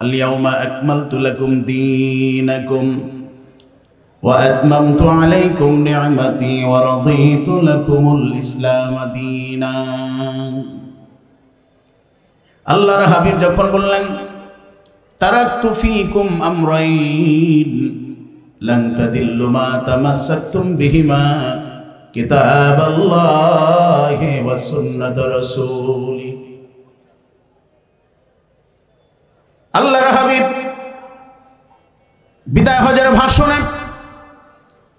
আল-ইয়াউমা আকমালতু লাকুম দীনাকুম ওয়া আতমামতু আলাইকুম নি'মাতি ওয়া রাদিতু লাকুমুল ইসলাম দীনা। আল্লাহর হাবিব যখন বললেন তারাকতু ফীকুম আমরাইন লান তাদিল্লু মা তামাসসাকতুম বিহিমা কিতাবাল্লাহি ওয়া সুন্নাত রাসূলি। আল্লাহর হাবিব বিদায় হজের ভাষণে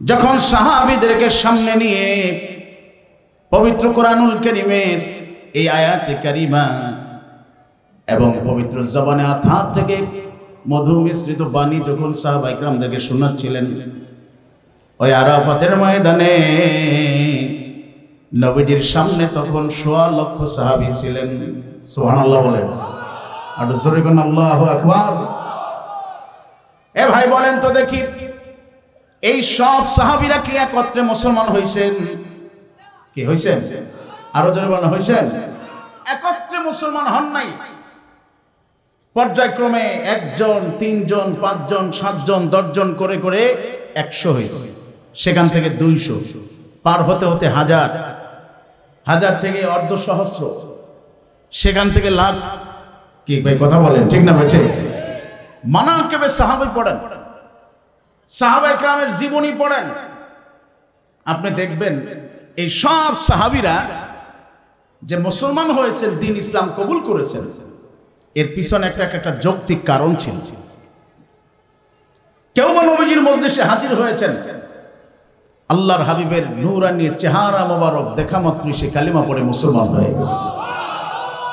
যখন সাহাবীদেরকে সামনে নিয়ে পবিত্র কোরআনুল কারীমের এই আয়াতে কারিমা এবং পবিত্র জবানে আতহার থেকে মধু মিশ্রিত বাণী যখন সাহাবা ইকরামদেরকে শোনাচ্ছিলেন, ওই আরাফাতের ময়দানে নবীজির সামনে তখন ১.৫ লক্ষ সাহাবী ছিলেন। সুবহানাল্লাহ বলেন, আর জোরে কোন আল্লাহু আকবার। এ ভাই বলেন তো দেখি, এই সব সাহাবীরা কি একত্রে মুসলমান হয়েছেন? কি হয়েছেন? আরো জোরে বলেন, হয়েছেন? একত্রে মুসলমান হন নাই। পর্যায়ক্রমে ১ জন, ৩ জন, ৫ জন, ৭ জন, ১০ জন করে করে ১০০ হয়েছে। সেখান থেকে ২০০, পার হতে হতে হাজার, হাজার থেকে অর্ধ সহস্র, সেখান থেকে লাখ। কি ভাই কথা বলেন, ঠিক না ভাই? ঠিক। মানাকিবে সাহাবী পড়েন, সাহাবা ইকরামের জীবনী পড়েন, আপনি দেখবেন এই সব সাহাবীরা যে মুসলমান হয়েছেন, দ্বীন ইসলাম কবুল করেছেন, এর পিছনে একটা যৌক্তিক কারণ ছিল। কেউ বা নবীজির মজলিসে হাজির হয়েছেন, আল্লাহর হাবিবের নূরানি চেহারা মোবারক দেখা মাত্রই সে কালিমা পড়ে মুসলমান হয়ে গেছে।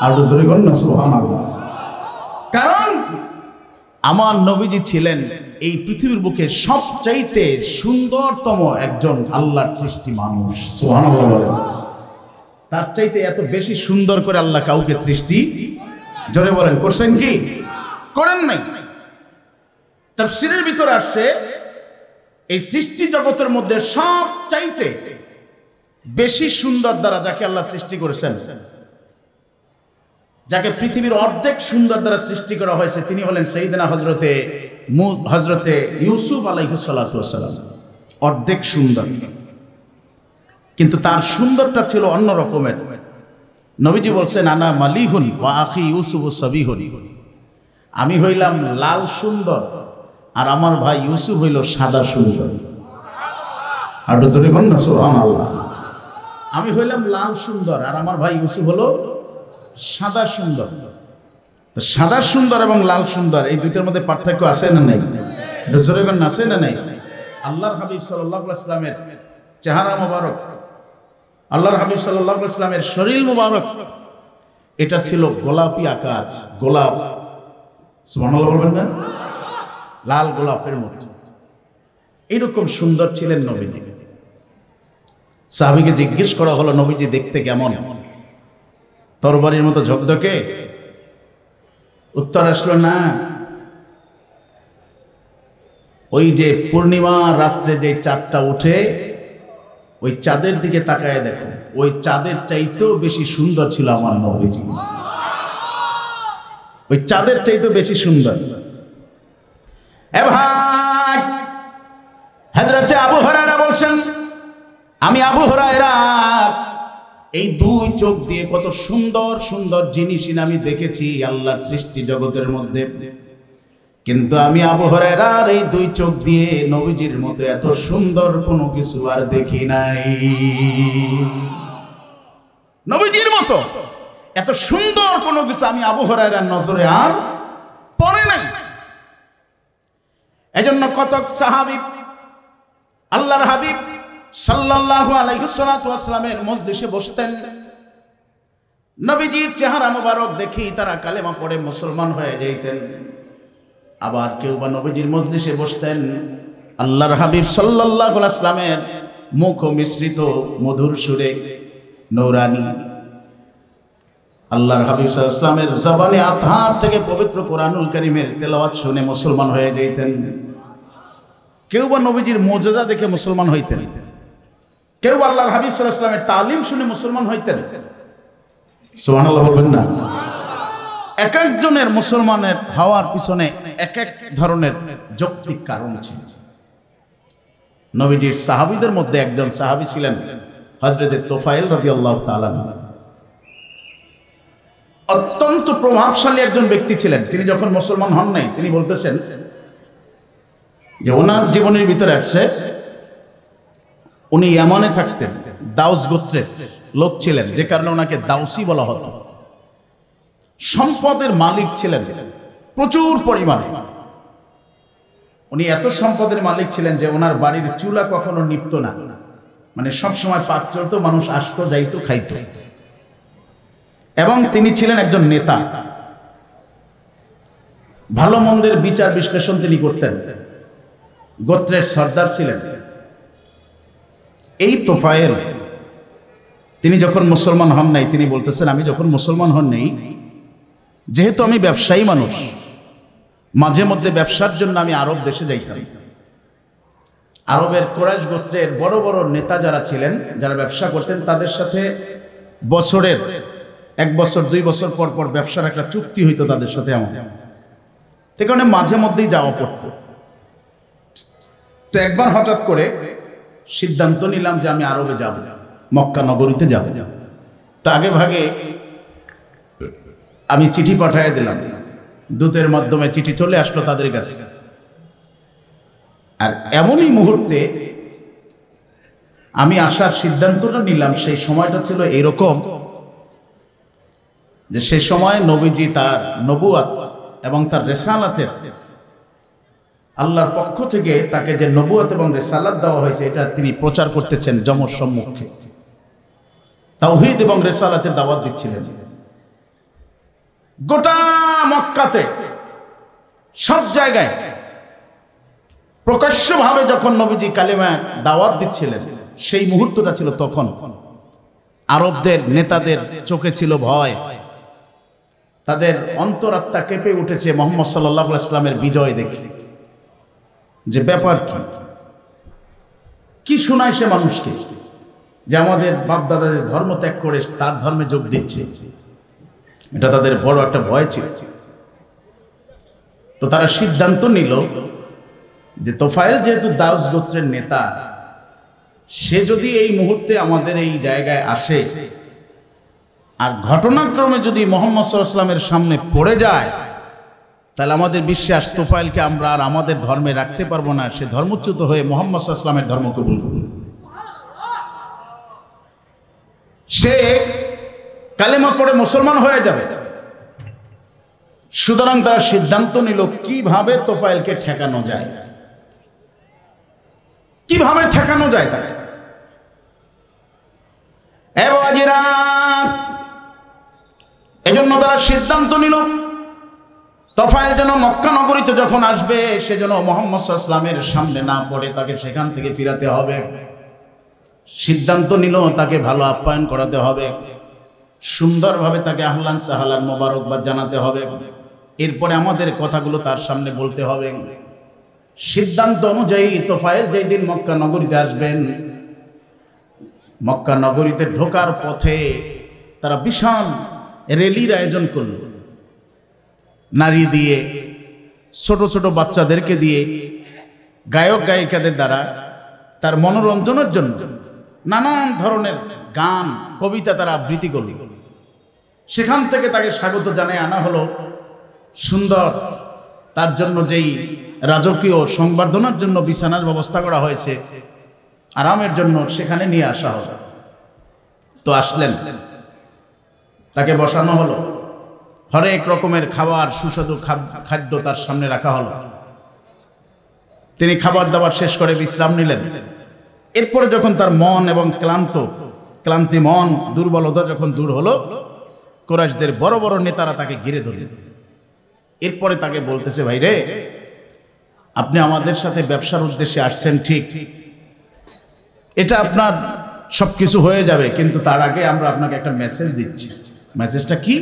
আর জোরে বলেন না সুবহানাল্লাহ। কারণ আমার নবীজি ছিলেন এই পৃথিবীর বুকে সবচাইতে সুন্দরতম একজন আল্লাহর সৃষ্টি মানুষ। সুবহানাল্লাহ বলেন। তার চাইতে এত বেশি সুন্দর করে আল্লাহ কাউকে সৃষ্টি, জোরে বলেন, করছেন কি? করেন নাই। তাফসীরের ভিতর আসছে এই সৃষ্টি জগতের মধ্যে সবচাইতে বেশি সুন্দর দ্বারা যাকে আল্লাহ সৃষ্টি করেছেন, যাকে পৃথিবীর অর্ধেক সুন্দর দ্বারা সৃষ্টি করা হয়েছে, তিনি হলেন সাইয়েদনা হযরতে ইউসুফ আলাইহিস সালাতু ওয়াস সালাম। অর্ধেক সুন্দর, কিন্তু তার সুন্দরটা ছিল অন্য রকমের। নবীজি বলছেন আনা মালিহুন ওয়া আখি ইউসুফ সাবিহুন, আমি হইলাম লাল সুন্দর আর আমার ভাই ইউসুফ হইল সাদা সুন্দর। আর জোরে বলেন না সুবহানাল্লাহ। আমি হইলাম লাল সুন্দর আর আমার ভাই ইউসুফ হলো সাদা সুন্দর। তো সাদা সুন্দর এবং লাল সুন্দর এই দুইটার মধ্যে পার্থক্য আছে না নাই? এটা জোরে বলেন, আছে না নাই? আল্লাহর হাবিব সাল্লাল্লাহু আলাইহি ওয়াসাল্লামের চেহারা মোবারক, আল্লাহর হাবিব সাল্লাল্লাহু আলাইহি ওয়াসাল্লামের শরীর মোবারক, এটা ছিল গোলাপি আকার, গোলাপ। সুবহানাল্লাহ বলবেন না? লাল গোলাপের মতো এইরকম সুন্দর ছিলেন নবীজি। সাহাবীকে জিজ্ঞেস করা হলো, নবীজি দেখতে কেমন? তরবারির মতো ঝকঝকে? উত্তর আসলো না, ওই যে পূর্ণিমা রাত্রে যে চাঁদটা ওঠে, ওই চাঁদের দিকে তাকায় দেখো, ওই চাঁদের চাইতেও বেশি সুন্দর ছিল আমার নবীজি। ওই চাঁদের চাইতেও বেশি সুন্দর। এ ভাই, হযরত আবু হুরায়রা বলছেন, আমি আবু হুরায়রা এই 2 চোখ দিয়ে কত সুন্দর সুন্দর জিনিস আমি দেখেছি আল্লাহর সৃষ্টি জগতের মধ্যে, কিন্তু আমি আবু হুরায়রার এই 2 চোখ দিয়ে নবীজির মতো এত সুন্দর কোনো কিছু আর দেখি নাই। নবীজির মতো এত সুন্দর কোনো কিছু আমি আবু হুরায়রার নজরে আর পড়ে নাই। এজন্য কত সাহাবী আল্লাহর হাবিব সাল্লাল্লাহু আলাইহি ওয়াসাল্লামের মজলিসে বসতেন, নবীজির চেহারা মোবারক দেখি তারা কালেমা পড়ে মুসলমান হয়ে যাইতেন। আবার কেউ বা নবীজির মজলিসে বসতেন, আল্লাহর হাবিব সাল্লাল্লাহু আলাইহি ওয়াসাল্লামের মুখ মিশ্রিত মধুর সুরে নূরানি আল্লাহর হাবিব সাল্লাল্লাহু আলাইহি ওয়াসাল্লামের জবানে আতহার থেকে পবিত্র কোরআনুল কারীমের তেলাওয়াত শুনে মুসলমান হয়ে যাইতেন। কেউ বা নবীজির মুজিজা দেখে মুসলমান হইতেন, কেউ আল্লাহর হাবিব সাল্লাল্লাহু আলাইহি ওয়াসাল্লামের তালিম শুনে মুসলমান হইতেন। সুবহানাল্লাহ বলবেন না? এক একজনের মুসলমানের হওয়ার পিছনে এক এক ধরনের যৌক্তিক কারণ ছিল। নবীজির সাহাবীদের মধ্যে একজন সাহাবী ছিলেন হযরত তুফাইল রাদিয়াল্লাহু তাআলা। অত্যন্ত প্রভাবশালী একজন ব্যক্তি ছিলেন। তিনি যখন মুসলমান হন নাই, তিনি বলতেছেন যে ওনার জীবনের ভিতরে আসছে, উনি ইয়ামানে থাকতেন, দাউস গোত্রের লোক ছিলেন, যে কারণে ওনাকে দাউসি বলা হতো। সম্পদের মালিক ছিলেন প্রচুর পরিমাণে। উনি এত সম্পদের মালিক ছিলেন যে ওনার বাড়ির চুলা কখনো নিভত না, মানে সবসময় পাক চলতো, মানুষ আসতো যাইতো খাইতো। এবং তিনি ছিলেন একজন নেতা, ভালো মন্দের বিচার বিশ্লেষণ তিনি করতেন, গোত্রের সর্দার ছিলেন। এই তোফায়েল তিনি যখন মুসলমান হন নাই, তিনি বলতেছেন আমি যখন মুসলমান হন নাই, যেহেতু আমি ব্যবসায়ী মানুষ, মাঝে মধ্যে ব্যবসার জন্য আমি আরব দেশে যাইতাম। আরবের কুরাইশ গোত্রের বড় বড় নেতা যারা ছিলেন, যারা ব্যবসা করতেন, তাদের সাথে বছরের 1 বছর 2 বছর পর পর ব্যবসার একটা চুক্তি হইতো তাদের সাথে। এমন সে কারণে মাঝে মধ্যেই যাওয়া পড়তো। তো একবার হঠাৎ করে সিদ্ধান্ত নিলাম যে আমি আরবে যাব, মক্কা নগরীতে যাব। তা আগে ভাগে আমি চিঠি পাঠিয়ে দিলাম, দূতের মাধ্যমে চিঠি চলে আসলো তাদের কাছে। আর এমনই মুহূর্তে আমি আসার সিদ্ধান্তটা নিলাম, সেই সময়টা ছিল এরকম যে সেই সময় নবীজি তার নবুয়াত এবং তার রিসালাতের, আল্লাহর পক্ষ থেকে তাকে যে নবুয়াত এবং রিসালাত দেওয়া হয়েছে, এটা তিনি প্রচার করতেছেন জমর সম্মুখে, তাওহীদ এবং রিসালাতের দাওয়াত দিচ্ছিলেন। গোটা মক্কাতে সব জায়গায় প্রকাশ্যভাবে যখন নবীজি কালিমার দাওয়াত দিচ্ছিলেন, সেই মুহূর্তটা ছিল তখন। আরবদের নেতাদের চোখে ছিল ভয়, তাদের অন্তরাত্মা কেঁপে উঠেছে মুহাম্মদ সাল্লাল্লাহু আলাইহি ওয়াসাল্লামের বিজয় দেখে, যে ব্যাপার কি শোনায় সে মানুষকে, যে আমাদের বাপদাদাদের ধর্ম ত্যাগ করে তার ধর্মে যোগ দিচ্ছে। এটা তাদের বড় একটা ভয় ছিল। তো তারা সিদ্ধান্ত নিল যে তোফায়েল যেহেতু দাউস গোত্রের নেতা, সে যদি এই মুহূর্তে আমাদের এই জায়গায় আসে আর ঘটনাক্রমে যদি মুহাম্মদ সাল্লাল্লাহু আলাইহি ওয়াসাল্লামের সামনে পড়ে যায়, তাহলে আমাদের বিশ্বাস তোফায়েলকে আমরা আর আমাদের ধর্মে রাখতে পারবো না। সে ধর্মচ্যুত হয়ে মুহাম্মদ সাল্লাল্লাহু আলাইহি ওয়াসাল্লামের ধর্ম কবুল করবে, সে কালেমা পড়ে মুসলমান হয়ে যাবে। সুতরাং তারা সিদ্ধান্ত নিল কিভাবে তোফায়েলকে ঠেকানো যায়, কিভাবে ঠেকানো যায় তাকে। এজন্য তারা সিদ্ধান্ত নিল তোফায়েল যেন মক্কা নগরীতে যখন আসবে, সে যেন মুহাম্মদ সাল্লাল্লাহু আলাইহি ওয়াসাল্লামের সামনে না পড়ে, তাকে সেখান থেকে ফিরাতে হবে। সিদ্ধান্ত নিল তাকে ভালো আপ্যায়ন করাতে হবে, সুন্দরভাবে তাকে আহলান সাহলান মোবারকবাদ জানাতে হবে, এরপরে আমাদের কথাগুলো তার সামনে বলতে হবে। সিদ্ধান্ত অনুযায়ী তোফায়েল যেই দিন মক্কা নগরীতে আসবেন, মক্কা নগরীতে ঢোকার পথে তারা বিশাল র্যালির আয়োজন করল। নারী দিয়ে, ছোট ছোট বাচ্চাদেরকে দিয়ে, গায়ক গায়িকাদের দ্বারা তার মনোরঞ্জনের জন্য নানান ধরনের গান কবিতা তারা আবৃত্তি করল। সেখান থেকে তাকে স্বাগত জানায় আনা হলো। সুন্দর তার জন্য যেই রাজকীয় সংবর্ধনার জন্য বিছানার ব্যবস্থা করা হয়েছে, আরামের জন্য সেখানে নিয়ে আসা হলো। তো আসলেন, তাকে বসানো হলো, হরেক রকমের খাবার, সুস্বাদু খাদ্য তার সামনে রাখা হলো। তিনি খাবার দাবার শেষ করে বিশ্রাম নিলেন। এরপরে যখন তার মন এবং ক্লান্তি মন, দুর্বলতা যখন দূর হলো, কুরাইশদের বড় বড় নেতারা তাকে ঘিরে ধরলেন। এরপরে তাকে বলতেছে, ভাই রে, আপনি আমাদের সাথে ব্যবসার উদ্দেশ্যে আসছেন ঠিক, এটা আপনার সবকিছু হয়ে যাবে, কিন্তু তার আগে আমরা আপনাকে একটা মেসেজ দিচ্ছি। মেসেজটা কি?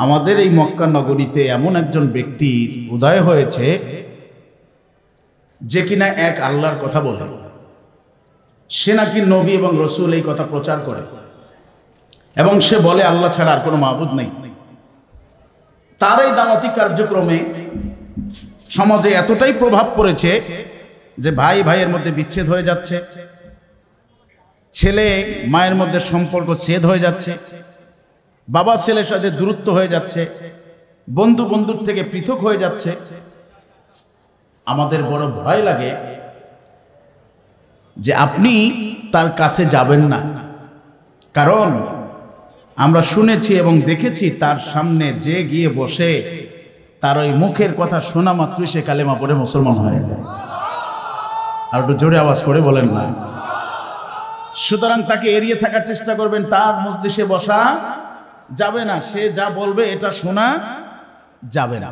আমাদের এই মক্কা নগরীতে এমন একজন ব্যক্তির উদয় হয়েছে যে কিনা এক আল্লাহর কথা বলে, সে নাকি নবী এবং রসুল এই কথা প্রচার করে, এবং সে বলে আল্লাহ ছাড়া আর কোনো মাবুদ নেই। তার এই দাওয়াতি কার্যক্রমে সমাজে এতটাই প্রভাব পড়েছে যে ভাই ভাইয়ের মধ্যে বিচ্ছেদ হয়ে যাচ্ছে, ছেলে মায়ের মধ্যে সম্পর্ক ছেদ হয়ে যাচ্ছে, বাবা ছেলের সাথে দূরত্ব হয়ে যাচ্ছে, বন্ধু বন্ধুর থেকে পৃথক হয়ে যাচ্ছে। আমাদের বড় ভয় লাগে যে আপনি তার কাছে যাবেন না, কারণ আমরা শুনেছি এবং দেখেছি তার সামনে যে গিয়ে বসে তার ওই মুখের কথা শোনা মাত্রই সে কালেমা পড়ে মুসলমান হয়ে যায়। আর একটু জোরে আওয়াজ করে বলেন না। সুতরাং তাকে এড়িয়ে থাকার চেষ্টা করবেন, তার মজলিসে বসা যাবে না, সে যা বলবে এটা শোনা যাবে না।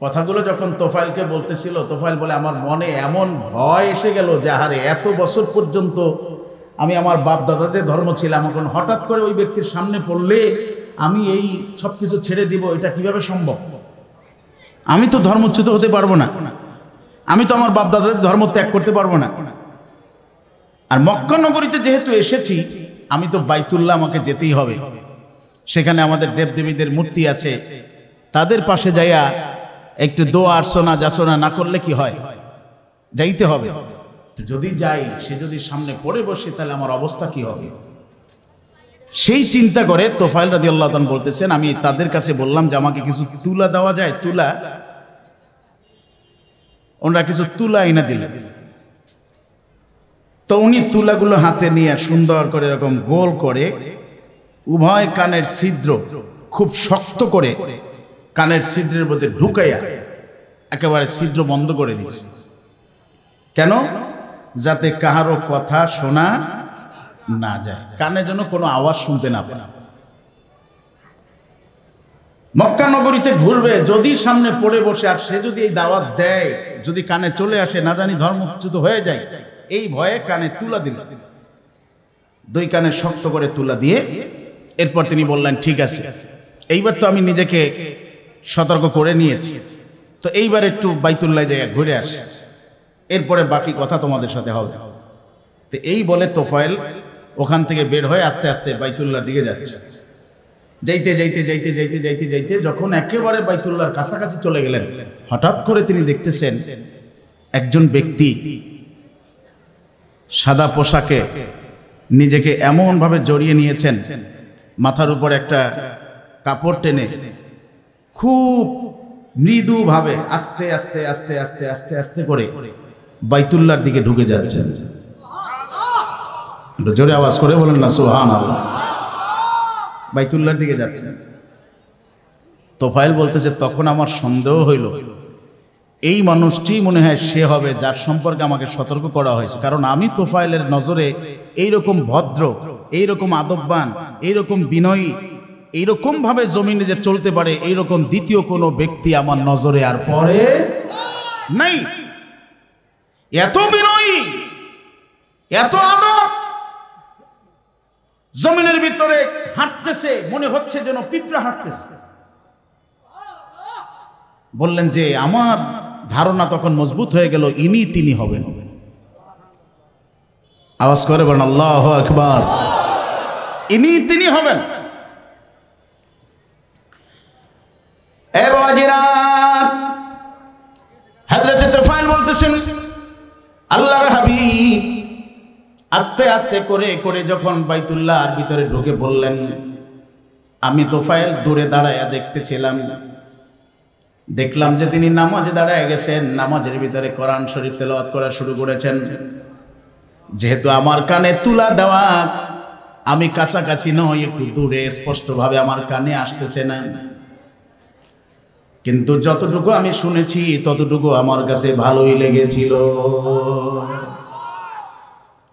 কথাগুলো যখন তোফাইলকে বলতেছিল, তোফাইল বলে আমার মনে এমন ভয় এসে গেল যে আরে এত বছর পর্যন্ত আমি আমার বাপ দাদাদের ধর্ম ছিলাম, এখন হঠাৎ করে ওই ব্যক্তির সামনে পড়লে আমি এই সব কিছু ছেড়ে দিব, এটা কিভাবে সম্ভব? আমি তো ধর্মচ্যুত হতে পারবো না, আমি তো আমার বাপ দাদাদের ধর্ম ত্যাগ করতে পারবো না। আর মক্কা নগরীতে যেহেতু এসেছি, আমি তো বাইতুল্লাহ আমাকে যেতেই হবে, সেখানে আমাদের দেবদেবীদের মূর্তি আছে, তাদের পাশে যাইয়া একটু দোয়া আর্চনা যাচনা না করলে কি হয়? যাইতে হবে। যদি যাই, সে যদি সামনে পড়ে বসে তাহলে আমার অবস্থা কি হবে? সেই চিন্তা করে তোফাইল রাদিয়াল্লাহু তাআলা বলতেছেন, আমি তাদের কাছে বললাম যে আমাকে কিছু তুলা দেওয়া যায়, তুলা। ওনারা কিছু তুলা এনে দিলেন। তো উনি তুলাগুলো হাতে নিয়ে সুন্দর করে এরকম গোল করে উভয় কানের ছিদ্র খুব শক্ত করে কানের ছিদ্রের মধ্যে ঢুকাইয়া একেবারে ছিদ্র বন্ধ করে দিছে। কেন? যাতে কাহারও কথা শোনা না যায়, কানের জন্য কোনো আওয়াজ শুনতে না পায়। মক্কা নগরীতে ঘুরবে, যদি সামনে পড়ে বসে আর সে যদি এই দাওয়াত দেয়, যদি কানে চলে আসে, না জানি ধর্মচ্যুত হয়ে যায়, এই ভয়ে কানে তুলা দিল, দুই কানে শক্ত করে তুলা দিয়ে এরপর তিনি বললেন, ঠিক আছে, এইবার তো আমি নিজেকে সতর্ক করে নিয়েছি, তো এইবার একটু বাইতুল্লাহ জায়গা ঘুরে আসে, এরপরে বাকি কথা তোমাদের সাথে হবে। তো এই বলে তোফাইল ওখান থেকে বের হয়ে আস্তে আস্তে বাইতুল্লাহর দিকে যাচ্ছে। যাইতে যাইতে যাইতে যাইতে যাইতে যাইতে যখন একেবারে বাইতুল্লাহর কাছাকাছি চলে গেলেন, হঠাৎ করে তিনি দেখতেছেন একজন ব্যক্তি সাদা পোশাকে নিজেকে এমন ভাবে জড়িয়ে নিয়েছেন, মাথার উপর একটা কাপড় টেনে খুব মৃদু ভাবে আস্তে আস্তে আস্তে আস্তে আস্তে আস্তে করে বাইতুল্লাহর দিকে ঢুকে যাচ্ছেন। জোরে আওয়াজ করে বলেন না সুবহানাল্লাহ। বাইতুল্লাহর দিকে যাচ্ছেন। তোফাইল বলতেছে, তখন আমার সন্দেহ হইল এই মানুষটি মনে হয় সে হবে যার সম্পর্কে আমাকে সতর্ক করা হয়েছে, কারণ আমি তোফাইলের নজরে এইরকম ভদ্র, এইরকম আদববান, এইরকম বিনয়ী, এইরকম ভাবে জমিনে যে চলতে পারে এইরকম দ্বিতীয় কোনো ব্যক্তি আমার নজরে আর পড়ে নাই। এত বিনয়ী, এত আদব, জমিনের ভিতরে হাঁটতেছে মনে হচ্ছে যেন পিঁপড়া হাঁটতেছে। বললেন যে আমার ধারণা তখন মজবুত হয়ে গেল, ইনি তিনি হবেন। আওয়াজ করে বলেন আল্লাহু আকবার। ইনি তিনি হবেন। হযরত তোফাইল বলতেছেন, আল্লাহর হাবিব আস্তে আস্তে করে করে যখন বাইতুল্লাহর ভিতরে ঢুকে বললেন, আমি তোফাইল দূরে দাঁড়ায়া দেখতেছিলাম, দেখলাম যে তিনি নামাজে দাঁড়ায় গেছেন, নামাজের ভিতরে কোরআন শরীফ তেলাওয়াত করা শুরু করেছেন। যেহেতু আমার কানে তুলা দেওয়া, আমি কাছাকাছি নই, একটু দূরে, স্পষ্টভাবে আমার কানে আসতেছে না, কিন্তু যতটুকু আমি শুনেছি ততটুকু আমার কাছে ভালোই লেগেছিল।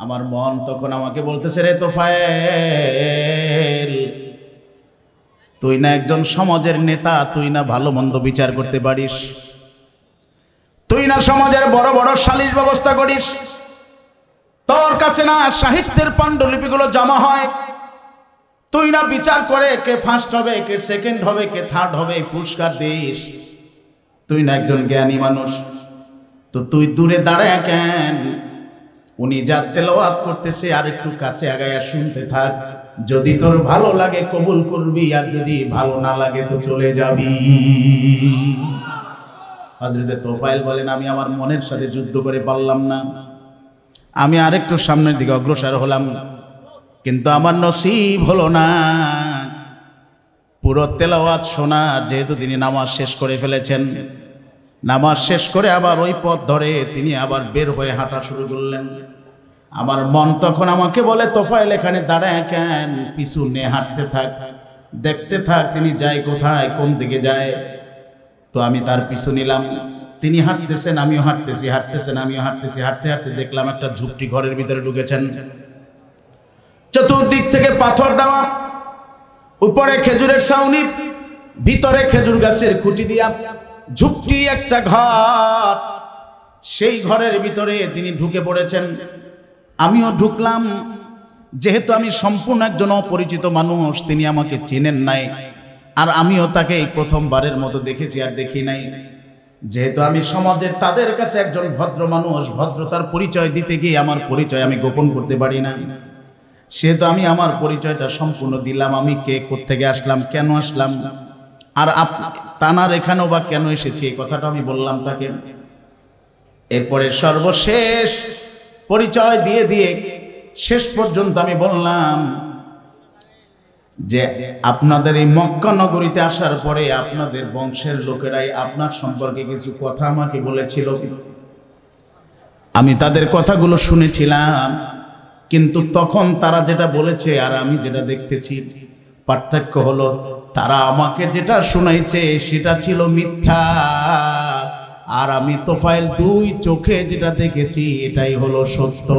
আমার মন তখন আমাকে বলতেছে, রে তোফায়েল, তুই না একজন সমাজের নেতা, তুই না ভালো মন্দ বিচার করতে পারিস, তুই না সমাজের বড় বড় সালিশ ব্যবস্থা করিস, তোর কাছে না সাহিত্যের পাণ্ডুলিপিগুলো জমা হয়, তুই না বিচার করে কে ফার্স্ট হবে, কে সেকেন্ড হবে, কে থার্ড হবে, পুরস্কার দিস, তুই না একজন জ্ঞানী মানুষ, তো তুই দূরে দাঁড়ায় কেন? উনি যা তেলাওয়াত করতেছে আর একটু কাছে আগায়া শুনতে থাক, যদি তোর ভালো লাগে কবুল করবি, আর যদি ভালো না লাগে তো চলে যাবি। হযরত তোফায়েল বলেন, আমি আমার মনের সাথে যুদ্ধ করে পারলাম না, আমি আরেকটু সামনের দিকে অগ্রসর হলাম, কিন্তু আমার নসিব হলো না পুরো তেলাওয়াত শোনার। যেহেতু তিনি নামাজ শেষ করে ফেলেছেন, নামাজ শেষ করে আবার ওই পথ ধরে তিনি আবার বের হয়ে হাঁটা শুরু করলেন। আমার মন তখন আমাকে বলে, তোফায়েল এখানে দাঁড়ায় কেন, পিছু নে, হাঁটতে থাক, দেখতে থাক তিনি যায় কোথায়, কোন দিকে যায়। তো আমি তার পিছু নিলাম, তিনি হাঁটতেছেন আমিও হাঁটতেছি, হাঁটতেছেন আমিও হাঁটতেছি। হাঁটতে হাঁটতে দেখলাম একটা ঝুপটি ঘরের ভিতরে ঢুকেছেন, চতুর্দিক থেকে পাথর দেওয়া, উপরে খেজুরের ছাউনি, ভিতরে খেজুর গাছের খুঁটি দিয়া ঝুপটি একটা ঘর। সেই ঘরের ভিতরে তিনি ঢুকে পড়েছেন, আমিও ঢুকলাম। যেহেতু আমি সম্পূর্ণ একজন অপরিচিত মানুষ, তিনি আমাকে চেনেন নাই, আর আমিও তাকে এই প্রথমবারের মতো দেখেছি আর দেখি নাই। যেহেতু আমি সমাজের তাদের কাছে একজন ভদ্র মানুষ, ভদ্রতার পরিচয় দিতে গিয়ে আমার পরিচয় আমি গোপন করতে পারি না, সেহেতু আমি আমার পরিচয়টা সম্পূর্ণ দিলাম। আমি কে, কোত্থেকে আসলাম, কেন আসলাম, আর তানার এখানেও বা কেন এসেছি, এই কথাটা আমি বললাম তাকে। এরপরে সর্বশেষ পরিচয় দিয়ে দিয়ে শেষ পর্যন্ত আমি বললাম যে আপনাদের এই মক্কা নগরীতে আসার পরে আপনাদের বংশের লোকেরাই আপনার সম্পর্কে কিছু কথা আমাকে বলেছিল। আমি তাদের কথাগুলো শুনেছিলাম, কিন্তু তখন তারা যেটা বলেছে আর আমি যেটা দেখতেছি পার্থক্য হলো, তারা আমাকে যেটা শোনাইছে সেটা ছিল মিথ্যা, আর আমি তোফায়েল দুই চোখে যেটা দেখেছি এটাই হলো সত্য।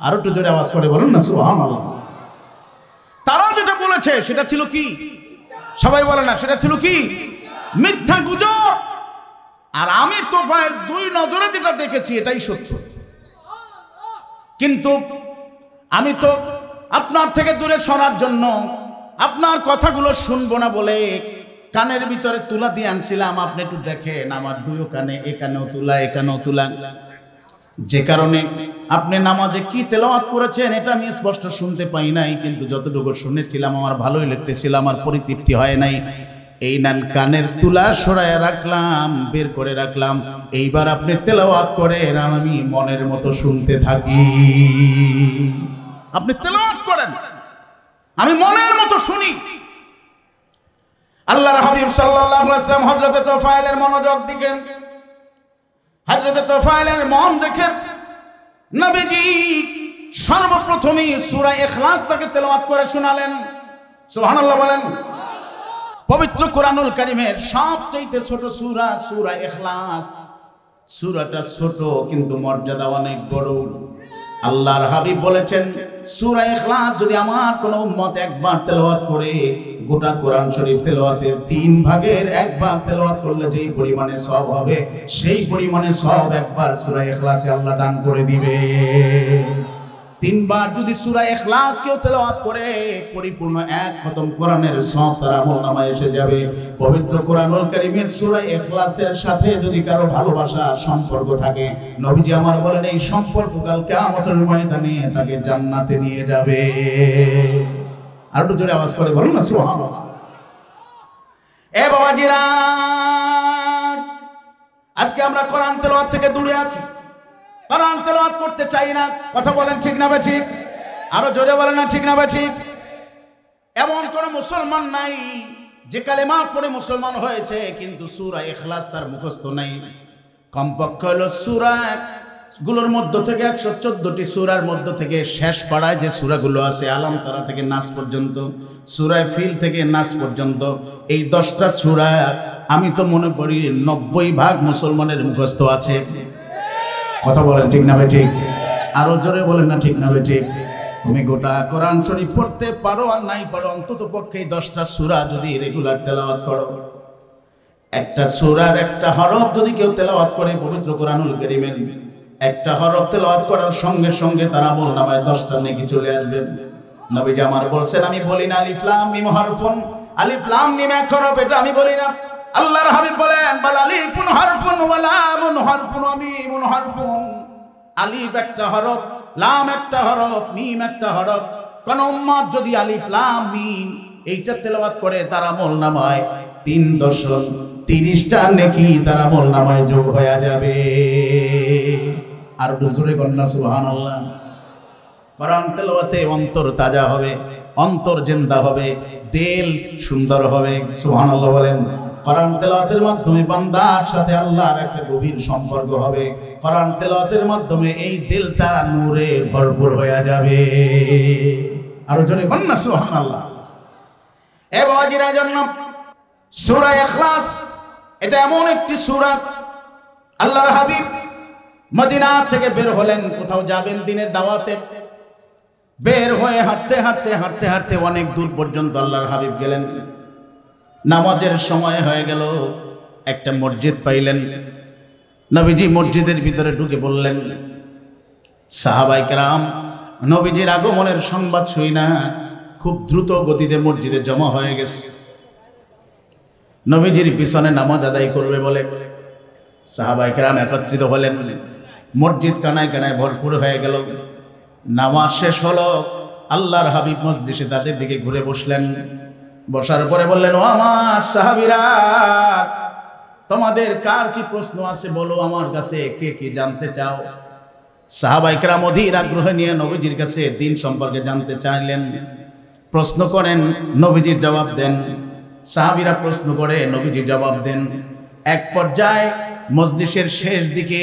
আর একটু জোরে আওয়াজ করে বলুন না সুবহানাল্লাহ। তারা যেটা বলেছে সেটা ছিল কি, সবাই বলে না, সেটা ছিল কি? মিথ্যা, গুজব। আর আমি তোফায়েল দুই নজরে যেটা দেখেছি এটাই সত্য। কিন্তু আমি তো আপনার থেকে দূরে সরার জন্য, আপনার কথাগুলো শুনবো না বলে কানের ভিতরে তুলা দিয়ে আনছিলাম। আপনি একটু দেখেন, আমার দুই কানে, এখানেও তুলা, এখানেও তুলা। যে কারণে আপনি নামাজে কি তেলাওয়াত করেছেন এটা আমি স্পষ্ট শুনতে পাই নাই, কিন্তু যতটুকু শুনেছিলাম আমার ভালোই লাগতেছিল, আমার পরিতৃপ্তি হয় নাই। এই নান কানের তুলা সরায় রাখলাম, বের করে রাখলাম। এইবার আপনি তেলাওয়াত করেন, আমি মনের মতো শুনতে থাকি। আপনি তেলাওয়াত করেন, আমি মনের মতো শুনি। আল্লাহর হাবিব সাল্লাল্লাহু আলাইহি ওয়াসাল্লাম হযরত তোফায়েলের মনোযোগ দিকেন, হযরত তোফায়েলের মন দেখে নবীজি সর্বপ্রথমে সূরা ইখলাস তাকে তেলাওয়াত করে শোনালেন। সুবহানাল্লাহ বলেন। পবিত্র কোরআনুল কারীমের সবচেয়ে ছোট সূরা সূরা ইখলাস। সূরাটা ছোট কিন্তু মর্যাদা অনেক বড়। আল্লাহর হাবিব বলেছেন, সূরা ইখলাস যদি আমার কোন উম্মত একবার তেলাওয়াত করে, গোটা কোরআন শরীফ তেলাওয়াতের 3 ভাগের 1 ভাগ তেলাওয়াত করলে যেই পরিমাণে সওয়াব হবে, সেই পরিমাণে সওয়াব একবার সূরা ইখলাসে আল্লাহ দান করে দিবে। 3 বার যদি সূরা ইখলাস কেউ তেলাওয়াত করে, পরিপূর্ণ 1 খতম কোরআনের সওয়াব তার আমলনামায় এসে যাবে। পবিত্র কোরআনুল কারীমের সূরা ইখলাসের সাথে যদি কারো ভালোবাসা সম্পর্ক থাকে, নবীজি আমার বলেন এই সম্পর্ক কাল কিয়ামতের ময়দানে তাকে জান্নাতে নিয়ে যাবে। আর একটু জোরে আওয়াজ করে বলুন না সুবহানাল্লাহ। এ বাবাজিরা, আজকে আমরা কোরআন তেলাওয়াত থেকে দূরে আছি, কোরআন তেলাওয়াত করতে চাই না। কথা বলেন ঠিক না ভাই ঠিক? আরো জোরে বলেন না ঠিক না ভাই ঠিক? এমন কোন মুসলমান নাই যে কালেমা পড়ে মুসলমান হয়েছে কিন্তু সূরা ইখলাস তার মুখস্থ নাই। কমপক্ষে হলো সূরা গুলোর মধ্য থেকে 114টি সূরার মধ্য থেকে শেষ পাড়ায় যে সূরাগুলো আছে, আলাম তারা থেকে নাস পর্যন্ত, সূরা ফিল থেকে নাস পর্যন্ত, এই 10টা সূরা আমি তো মনে করি 90 ভাগ মুসলমানের মুখস্থ আছে। কথা বলেন ঠিক না ভাই ঠিক? আরো জোরে বলেন না ঠিক না ভাই ঠিক? তুমি গোটা কোরআন শরীফ পড়তে পারো আর নাই পারো, অন্তত পক্ষে 10টা সূরা যদি রেগুলার তেলাওয়াত করো, একটা সূরার একটা হরফ যদি কেউ তেলাওয়াত করে, পবিত্র কোরআনুল কারীমের একটা হরফ তেলাওয়াত করার সঙ্গে সঙ্গে তার আমলনামায় 10টা নেকি চলে আসবে। নবীজি আমার বলছেন, আমি বলি না আলিফ লাম মিম হারফুন, আলিফ লাম মিম এক হরফ, এটা আমি বলি না। আল্লাহর হাবিব বলেন, বাল আলিফুন হারফুন ওয়া লামুন হারফুন ওয়া মিমুন হারফুন। আলিফ একটা হরফ, লাম একটা হরফ, মিম একটা হরফ। কোন উম্মত যদি আলিফ লাম মিম এইটা তেলাওয়াত করে তার আমলনামায় 3.30টা নেকি তার আমলনামায় যোগ হয়ে যাবে। আর জোরে কন্যা সুবহানাল্লাহ। কোরআন তেলাওয়াতে অন্তর তাজা হবে, অন্তর জিন্দা হবে, দিল সুন্দর হবে। সুবহানাল্লাহ বলেন। কোরআন তেলাওয়াতের মাধ্যমে বান্দার সাথে আল্লাহর একটা গভীর সম্পর্ক হবে। কোরআন তেলাওয়াতের মাধ্যমে এই দিলটা নূরে ভরপুর হয়ে যাবে। আরো জোরে কন্যা সুবহানাল্লাহ। এ বাজিরা জন্য সূরা ইখলাস এটা এমন একটি সূরা, আল্লাহর হাবিব মদিনা থেকে বের হলেন, কোথাও যাবেন দিনের দাওয়াতে। বের হয়ে হাঁটতে হাঁটতে হাঁটতে হাঁটতে অনেক দূর পর্যন্ত আল্লাহর হাবিব গেলেন। নামাজের সময় হয়ে গেল, একটা মসজিদ পাইলেন। নবীজি মসজিদের ভিতরে ঢুকে বললেন, সাহাবায়ে কেরাম নবীজির আগমনের সংবাদ শুই না, খুব দ্রুত গতিতে মসজিদে জমা হয়ে গেছে। নবীজির পিছনে নামাজ আদায় করবে বলে সাহাবায়ে কেরাম একত্রিত হলেন। মসজিদ কানায় কানায় ভরপুর হয়ে গেল। নামাজ শেষ হলো, আল্লাহর হাবিব মজলিসে তাদের দিকে ঘুরে বসলেন। বসার পরে বললেন, ও আমার সাহাবীরা, তোমাদের কার কি প্রশ্ন আছে বলো আমার কাছে, কে কি জানতে চাও? সাহাবায়ে কেরাম অধীর আগ্রহ নিয়ে নবীজির কাছে দ্বীন সম্পর্কে জানতে চাইলেন। প্রশ্ন করেন, নবীজি জবাব দেন। সাহাবীরা প্রশ্ন করে, নবীজি জবাব দেন। এক পর্যায়ে মজলিসের শেষ দিকে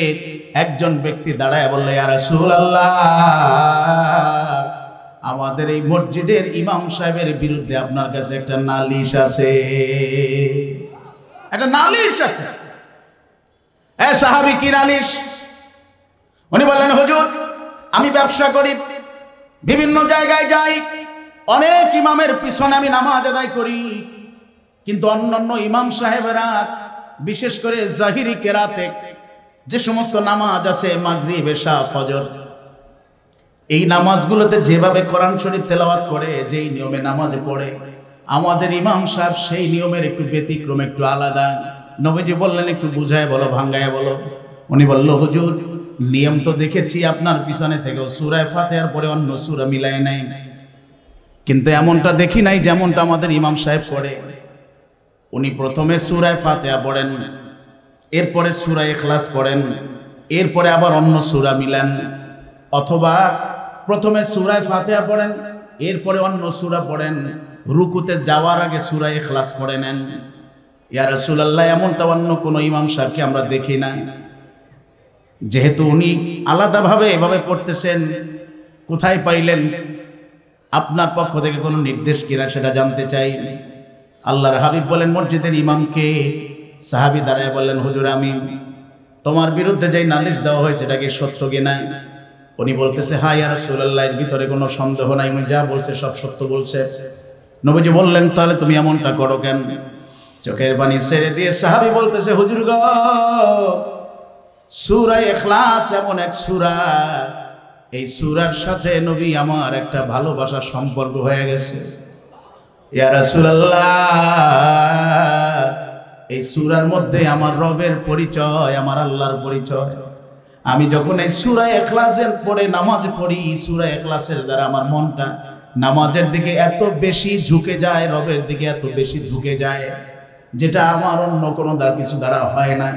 একজন ব্যক্তি দাঁড়ায় বলল, ইয়া রাসূলুল্লাহ, আমাদের এই মসজিদের ইমাম সাহেবের বিরুদ্ধে আপনার কাছে একটা নালিশ আছে। একটা নালিশ আছে। এ সাহাবী, কি নালিশ? উনি বললেন, হুজুর, আমি ব্যবসা করি, বিভিন্ন জায়গায় যাই, অনেক ইমামের পিছনে আমি নামাজ আদায় করি, কিন্তু অন্যান্য ইমাম সাহেবেরা বিশেষ করে জাহিরি কেরাতে যে সমস্ত নামাজ আছে, মাগরিব, এশা, ফজর, এই নামাজগুলোতে যেভাবে কোরআন শরীফ তেলাওয়াত করে, যেই নিয়মে নামাজ পড়ে, আমাদের ইমাম সাহেব সেই নিয়মের একটু ব্যতিক্রম, একটু আলাদা। নবীজি বললেন, একটু বুঝায় বলো, ভাঙ্গায় বলো। উনি বলল, হুজুর, নিয়ম তো দেখেছি আপনার পিছনে থেকেও সূরা ফাতিহার পরে অন্য সূরা মিলায় নাই, কিন্তু এমনটা দেখি নাই যেমনটা আমাদের ইমাম সাহেব পড়ে। উনি প্রথমে সূরা ফাতিহা পড়েন, এরপরে সূরা ইখলাস পড়েন, এরপরে আবার অন্য সূরা মিলান, অথবা প্রথমে সূরা ফাতিহা পড়েন, এরপরে অন্য সূরা পড়েন, রুকুতে যাওয়ার আগে সূরা ইখলাস পড়ে নেন। ইয়া রাসূলুল্লাহ, এমনটা অন্য কোনো ইমাম সাহেবকে আমরা দেখি না। যেহেতু উনি আলাদাভাবে এভাবে পড়তেছেন, কোথায় পাইলেন? আপনার পক্ষ থেকে কোনো নির্দেশ কিনা সেটা জানতে চাই। আল্লাহর হাবিব বলেন, মসজিদের ইমামকে। সাহাবী দাঁড়ায় বললেন, হুজুর, আমি তোমার বিরুদ্ধে যেই নালিশ দেওয়া হয়েছে এটা কি সত্য কিনা? উনি বলতেছে, হ্যাঁ ইয়া রাসূলুল্লাহ, এর ভিতরে কোনো সন্দেহ নাই, উনি যা বলছে সব সত্য বলছে। নবীজি বললেন, তাহলে তুমি এমনটা করো কেন? চোখের পানি ছেড়ে দিয়ে সাহাবী বলতেছে, হুজুর গো, সূরা ইখলাস এমন এক সূরা, এই সূরার সাথে নবী আমার একটা ভালোবাসার সম্পর্ক হয়ে গেছে। ইয়া রাসূলুল্লাহ, এই সূরার মধ্যে আমার রবের পরিচয়, আমার আল্লাহর পরিচয়। আমি যখন এই সূরা ইখলাসের পড়ে নামাজ পড়ি, সূরা ইখলাসের দ্বারা আমার মনটা নামাজের দিকে এত বেশি ঝুঁকে যায়, রবের দিকে এত বেশি ঝুঁকে যায়, যেটা আমার অন্য কোনো কিছু দ্বারা হয় না।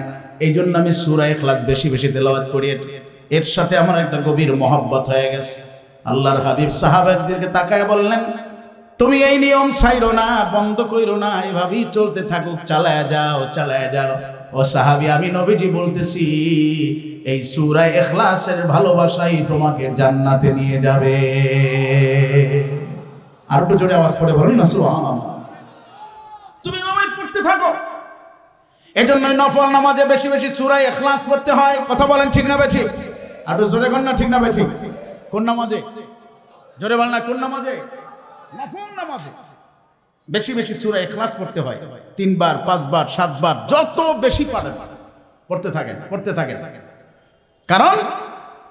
এই জন্য আমি সূরা ইখলাস বেশি বেশি তেলাওয়াত করি, এর সাথে আমার একটা গভীর মহব্বত হয়ে গেছে। আল্লাহর হাবিব সাহাবাদেরকে তাকায় বললেন, তুমি এই নিয়ম ছাইরো না, বন্ধ কইরো না, এভাবেই চলতে থাকুক, চালায়া যাও, চালায়া যাও। ও সাহাবী, আমি নবীজি বলতেছি, এই সূরা ইখলাসের ভালোবাসাই তোমাকে জান্নাতে নিয়ে যাবে। আর একটু জোরে আওয়াজ করে বলুন না সুবহানাল্লাহ। তুমি এভাবেই পড়তে থাকো। এজন্যই নফল নামাজে বেশি বেশি সূরা ইখলাস পড়তে হয়। কথা বলেন, ঠিক না বেঠিক? আর একটু জোরে বলেন না, ঠিক না বেঠিক? কোন নামাজে? জোরে বলেন না, কোন নামাজে? নফল নামাজে বেশি বেশি সূরা ইখলাস পড়তে হয়। 3 বার, 5 বার, 7 বার, যত বেশি পারেন পড়তে থাকেন, পড়তে থাকেন। কারণ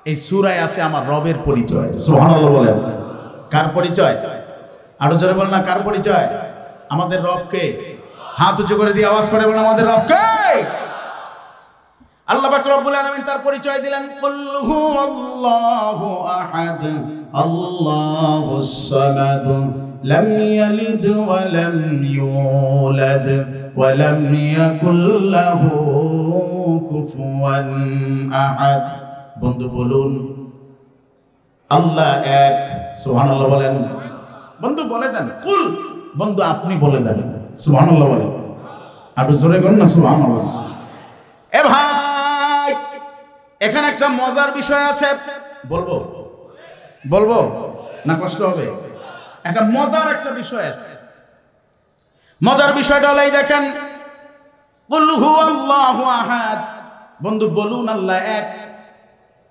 এই সূরায় আছে আমার রবের পরিচয়। সুবহানাল্লাহ বলেন। কার পরিচয়? আরো জোরে বলেন না, কার পরিচয়? আমাদের রবকে। হাত উঁচু করে দিয়ে আওয়াজ করে বলেন, আমাদের রবকে। আল্লাহ পাক রব্বুল আলামিন তার পরিচয় দিলেন, কুল হুয়াল্লাহু আহাদ আল্লাহুস সামাদ লাম ইয়ালিদ ওয়া লাম ইউলাদ ওয়া লাম ইয়াকুল লাহু কুফুয়ান আহাদ। বন্ধু বলুন আল্লাহ এক। সুবহানাল্লাহ বলেন। বন্ধু বলে দেন, কুল বন্ধু আপনি বলে দেন সুবহানাল্লাহ বলেন। আরো জোরে করুন না সুবহানাল্লাহ। এ ভাই, এখানে একটা মজার বিষয় আছে, বলবো বলবো না কষ্ট হবে? একটা মজার একটা বিষয় আছে। মজার বিষয়টা হলো এই দেখেন, কুল হুয়াল্লাহু আহাদ, বন্ধু বলুন আল্লাহ এক।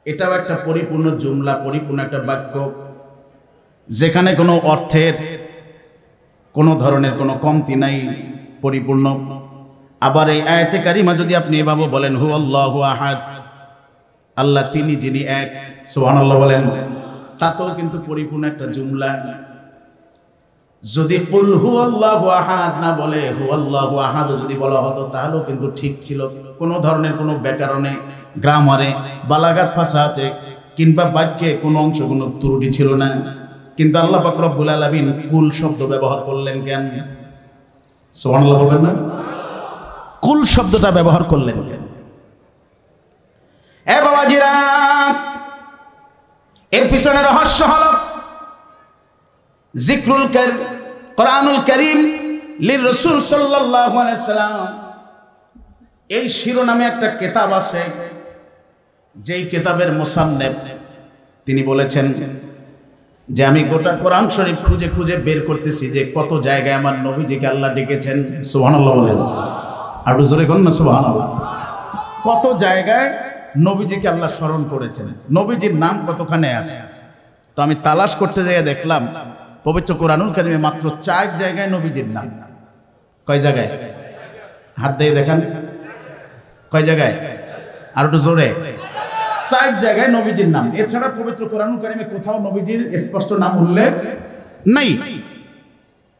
এটাও একটা পরিপূর্ণ জুমলা, পরিপূর্ণ একটা বাক্য, যেখানে কোনো অর্থের কোনো ধরনের কোনো কমতি নাই, পরিপূর্ণ। আবার এই আয়াতে কারিমা যদি আপনি এভাবে বলেন হুয়াল্লাহু আহাদ, আল্লাহ তিনি যিনি এক, সুবহানাল্লাহ বলেন, তাতেও কিন্তু পরিপূর্ণ একটা জুমলা। যদি কুল হুয়াল্লাহু আহাদ না বলে হুয়াল্লাহু আহাদ যদি বলা হতো তাহলেও কিন্তু ঠিক ছিল। কোনো ধরনের কোনো ব্যাকরণে, গ্রামারে, বালাগাত ফাসাহাতে কিংবা বাক্যে কোনো অংশ কোনো ত্রুটি ছিল না। কিন্তু আল্লাহ পাক রব্বুল আলামিন কুল শব্দ ব্যবহার করলেন কেন? সুবহানাল্লাহ বলবেন না? কুল শব্দটা ব্যবহার করলেন কেন? এ বাবাজিরা, এর পিছনে রহস্য হলো জিক্রুল কোরআনুল কারীম লির রাসূল সাল্লাল্লাহু আলাইহি সাল্লাম, এই শিরোনামে একটা কিতাব আছে, যেই কিতাবের মুসান্নিফ তিনি বলেছেন যে আমি গোটা কোরআন শরীফ খুঁজে খুঁজে বের করতেছি যে কত জায়গায় আমার নবীজিকে আল্লাহ ডেকেছেন। সুবহানাল্লাহ বলেন। আর জোরে বলুন না সুবহানাল্লাহ। কত জায়গায় নবীজিকে আল্লাহ স্মরণ করেছেন, নবীজির নাম কতখানে আছে। তো আমি তালাশ করতে যেয়ে দেখলাম পবিত্র কোরআনুল কারীমে মাত্র 4 জায়গায় নবীজির নাম। কয় জায়গায়? হাত দিয়ে দেখান, কয় জায়গায়? আর একটু জোরে। 4 জায়গায় নবীজির নাম। এছাড়া পবিত্র কোরআনুল কারীমে কোথাও নবীজির স্পষ্ট নাম উল্লেখ নাই।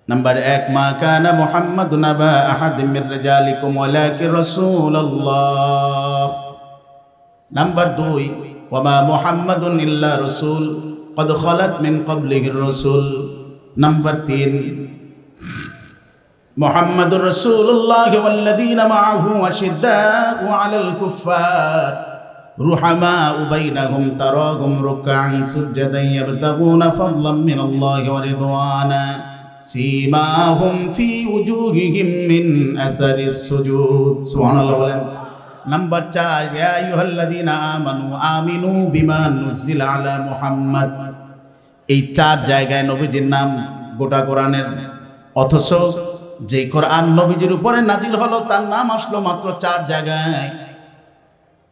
নাম্বার 1, মা কানা মুহাম্মাদুন আবা আহাদিম মির রিজালিকুম ওয়ালাকিন রাসূলুল্লাহ। নাম্বার 2, ওয়া মা মুহাম্মাদুন ইল্লা রাসূল قد خلت من قبله الرسل. نمبر 3, محمد رسول الله والذين معه أشداء على الكفار رحماء بينهم تراهم ركعا سجدا يبتغون فضلا من الله ورضوانا سيماهم في وجوههم من أثر السجود. سبحان الله. نمبر 4, يا أيها الذين آمنوا آمنوا بما نزل على محمد. এই 4 জায়গায় নবীজির নাম গোটা কোরআনের, অথচ যে কোরআন নবীজির উপরে নাজিল হলো তার নাম আসলো মাত্র 4 জায়গায়।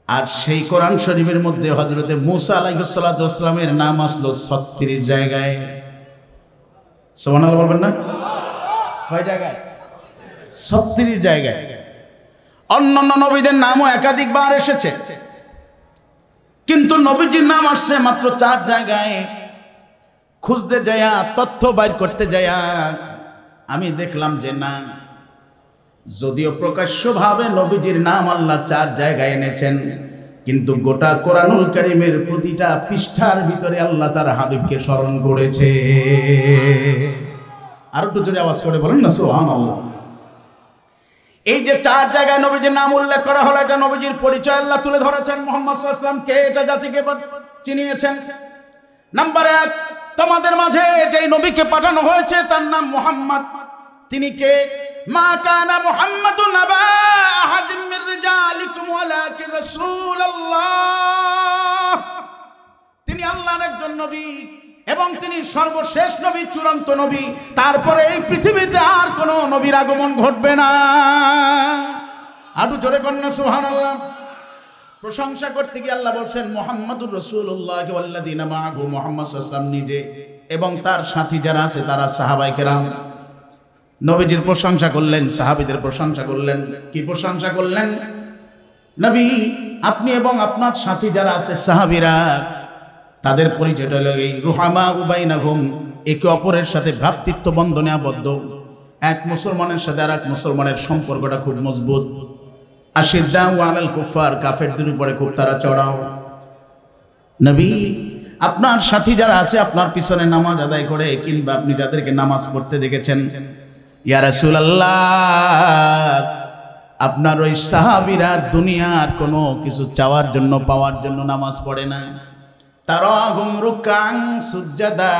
আর সেই কোরআন শরীফের মধ্যে হযরতে মূসা আলাইহিস সালাতু ওয়াস সালামের নাম আসলো 36 জায়গায়। সুবহানাল্লাহ বলবেন না? কয় জায়গায়? 36 জায়গায়। অন্যান্য নবীদের নামও একাধিকবার এসেছে, কিন্তু নবীজির নাম আসছে মাত্র 4 জায়গায়। খুঁজতে যায়া, তথ্য বাইর করতে যায়া আমি দেখলাম যে না, যদিও প্রকাশ্যভাবে নবীজির নাম আল্লাহ 4 জায়গায় এনেছেন, কিন্তু গোটা কোরআনুল কারীমের প্রতিটা পৃষ্ঠার ভিতরে আল্লাহ তার হাবিবকে স্মরণ করেছে। আর একটু জোরে আওয়াজ করে বলেন না সুবহানাল্লাহ। এই যে 4 জায়গায় নবীজির নাম উল্লেখ করা হলো, এটা নবীজির পরিচয় আল্লাহ তুলে ধরেছেন। মুহাম্মদ সাল্লাল্লাহু আলাইহি ওয়াসাল্লাম কে, এটা জাতিকে চিনিয়েছেন। নাম্বার 1, তোমাদের মাঝে যেই নবীকে পাঠানো হয়েছে তার নাম মুহাম্মদ। তিনি কে? মা কানা মুহাম্মাদুন আবা আহাদিম মির রিজালিকুম ওয়ালাকিন রাসূলুল্লাহ। তিনি আল্লাহর একজন নবী এবং তিনি সর্বশেষ নবী, চূড়ান্ত নবী। তারপরে এই পৃথিবীতে আর কোনো নবীর আগমন ঘটবে না। আরো জোরে কন্যা সুবহানাল্লাহ। প্রশংসা করতে গিয়ে আল্লাহ বলছেন মুহাম্মাদুর রাসূলুল্লাহ ওয়াল্লাযিনা মাআহু, মুহাম্মদ সাল্লাল্লাহু আলাইহি ওয়াসাল্লাম নিজে এবং তার সাথী যারা আছে তারা সাহাবায়ে কেরাম। নবীজির প্রশংসা করলেন, সাহাবীদের প্রশংসা করলেন। কি প্রশংসা করলেন? নবী আপনি এবং আপনার সাথী যারা আছে সাহাবীরা, তাদের পরিচয়টা হলো এই রুহামা উবাইনাহুম, একে অপরের সাথে ভ্রাতৃত্ব বন্ধনে আবদ্ধ। এক মুসলমানের সাথে আর এক মুসলমানের সম্পর্কটা খুব মজবুত। আশিদ্দাউ আলাল কুফার, কাফেরদের উপরে খুব তারা চড়াও। নবী, আপনার সাথী যারা আছে আপনার পিছনে নামাজ আদায় করে, কিংবা আপনি যাদেরকে নামাজ পড়তে দেখেছেন, ইয়া রাসূলুল্লাহ, আপনার ওই সাহাবীরা দুনিয়ার কোনো কিছু চাওয়ার জন্য পাওয়ার জন্য নামাজ পড়ে না। তারাহুম রুকান সুজদা,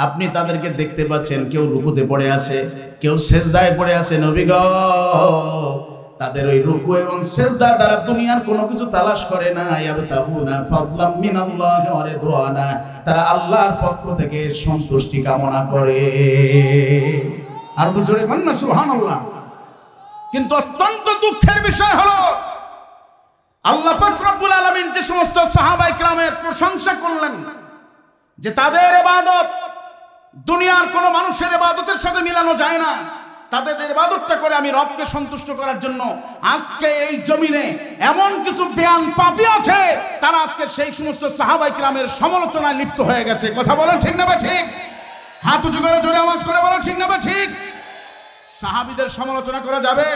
আপনি তাদেরকে দেখতে পাচ্ছেন, কেউ রুকুতে পড়ে আছে, কেউ সেজদায় পড়ে আছে। নবী গো, তাদের ওই রুকু এবং সেজদা দ্বারা দুনিয়ার কোনো কিছু তালাশ করে না। ইয়াবতাগুনা ফাদলাম মিনাল্লাহি ওয়া রিদওয়ানা, তারা আল্লাহর পক্ষ থেকে সন্তুষ্টি কামনা করে। আর জোরে বলেন না সুবহানাল্লাহ। কিন্তু অত্যন্ত দুঃখের বিষয় হলো, আল্লাহ পাক রব্বুল আলামিন যে সমস্ত সাহাবায়ে কিরামের প্রশংসা করলেন যে তাদের ইবাদত দুনিয়ার কোনো মানুষের ইবাদতের সাথে মিলানো যায় না, তাদের ইবাদতটা করে আমি রবকে সন্তুষ্ট করার জন্য, আজকে এই জমিনে এমন কিছু বেয়ান পাপী আছে, তারা আজকে সেই সমস্ত সাহাবায়ে কিরামের সমালোচনায় লিপ্ত হয়ে গেছে। কথা বলেন ঠিক না বা ঠিক? হাত উঁচু করে জোরে আওয়াজ করে বলেন ঠিক না বা ঠিক? সাহাবীদের সমালোচনা করা যাবে?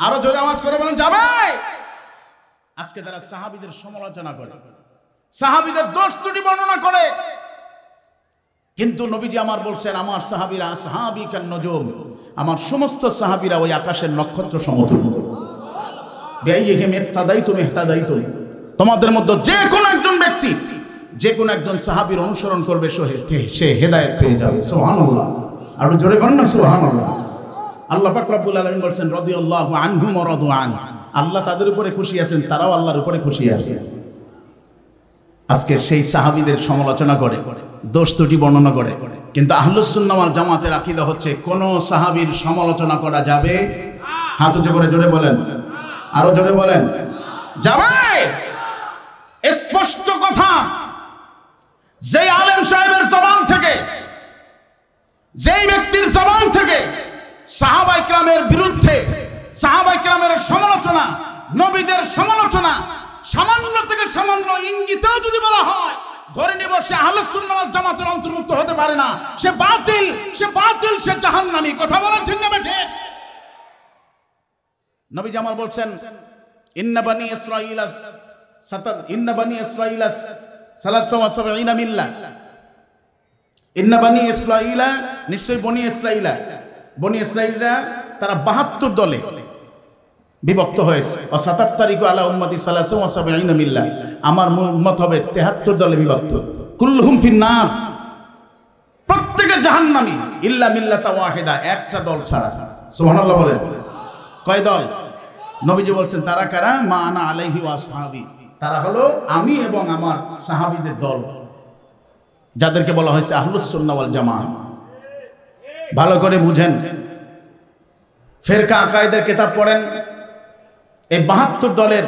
আরো জোরে আওয়াজ করে বলেন যাবে? আজকে তারা সাহাবীদের সমালোচনা করে, সাহাবীদের দোষ ত্রুটি বর্ণনা করে। কিন্তু নবীজি আমার বলছেন, আমার সাহাবীরা আসহাবী কান নজুম, আমার সমস্ত সাহাবীরা ওই আকাশের নক্ষত্র সমতুল্য। বিআইয়িহিম ইহতাদাইতুম ইহতাদাইতুম, তোমাদের মধ্যে যে কোনো একজন ব্যক্তি, যে কোনো একজন সাহাবীর অনুসরণ করবে সে হেদায়েত পেয়ে যাবে। সুবহানাল্লাহ। আর জোরে বলেন না সুবহানাল্লাহ। আল্লাহ পাক রব্বুল আলামিন বলেন রাদিয়াল্লাহু আনহুম ওয়া রাদু আন, আল্লাহ তাদের উপরে খুশি আছেন, তারাও আল্লাহর উপরে খুশি আছে। আজকে সেই সাহাবীদের সমালোচনা করে, দোষ ত্রুটি বর্ণনা করে। কিন্তু আহলুস সুন্নাহ ওয়াল জামাতের আকীদা হচ্ছে কোন সাহাবীর সমালোচনা করা যাবে? হাত উঁচু করে জোরে বলেন, আরো জোরে বলেন যাবে। স্পষ্ট কথা, যে আলেম সাহেবের জবান থেকে, যেই ব্যক্তির জবান থেকে সাহাবায়ে কিরামের বিরুদ্ধে, সাহাবায়ে কিরামের সমালোচনা, নবীদের সমালোচনা সামান্য থেকে সামান্য ইঙ্গিতেও যদি বলা হয়, ধরে নেব সে আহলুস সুন্নাহ ওয়াল জামাতের অন্তর্ভুক্ত হতে পারে না, সে বাতিল, সে বাতিল, সে জাহান্নামী। কথা বলেন ঠিক না ঠিক? নবী জামাল বলছেন, ইন্না বানি ইসরাঈলা ইন্না বানি ইসরাঈলা 73 মিল্লাহ, ইন্না বানি ইসরাঈলা, নিশ্চয়ই বনি ইসরাঈলা, বনি ইসরাঈলা তারা 72 দলে বিভক্ত হয়েছে। ওয়াসাতাফতারিকু আলা উম্মতি 73 মিল্লাহ, আমার উম্মত হবে 73 দলে বিভক্ত। কুল্লুহুম ফিন্নার, প্রত্যেকে জাহান্নামী, ইল্লা মিল্লাতা ওয়াহিদা, একটা দল ছাড়া। সুবহানাল্লাহ বলেন। কয় দল? নবীজি বলছেন তারা কারা? মা আনা আলাইহি ওয়া আসহাবি, তারা হলো আমি এবং আমার সাহাবীদের দল, যাদেরকে বলা হয়েছে আহলুস সুন্নাহ ওয়াল জামাত। ভালো করে বুঝেন, ফেরকা আকায়েদের কিতাব পড়েন, এই 72 দলের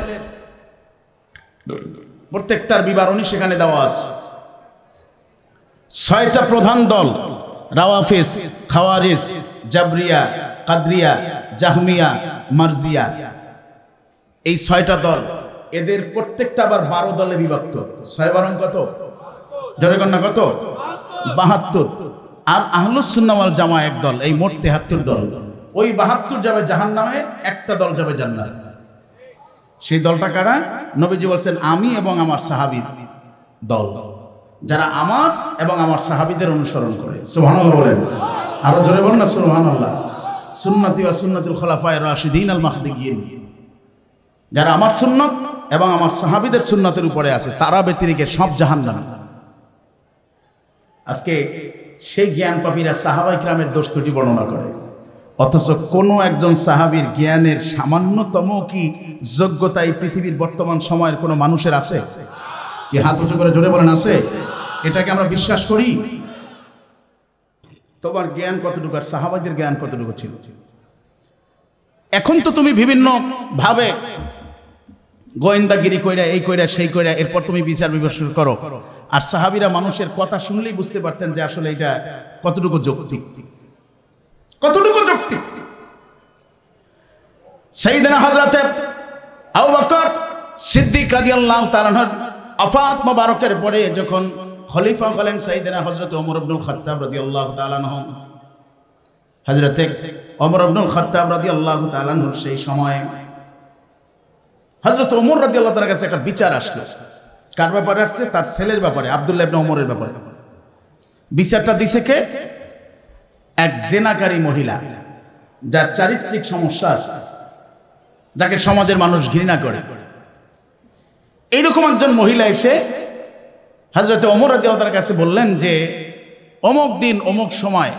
প্রত্যেকটার বিবরণী সেখানে দেওয়া আছে। 6টা প্রধান দল, রাওয়াফিজ, খাওয়ারিজ, জাবরিয়া, কাদরিয়া, জাহমিয়া, মারজিয়া, এই 6টা দল, এদের প্রত্যেকটা আবার 12 দলে বিভক্ত। 6 বারং কত? জোরে কন্যা কত? 72। আর আহলুস সুন্নাহ ওয়াল জামা এক দল, এই মোট 73 দল। ওই 72 যাবে জাহান্নামে, একটা দল যাবে জান্নাতে। সেই দলটা কারা? নবীজি বলছেন আমি এবং আমার সাহাবীর দল, যারা আমার এবং আমার সাহাবীদের অনুসরণ করে। সুবহানাল্লাহ বলেন, আরো জোরে বলেন না সুবহানাল্লাহ। সুন্নতি ওয়া সুন্নাতুল খুলাফায়ে রাশিদিন আল মাহদিয়িন, যারা আমার সুন্নত এবং আমার সাহাবীদের সুন্নতের উপরে আছে, তারা ব্যতিরেকে সব জাহান্নামী। আজকে সেই জ্ঞান পাপীরা সাহাবায়ে কিরামের দোষ ত্রুটি বর্ণনা করে, অথচ কোনো একজন সাহাবীর জ্ঞানের সামান্যতম কি যোগ্যতা এই পৃথিবীর বর্তমান সময়ের কোনো মানুষের আছে? কি হাত উঁচু করে জোরে বলেন আছে? এটাকে আমরা বিশ্বাস করি? তোমার জ্ঞান কতটুকু আর সাহাবাদের জ্ঞান কতটুকু ছিল? এখন তো তুমি বিভিন্ন ভাবে গোয়েন্দাগিরি কইরা, এই কইরা, সেই কইরা, এরপর তুমি বিচার বিবেচনা করো। আর সাহাবীরা মানুষের কথা শুনলেই বুঝতে পারতেন যে আসলে এটা কতটুকু যৌক্তিক, কতটুকু যৌক্তিক। সাইয়েদনা হযরত আবু বকর সিদ্দিক রাদিয়াল্লাহু তাআলা আনহু ওফাত মোবারকের পরে যখন খলিফা হলেন সাইয়েদনা হযরত ওমর ইবনুল খাত্তাব রাদিয়াল্লাহু তাআলা আনহু, হযরত ওমর ইবনুল খাত্তাব রাদিয়াল্লাহু তাআলা আনহু সেই সময়ে হযরত ওমর রাদিয়াল্লাহু তাআলার কাছে একটা বিচার আসলো। কার ব্যাপারে আসছে? তার ছেলের ব্যাপারে, আব্দুল্লাহ ইবনে ওমরের ব্যাপারে। বিচারটা দিছে কে? এক জেনাকারী মহিলা, যার চারিত্রিক সমস্যা আছে, যাকে সমাজের মানুষ ঘৃণা করে। এইরকম একজন মহিলা এসে হযরত ওমর রাদিয়াল্লাহু তাআলার কাছে বললেন যে অমুক দিন অমুক সময়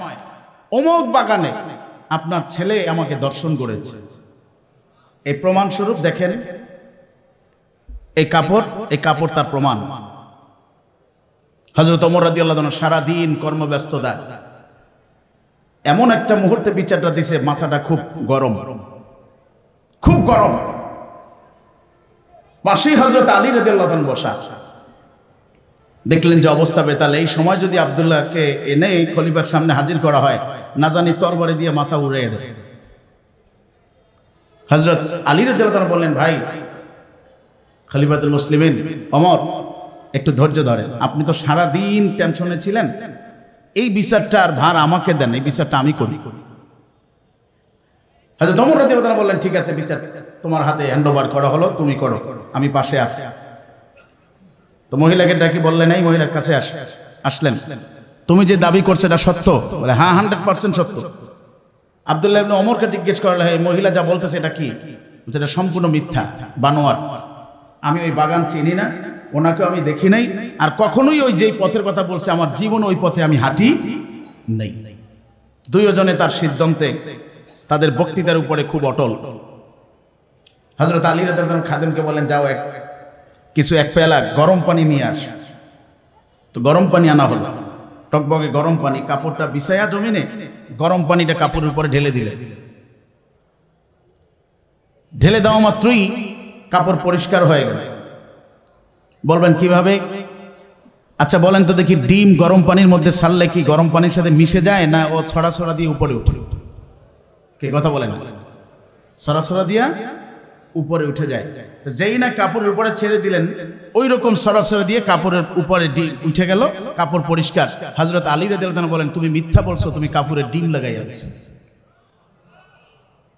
অমুক বাগানে আপনার ছেলে আমাকে দর্শন করেছে। এই প্রমাণস্বরূপ দেখেন এই কাপড় তার প্রমাণ। হযরত ওমর রাদিয়াল্লাহু তাআলা সারাদিন কর্মব্যস্ততা, এমন একটা মুহূর্তে বিচারটা দিছে, মাথাটা খুব গরম, খুব গরম। পাশেই হযরত আলী রাদিয়াল্লাহু তাআলা বসা। দেখলেন যে অবস্থা বেতাল। এই সময় যদি আব্দুল্লাহকে এনে খলিফার সামনে হাজির করা হয়, না জানি তরবারি দিয়ে মাথা উড়িয়ে দেয়। হযরত আলী রাদিয়াল্লাহু তাআলা বললেন, ভাই খলিফাতুল মুসলিমিন ওমর, একটু ধৈর্য ধরেন। আপনি তো সারা দিন টেনশনে ছিলেন, এই বিচারটা আর ভার আমাকে দেন, এই বিচারটা আমি করি। হযরত ওমর রাদিয়াল্লাহু তাআলা বললেন, ঠিক আছে, বিচার তোমার হাতে হ্যান্ডওভার করা হলো, তুমি করো, আমি পাশে আছি। তো মহিলাকে ডাকি বললেন, এই মহিলার কাছে আসলেন, তুমি যে দাবি করছো এটা সত্য? বলে, হ্যাঁ, 100% সত্য। আব্দুল্লাহ ইবনে ওমরকে জিজ্ঞেস করলে, এই মহিলা যা বলতেছে এটা কি? এটা সম্পূর্ণ মিথ্যা, বানোয়ার। আমি ওই বাগান চিনি না, ওনাকে আমি দেখি নাই, আর কখনোই ওই যেই পথের কথা বলছে আমার জীবন ওই পথে আমি হাঁটি নেই। দুইজনে তার সিদ্ধান্তে, তাদের বক্তৃতার উপরে খুব অটল। হযরত আলী রাদিয়াল্লাহু তাআলা খাদেমকে বলেন, যাও কিছু এক পেয়ালা গরম পানি নিয়ে আস। তো গরম পানি আনা হলো, টকবকে গরম পানি, কাপড়টা বিছায়া জমিনে গরম পানিটা কাপড়ের উপরে ঢেলে দিলে। ঢেলে দেওয়া মাত্রই কাপড় পরিষ্কার হয়ে গেল। বলবেন কিভাবে? আচ্ছা বলেন তো দেখি, ডিম গরম পানির মধ্যে ছাড়লে কি গরম পানির সাথে মিশে যায়, না ও ছড়া ছড়া দিয়ে উপরে উঠে? কে কথা বলেন? ছড়া ছড়া দিয়া উপরে উঠে যায়। যেই না কাপড়ের উপরে ছেড়ে দিলেন, ওই রকম সরাসরি দিয়ে কাপড়ের উপরে উঠে গেল, কাপড় পরিষ্কার। হযরত আলী রাদিয়াল্লাহু তাআলা বলেন, তুমি মিথ্যা বলছো, তুমি কাপড়ে ডিম লাগাই আছো।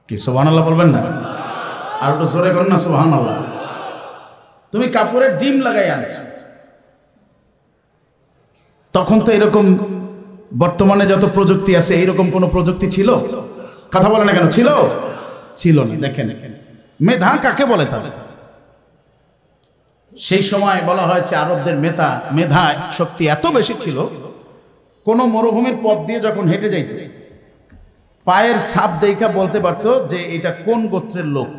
কি সুবহানাল্লাহ বলবেন না? আর একটু জোরে করেন না সুবহানাল্লাহ। তুমি কাপড়ে ডিম লাগাই আনছো। তখন তো এরকম বর্তমানে যত প্রযুক্তি আছে, এইরকম কোন প্রযুক্তি ছিল? কথা বলে না কেন? ছিল না। দেখেন মেধা কাকে বলে? তাদের সেই সময় বলা হয়েছে আরবদের মেধা শক্তি এত বেশি ছিল, কোন মরুভূমির পথ দিয়ে যখন হেঁটে যাইত, পায়ের ছাপ দেখা বলতে পারতো যে এটা কোন গোত্রের লোক।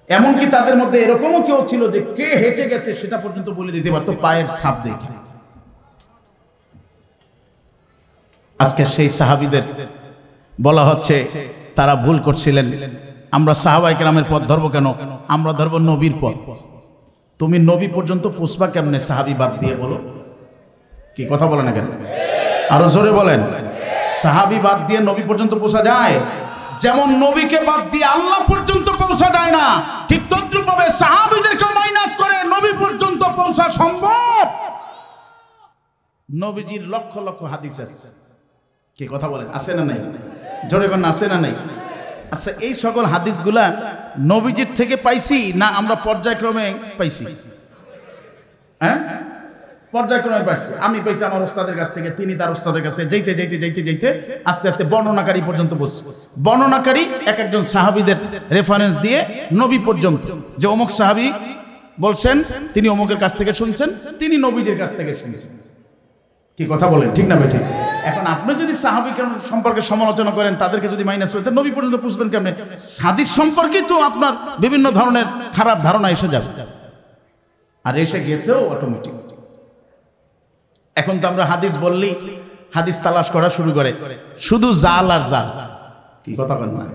এমনকি তাদের মধ্যে এরকমও কেউ ছিল যে কে হেঁটে গেছে সেটা পর্যন্ত বলে দিতে পারতো পায়ের ছাপ দেখে। আজকে সেই সাহাবীদের বলা হচ্ছে তারা ভুল করছিলেন। আমরা সাহাবায়ে কেরামের পথ ধরবো কেন? আমরা ধরবো নবীর পথ। তুমি নবী পর্যন্ত পৌঁছবা কেমনে সাহাবী বাদ দিয়ে? বলো, কি কথা বলে না কেন? আরো জোরে বলেন। সাহাবী বাদ দিয়ে নবী পর্যন্ত পৌঁছা যায়? যেমন নবীকে বাদ দিয়ে আল্লাহ পর্যন্ত পৌঁছা যায় না, ঠিক তদ্রুপভাবে সাহাবীদেরকে মাইনাস করে নবী পর্যন্ত পৌঁছা সম্ভব। নবীজির লক্ষ লক্ষ হাদিস আছে, কি কথা বলেন, আছে না নাই? জোরে বলেন, আছে না নাই? আচ্ছা, এই সকল হাদিসগুলা নবীজির থেকে পাইছি না আমরা পর্যায়ক্রমে পাইছি? হ্যাঁ, পর্যায়ক্রমে পাইছি। আমি পাইছি আমার ওস্তাদের কাছ থেকে, তিনি তার ওস্তাদের কাছ থেকে, যেতে যেতে যেতে যেতে আস্তে আস্তে বর্ণনাকারী পর্যন্ত বসছে। বর্ণনাকারী এক একজন সাহাবীদের রেফারেন্স দিয়ে নবী পর্যন্ত, যে অমুক সাহাবী বলছেন, তিনি অমুকের কাছ থেকে শুনছেন, তিনি নবীদের কাছ থেকে শুনছেন। কি কথা বলেন, ঠিক না বেঠিক? এখন আপনি যদি সাহাবী সম্পর্কে সমালোচনা করেন, তাদেরকে যদি মাইনাস করেন, নবী পর্যন্ত পুষবেন কেমনে? হাদিস সম্পর্কে তো আপনার বিভিন্ন ধরনের খারাপ ধারণা এসে যাবে, আর এসে গেছেও অটোমেটিক। এখন তো আমরা হাদিস বললেই হাদিস তালাশ করা শুরু করে, শুধু জাল আর জাল। কি কথা বলেন না?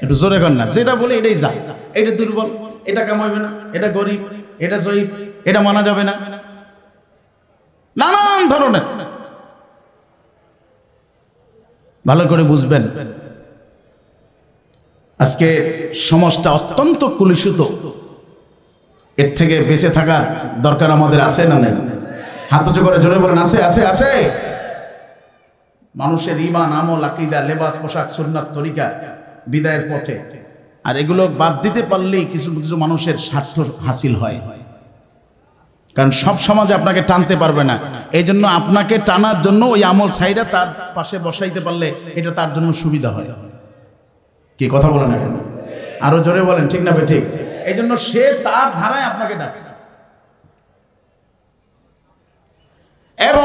একটু জোরে করেন না। যেটা বলে এটাই জাল, এটা দুর্বল, এটা কামাইবে না, এটা গরিব, এটা জয়ীফ, এটা মানা যাবে না, নানান ধরনের। ভালো করে বুঝবেন, আজকে সমাজটা অত্যন্ত কলুষিত। এর থেকে বেঁচে থাকার দরকার আমাদের আছে না নেই? হাত উঁচু করে জোরে বলেন, আছে আছে আছে। মানুষের ঈমান, আমল, আকীদা, লেবাস, পোশাক, সুন্নাত, তরিকা বিদায়ের পথে আর এগুলো বাদ দিতে পারলেই কিছু কিছু মানুষের স্বার্থ হাসিল হয়, কারণ সব সমাজে আপনাকে টানতে পারবে না। এই জন্য আপনাকে টানার জন্য ওই আমল সাইডা তার পাশে বসাইতে পারলে এটা তার জন্য সুবিধা হয়। কি কথা বলেন এখন? আরো জোরে বলেন, ঠিক না ঠিক? এই জন্য সে তার ধারায় আপনাকে ডাকছে। এবং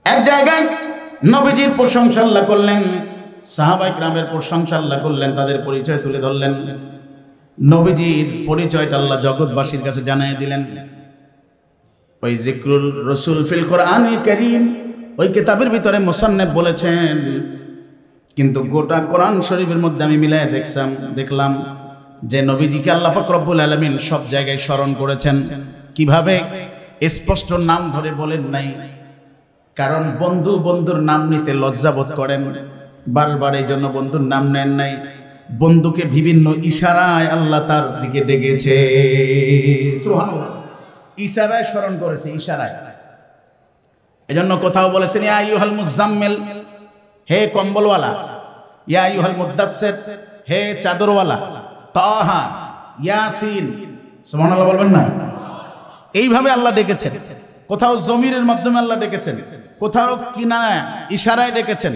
এক জায়গায় নবীজির প্রশংসা আল্লাহ করলেন, সাহাবায়ে কিরামের প্রশংসা আল্লাহ করলেন, তাদের পরিচয় তুলে ধরলেন। নবীজির পরিচয়টা আল্লাহ জগৎবাসীর কাছে জানিয়ে দিলেন। ওই যিকরুল রাসূল ফিল কোরআনুল কারীম, ওই কিতাবের ভিতরে মুসান্নিফ বলেছেন, কিন্তু গোটা কোরআন শরীফের মধ্যে আমি মিলায় দেখলাম যে নবীজিকে আল্লাহ পাক রব্বুল আলামিন সব জায়গায় স্মরণ করেছেন। কিভাবে? স্পষ্ট নাম ধরে বলেন নাই, কারণ বন্ধু বন্ধুর নাম নিতে লজ্জাবোধ করেন, বারবার এই জন্য বন্ধুর নাম নেন নাই। বন্ধুকে বিভিন্ন ইশারায় আল্লাহ তার দিকে ডেকেছে, সুবহানাল্লাহ, ইশারায় স্মরণ করেছে, ইশারায়। এজন্য কোথাও বলেছেন ইয়া আইয়ুহাল মুজাম্মিল, হে কম্বলওয়ালা, ইয়া আইয়ুহাল মুদ্দাসসির, হে চাদরওয়ালা, তাহা, ইয়াসিন, সুবহানাল্লাহ বলবেন না? এইভাবে আল্লাহ ডেকেছেন। কোথাও জমিরের মাধ্যমে আল্লাহ ডেকেছেন, কোথাও কিনা ইশারায় ডেকেছেন।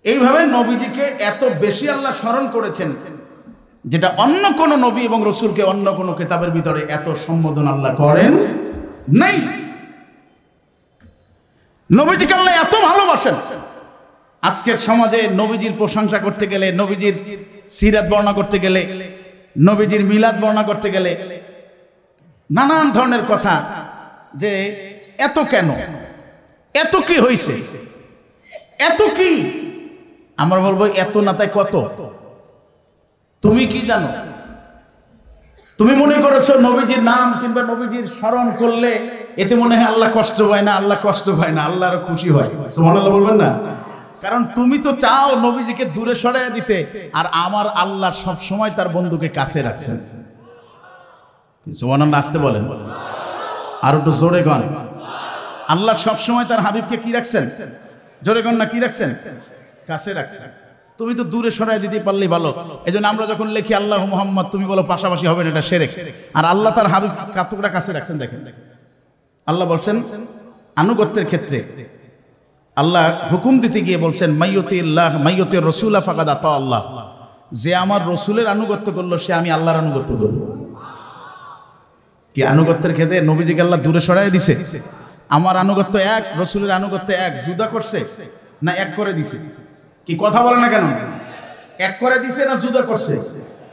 এইভাবে নবীজিকে এত বেশি আল্লাহ স্মরণ করেছেন, যেটা অন্য কোন নবী এবং রসুলকে অন্য কোন কিতাবের ভিতরে এত সম্বোধন আল্লাহ করেন নাই। নবীজিকে আল্লাহ এত ভালোবাসেন। আজকের সমাজে নবীজির প্রশংসা করতে গেলে, নবীজির সিরাত বর্ণনা করতে গেলে, নবীজির মিলাদ বর্ণনা করতে গেলে নানান ধরনের কথা, যে এত কেন, এত কি হয়েছে, এত কি। আমরা বলবো এত না তাই কত। তুমি কি জানো? তুমি মনে করেছো নবীজির নাম কিংবা নবীজির স্মরণ করলে এতে মনে হয় আল্লাহ কষ্ট পায় না, আল্লাহ কষ্ট পায় না, আল্লাহ আরো খুশি হয়। সুবহানাল্লাহ বলবেন না? কারণ তুমি তো চাও নবীজিকে দূরে সরাইয়া দিতে, আর আমার আল্লাহ সব সময় তার বন্ধুকে কাছে রাখছেন। সুবহানাল্লাহ আসতে বলেন, আর একটু জোরে গান। আল্লাহ সব সময় তার হাবিবকে কি রাখছেন? জোরে গান না, কি রাখছেন? কাছে রাখছেন। তুমি তো দূরে সরাই দিতে পারলেই ভালো। এজন্য আমরা যখন লিখি আল্লাহ মুহাম্মদ, তুমি বলো পাশাপাশি হবে না, এটা শিরক। আর আল্লাহ তার হাবিব কতটা কাছে রাখছেন দেখেন। আল্লাহ বলছেন আনুগত্যের ক্ষেত্রে আল্লাহ হুকুম দিতে গিয়ে বলছেন মাইয়ুতিল্লাহ মাইয়ুতির রাসূলা ফাকাদ আতা আল্লাহ, যে আমার রসুলের আনুগত্য করলো সে আমি আল্লাহর আনুগত্য করব। কি আনুগত্যের ক্ষেত্রে নবীজিকে আল্লাহ দূরে সরাই দিছে? আমার আনুগত্য এক, রসুলের আনুগত্য এক, জুদা করছে না এক করে দিছে? কি কথা বলে না কেন? এক করে দিছে না জুদা করছে?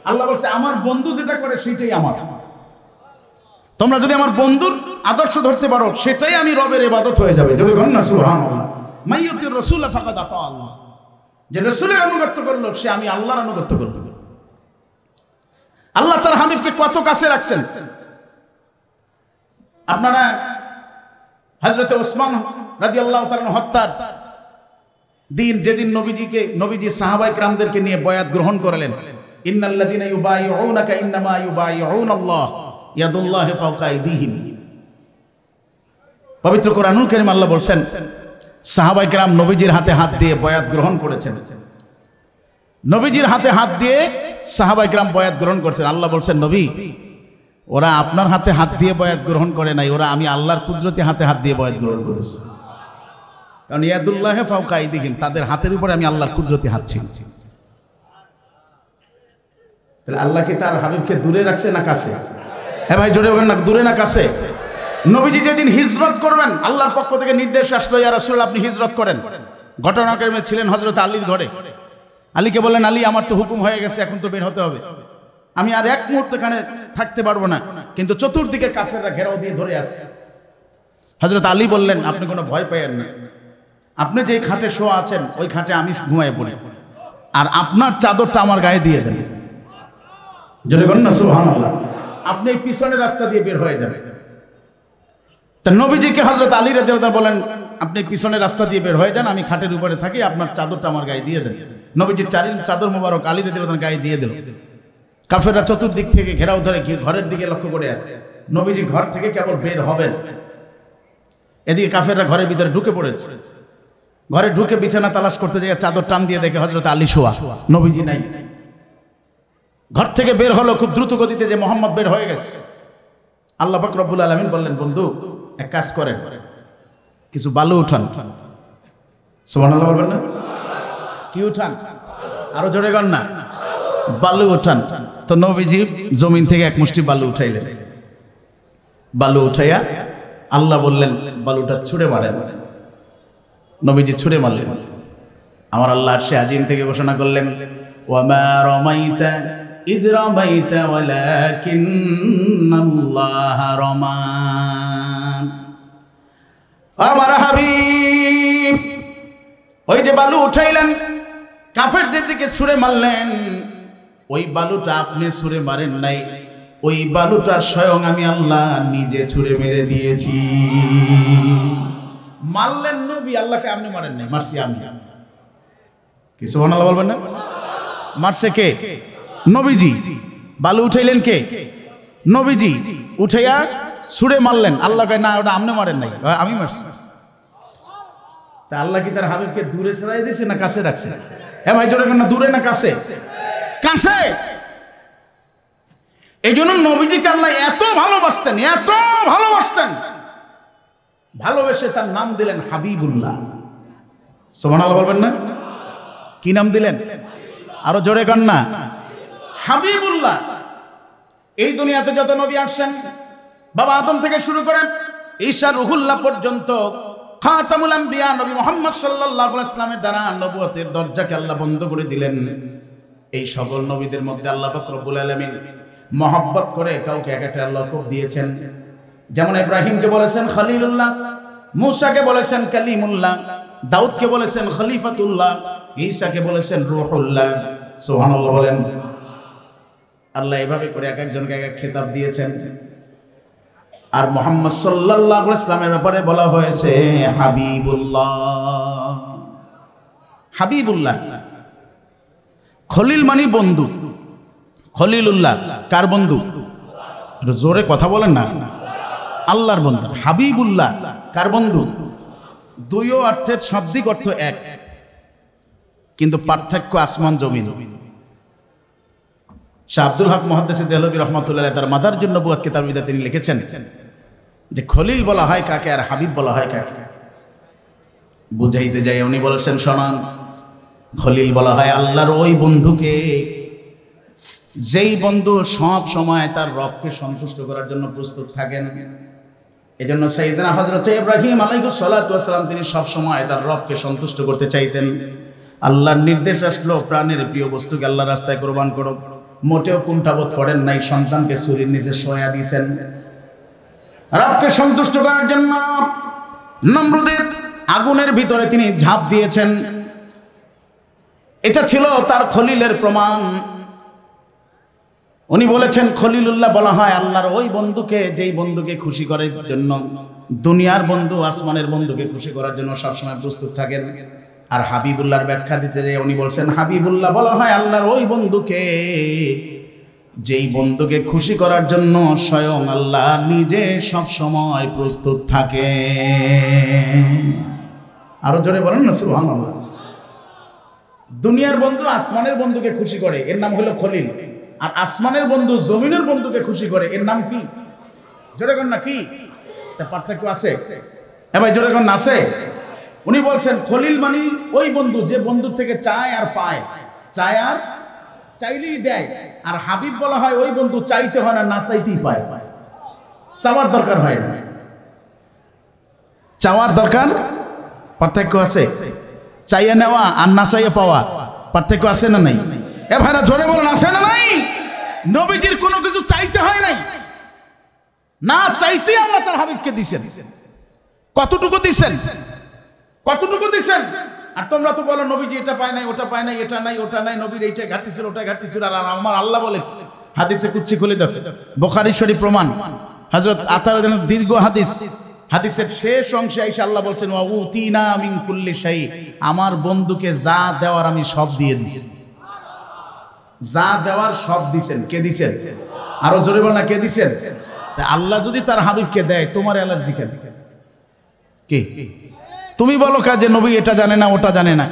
আল্লাহ বলছে আমার বন্ধু যেটা করে সেটাই আমার। তোমরা যদি আমার বন্ধুর আদর্শ ধরতে পারো সেটাই আমি রবের ইবাদত হয়ে যাবে। জোরে বলুন না সুবহানাল্লাহ। মাইয়ুতির রাসূল ফাকাদ আতা আল্লাহ, যে রাসূলের আনুগত্য করলো সে আমি আল্লাহর আনুগত্য করব। আল্লাহ তার হাবিবকে কত কাছে রাখছেন। আপনারা হযরত ওসমান রাদিয়াল্লাহু তাআলা হত্যার দিন, যেদিন নবীজি সাহাবায়ে কিরামদেরকে নিয়ে বয়াত গ্রহণ করলেন, ইন্নাল্লাযীনা ইউবাইউনাকা ইন্নামা ইউবাইউনাল্লাহ ইয়াদুল্লাহি ফাওকা আইদিহিম। পবিত্র কোরআনুল কারীম আল্লাহ বলছেন সাহাবায়ে কিরাম নবীজির হাতে হাত দিয়ে বয়াত গ্রহণ করেছেন। নবীজির হাতে হাত দিয়ে সাহাবায়ে কিরাম বয়াত গ্রহণ করেছেন। আল্লাহ বলছেন নবী, ওরা আপনার হাতে হাত দিয়ে বয়াত গ্রহণ করে নাই, ওরা আমি আল্লাহর কুদরতি হাতে হাত দিয়ে বয়াত গ্রহণ করেছি। কারণ ইয়াদুল্লাহি ফাওকা আইদিহিম, তাদের হাতের উপরে আমি আল্লাহর কুদরতি হাত ছিল। তাহলে আল্লাহ কি তার হাবিবকে দূরে রাখছে না কাছে? হ্যাঁ ভাই জোরে বলেন না, দূরে না কাছে? নবীজি যেদিন হিজরত করবেন আল্লাহর পক্ষ থেকে নির্দেশ আসলো, ইয়া রাসূলুল্লাহ আপনি হিজরত করেন। ঘটনাক্রমে ছিলেন হযরত আলীর ঘরে। আলীকে বললেন আলী আমার তো হুকুম হয়ে গেছে, এখন তো বের হতে হবে, আমি আর এক মুহূর্ত এখানে থাকতে পারবো না, কিন্তু চতুর্দিকে কাফেররা ঘেরাও দিয়ে ধরে আছে। হযরত আলী বললেন আপনি কোনো ভয় পাইয়েন না, আপনি যেই খাটে শোয়া আছেন ওই খাটে আমি ঘুমায় পড়ি, আর আপনার চাদরটা আমার গায়ে দিয়ে দেন। যদি বলেন না সুবহানাল্লাহ, আপনি এই পিছনের রাস্তা দিয়ে বের হয়ে যাবেন। তা নবীজিকে হযরত আলী রাদিয়াল্লাহু তাআলা বলেন আপনি পিছনের রাস্তা দিয়ে বের হয়ে যান, আমি খাটের উপরে থাকি, আপনার চাদরটা আমার গায়ে দিয়ে দেন। নবীজির চাদর মোবারক আলী রাদিয়াল্লাহু তাআলার গায়ে দিয়ে দিল। কাফেররা চতুর্দিক থেকে ঘেরাও ধরে ঘরের দিকে লক্ষ্য করে আসছে। নবীজি ঘর থেকে কেবল বের হবেন, এদিকে কাফেররা ঘরের ভিতরে ঢুকে পড়েছে। ঘরে ঢুকে বিছানা তালাশ করতে যায়, চাদর টান দিয়ে দেখে হযরত আলী শোয়া, নবীজি নাই। ঘর থেকে বের হলো খুব দ্রুত গতিতে, যে মোহাম্মদ বের হয়ে গেছে। আল্লাহ পাক রব্বুল আলামিন বললেন, বন্ধু এক কাজ করেন, কিছু বালু উঠান। সুবহানাল্লাহ বলবেন না? কি উঠান? আরো জোরে গান না, বালু উঠান। তো নবীজি জমিন থেকে এক মুষ্টি বালু উঠাইলেন। বালু উঠাইয়া আল্লাহ বললেন, বালুটা ছুঁড়ে মারেন। নবীজি ছুঁড়ে মারলেন। আমার আল্লাহ আরশে আজিম থেকে ঘোষণা করলেন, ওয়ামা রামাইতা ইয রামাইতা ওয়ালাকিন্নাল্লাহ রামা। আমার হাবিব ওই যে বালু উঠাইলেন, কাফেরদের দিকে ছুঁড়ে মারলেন, ওই বালুটা আপনি ছুঁড়ে মারেন নাই, ওই বালুটা স্বয়ং আমি আল্লাহ নিজে ছুঁড়ে মেরে দিয়েছি। মারলেন নবী, আল্লাহকে আপনি মারেন নাই, মারছি আমি। কি সুবহানাল্লাহ বলবেন না? মারছে কে? নবীজি। বালু উঠাইলেন কে? নবীজি। উঠাইয়া ছুঁড়ে মারলেন, আল্লাহ কয় না, ওটা আপনি মারেন নাই, আমি মারছি। তা আল্লাহ কি তার হাবিবকে দূরে সরাই দিয়েছে না কাছে রাখছে? হ্যাঁ ভাই জোরে না, দূরে না কাছে? কাছে। এই জন্য নবীজিকে আল্লাহ এত ভালোবাসতেন, এত ভালোবাসতেন, ভালোবেসে তার নাম দিলেন হাবিবুল্লাহ। সুবহানাল্লাহ বলবেন না? কি নাম দিলেন? আরো জোরে কান না, হাবিবুল্লাহ। এই দুনিয়াতে যত নবী আসছেন, বাবা আদম থেকে শুরু করে ঈসা রুহুল্লাহ পর্যন্ত, খাতামুল আম্বিয়া নবী মুহাম্মদ সাল্লাল্লাহু আলাইহি ওয়াসাল্লামের দ্বারা নবুয়তের দরজাকে আল্লাহ বন্ধ করে দিলেন। এই সকল নবীদের মধ্যে আল্লাহ পাক রব্বুল আলামিন মহব্বত করে কাউকে এক একটা লকব দিয়েছেন। যেমন ইব্রাহিমকে বলেছেন খলিলুল্লাহ, মূসাকে বলেছেন কালিমুল্লাহ, দাউদকে বলেছেন খলিফাতুল্লাহ, ঈসাকে বলেছেন রূহুল্লাহ। সুবহানাল্লাহ বলেন। আল্লাহ এভাবে করে এক একজনকে এক এক খেতাব দিয়েছেন। আর মুহাম্মদ সাল্লাল্লাহু আলাইহি ওয়াসাল্লামের ব্যাপারে বলা হয়েছে হাবিবুল্লাহ। হাবিবুল্লাহ, খলিল মানে বন্ধু। খলিলুল্লাহ কার বন্ধু? জোরে কথা বলেন না, আল্লাহর বন্ধু। হাবিবুল্লাহ কার বন্ধু? দুইও অর্থের শাব্দিক অর্থ এক, কিন্তু পার্থক্য আসমান জমিন। শাহ আব্দুল হক মুহাদ্দিস দেহলভী রহমাতুল্লাহ তার মাদারজুন নবুওয়াত কিতাবে তিনি লিখেছেন যে খলিল বলা হয় কাকে আর হাবিব বলা হয় কাকে। বুঝাইতে যাই উনি বলেছেন, শোনান, খলিল বলা হয় আল্লাহর ওই বন্ধুকে যেই বন্ধু সব সময় তার রবকে সন্তুষ্ট করার জন্য প্রস্তুত থাকেন। এজন্য সাইয়েদনা হযরত ইব্রাহিম আলাইহিস সালাতু ওয়াস সালাম তিনি সব সময় তার রবকে সন্তুষ্ট করতে চাইতেন। আল্লাহর নির্দেশ আসলো প্রাণের প্রিয় বস্তুকে আল্লাহর রাস্তায় কুরবান করো, মোটেও কুণ্ঠাবোধ করেন নাই, সন্তানকে ছুরির নিচে শোয়া দিয়েছেন রবকে সন্তুষ্ট করার জন্য। নমরুদের আগুনের ভিতরে তিনি ঝাঁপ দিয়েছেন, এটা ছিল তার খলিলের প্রমাণ। উনি বলেছেন খলিলুল্লাহ বলা হয় আল্লাহর ওই বন্ধুকে যেই বন্ধুকে খুশি করার জন্য, দুনিয়ার বন্ধু আসমানের বন্ধুকে খুশি করার জন্য সবসময় প্রস্তুত থাকেন। আর হাবিবুল্লাহর ব্যাখ্যা দিতে যেয়ে উনি বলছেন হাবিবুল্লাহ বলা হয় আল্লাহর ওই বন্ধুকে যেই বন্ধুকে খুশি করার জন্য স্বয়ং আল্লাহ নিজে সব সময় প্রস্তুত থাকে। আরো জোরে বলেন না সুবহানাল্লাহ। দুনিয়ার বন্ধু আসমানের বন্ধুকে খুশি করে, এর নাম হলো খলিল। আর আসমানের বন্ধু জমিনের বন্ধুকে খুশি করে, এর নাম কি? জোরে কোন না কি? তা পার্থক্য আছে? হ্যাঁ ভাই জোরে কোন আছে? উনি বলছেন খলিল মানে ওই বন্ধু যে বন্ধুর থেকে চায় আর পায়, চায় আর চাইলেই দেয়। আর হাবিব বলা হয় ওই বন্ধু চাইতে হয় না, না চাইতেই পায়, চাওয়ার দরকার হয় না। চাওয়ার দরকার, পার্থক্য আছে। চাইয়ে নেওয়া আর না চাইয়ে পাওয়া পার্থক্য আছে না নাই? এ ভাইরা জোরে বলেন আছে না নাই? নবীজির কোনো কিছু চাইতে হয় নাই, না চাইতেই আল্লাহ তার হাবিবকে দিয়েছেন। কতটুকু দিয়েছেন? কতটুকু দিয়েছেন? আর তোমরা তো বলো নবীজি এটা পায় নাই, ওটা পায় নাই, এটা নাই, ওটা নাই, নবীর এইটা ঘাটতি ছিল, ওটা ঘাটতি ছিল। আর আমার আল্লাহ বলে হাদিসে কুদসি খুলে দাও, বুখারী শরীফ প্রমাণ, হযরত আতার দীর্ঘ হাদিস, হাদিসের শেষ অংশে আয়েশা আল্লাহ বলছেন ওয়া উতিনা মিন কুল্লি শাই, আমার বন্ধুকে যা দেওয়ার আমি সব দিয়ে দিছি। যা দেওয়ার সব দিছেন। কে দিছেন? আরো জোরে বল না, কে দিছেন? আল্লাহ যদি তার হাবিবকে দেয়, তোমার অ্যালার্জি কেন? কে? তুমি বলো কাজে নবী এটা জানে না ওটা জানে না।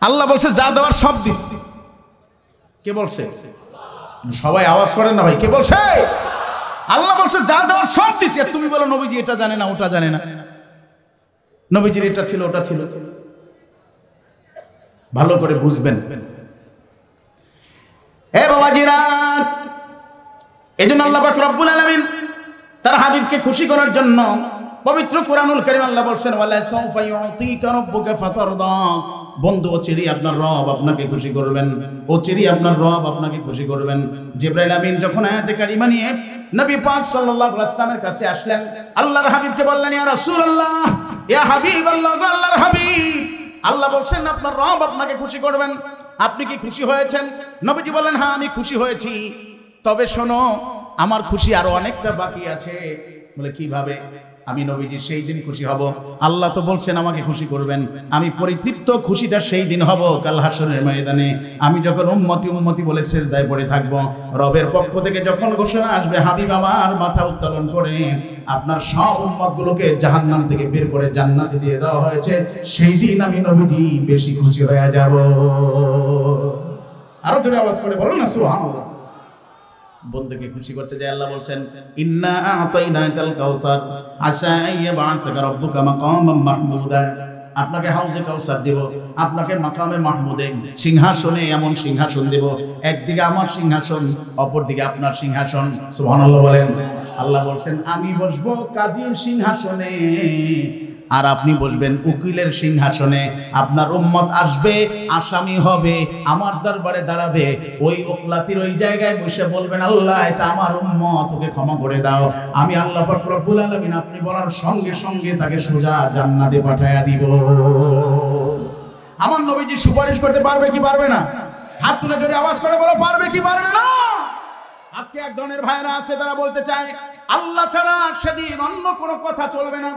আল্লাহ বলছে যা দেওয়ার সব দিস। কে বলছে? সবাই আওয়াজ করেন না ভাই, কে বলছে? আল্লাহ বলছে যা দেওয়ার সব দিস। আর তুমি বলো নবীজি এটা জানে না ওটা জানে না। নবীজির এটা ছিল ওটা ছিল। ভালো করে বুঝবেন এ বাবাজিরা। এজন্য আল্লাহ পাক রব্বুল আলামিন তার হাবিবকে খুশি করার জন্য পবিত্র কোরআনুল কারীম আল্লাহ বলছেন ওয়ালা সাউফা ইউতিকা রাব্বুকা ফাতারদা। বন্ধু অচিরেই আপনার রব আপনাকে খুশি করবেন, অচিরেই আপনার রব আপনাকে খুশি করবেন। জিবরাইল আমিন যখন আয়াতে কারিমা নিয়ে নবী পাক সাল্লাল্লাহু আলাইহি ওয়াসাল্লামের কাছে আসলেন, আল্লাহর হাবিবকে বললেন ইয়া রাসূলুল্লাহ, ইয়া হাবিবাল্লাহ, আল্লাহর হাবিব, আল্লাহ বলছেন আপনার রব আপনাকে খুশি করবেন, আপনি কি খুশি হয়েছেন? নবীজি বললেন হ্যাঁ আমি খুশি হয়েছি, তবে শোনো আমার খুশি আরো অনেকটা বাকি আছে। বলে কিভাবে? আমি নবীজি সেই দিন খুশি হব, আল্লাহ তো বলছেন আমাকে খুশি করবেন, আমি পরিতৃপ্ত খুশিটা সেই দিন হব কাল হাসরের ময়দানে। আমি যখন উম্মতি উম্মতি বলে সিজদায় পড়ে থাকব, রবের পক্ষ থেকে যখন ঘোষণা আসবে হাবিব আমার মাথা উত্তোলন করে আপনার সব উম্মতগুলোকে জাহান্নাম থেকে বের করে জান্নাতে দিয়ে দেওয়া হয়েছে, সেই দিন আমি নবীজি বেশি খুশি হয়ে যাব। আরো জোরে আওয়াজ করে বলো না সুবহানাল্লাহ। বন্ধুকে খুশি করতে যায় আল্লাহ বলছেন ইন্না আ'তাইনাকাল কাউসার আসা আইয়াবআসাকা রাব্বুকা মাকামান মাহমুদা। আপনাকে হাউজে কাউসার দেব, আপনাকে মাকামে মাহমুদে সিংহাসনে এমন সিংহাসন দেব, একদিকে আমার সিংহাসন অপরদিকে আপনার সিংহাসন। সুবহানাল্লাহ বলেন। আল্লাহ বলছেন আমি বসবো কাজীর সিংহাসনে আর আপনি বসবেন উকিলের সিংহাসনে। আপনার উম্মত আসবে, আসামি হবে, আমার দরবারে দাঁড়াবে, ওই ওকলাতির ওই জায়গায় বসে বলবেন আল্লাহ এটা আমার উম্মত, ওকে ক্ষমা করে দাও। আমি আল্লাহ পাক রব্বুল আলামিন আপনি বলার সঙ্গে সঙ্গে তাকে সোজা জান্নাতে পাঠায়া দিব। আমার নবীজি সুপারিশ করতে পারবে কি পারবে না? হাত তুলে জোরে আওয়াজ করে বলো পারবে কি পারবে না? আজকে এক ধরনের ভাইরা আছে তারা বলতে চায় আল্লাহ ছাড়া সেদিন অন্য কোনো কথা চলবে না।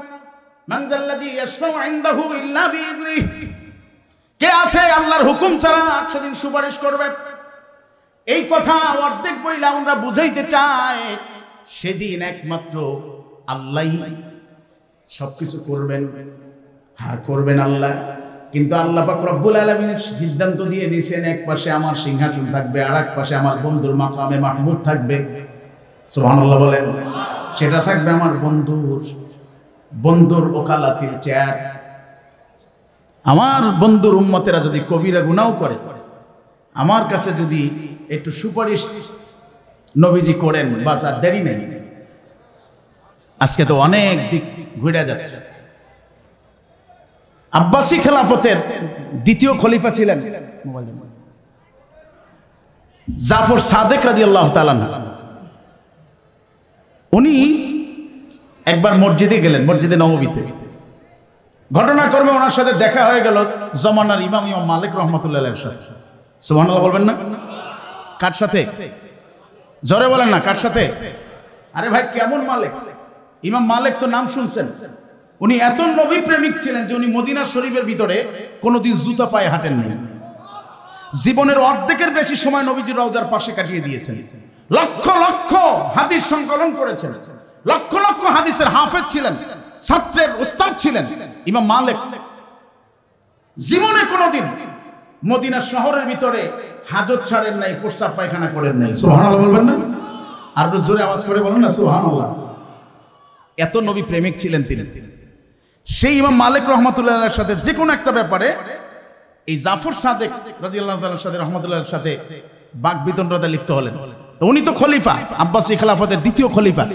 কে আছে আল্লাহর হুকুম ছাড়া সেদিন সুপারিশ করবে? এই কথা অর্ধেক বইলা আমরা বুঝাইতে চাই সেদিন একমাত্র আল্লাহই সবকিছু করবেন। হ্যাঁ করবেন আল্লাহ, কিন্তু আল্লাহ পাক রব্বুল আলামিন সিদ্ধান্ত দিয়ে দিয়েছেন এক পাশে আমার সিংহাসন থাকবে আর এক পাশে আমার বন্ধুর মাকামে মাহমুদ থাকবে। সুবহানাল্লাহ বলেন। সেটা থাকবে আমার বন্ধুর ওকালাতির চেয়ার। আমার বন্ধুর উম্মতেরা যদি কবিরা গুনাহ করে আমার কাছে যদি একটু সুপারিশ নবীজি করেন বাস আর দেরি নেই। আজকে তো অনেক দিক ঘুরে যাচ্ছে। আব্বাসী খেলাফতের দ্বিতীয় খলিফা ছিলেন জাফর সাদেক রাদিয়াল্লাহু তাআলা। উনি একবার মসজিদে গেলেন, মসজিদে নববীতে। ঘটনাক্রমে ওনার সাথে দেখা হয়ে গেল জমানার ইমাম মালিক রহমতুল্লাহ আলাইহির সাথে। সুবহানাল্লাহ বলবেন না? কার সাথে? জোরে বলেন না কার সাথে? আরে ভাই কেমন মালিক? ইমাম মালিক তো নাম শুনছেন। উনি এত নবী প্রেমিক ছিলেন যে উনি মদিনা শরীফের ভিতরে কোনোদিন জুতা পায়ে হাঁটেননি। জীবনের অর্ধেকের বেশি সময় নবীজির রওজার পাশে কাটিয়ে দিয়েছেন। লক্ষ লক্ষ হাদিস সংকলন করেছেন, লক্ষ লক্ষ হাদিসের হাফেজ ছিলেন, ছাত্রের উস্তাদ ছিলেন ইমাম মালিক। জীবনে কোনোদিন মদিনা শহরের ভিতরে হাজত ছাড়েন নাই, প্রস্রাব পায়খানা করেন নাই। সুবহানাল্লাহ বলবেন না? আর জোরে আওয়াজ করে বলেন না সুবহানাল্লাহ। এত নবী প্রেমিক ছিলেন তিনি। সেই ইমাম মালিক রহমতুল্লাহর সাথে যে কোনো একটা ব্যাপারে এই জাফর সাদেক রাদিয়াল্লাহু তাআলার সাথে রহমতুল্লাহর সাথে বাকবিতণ্ডায় লিপ্ত হলেন। তো উনি তো খলিফা, আব্বাসী খেলাফতের দ্বিতীয় খলিফা।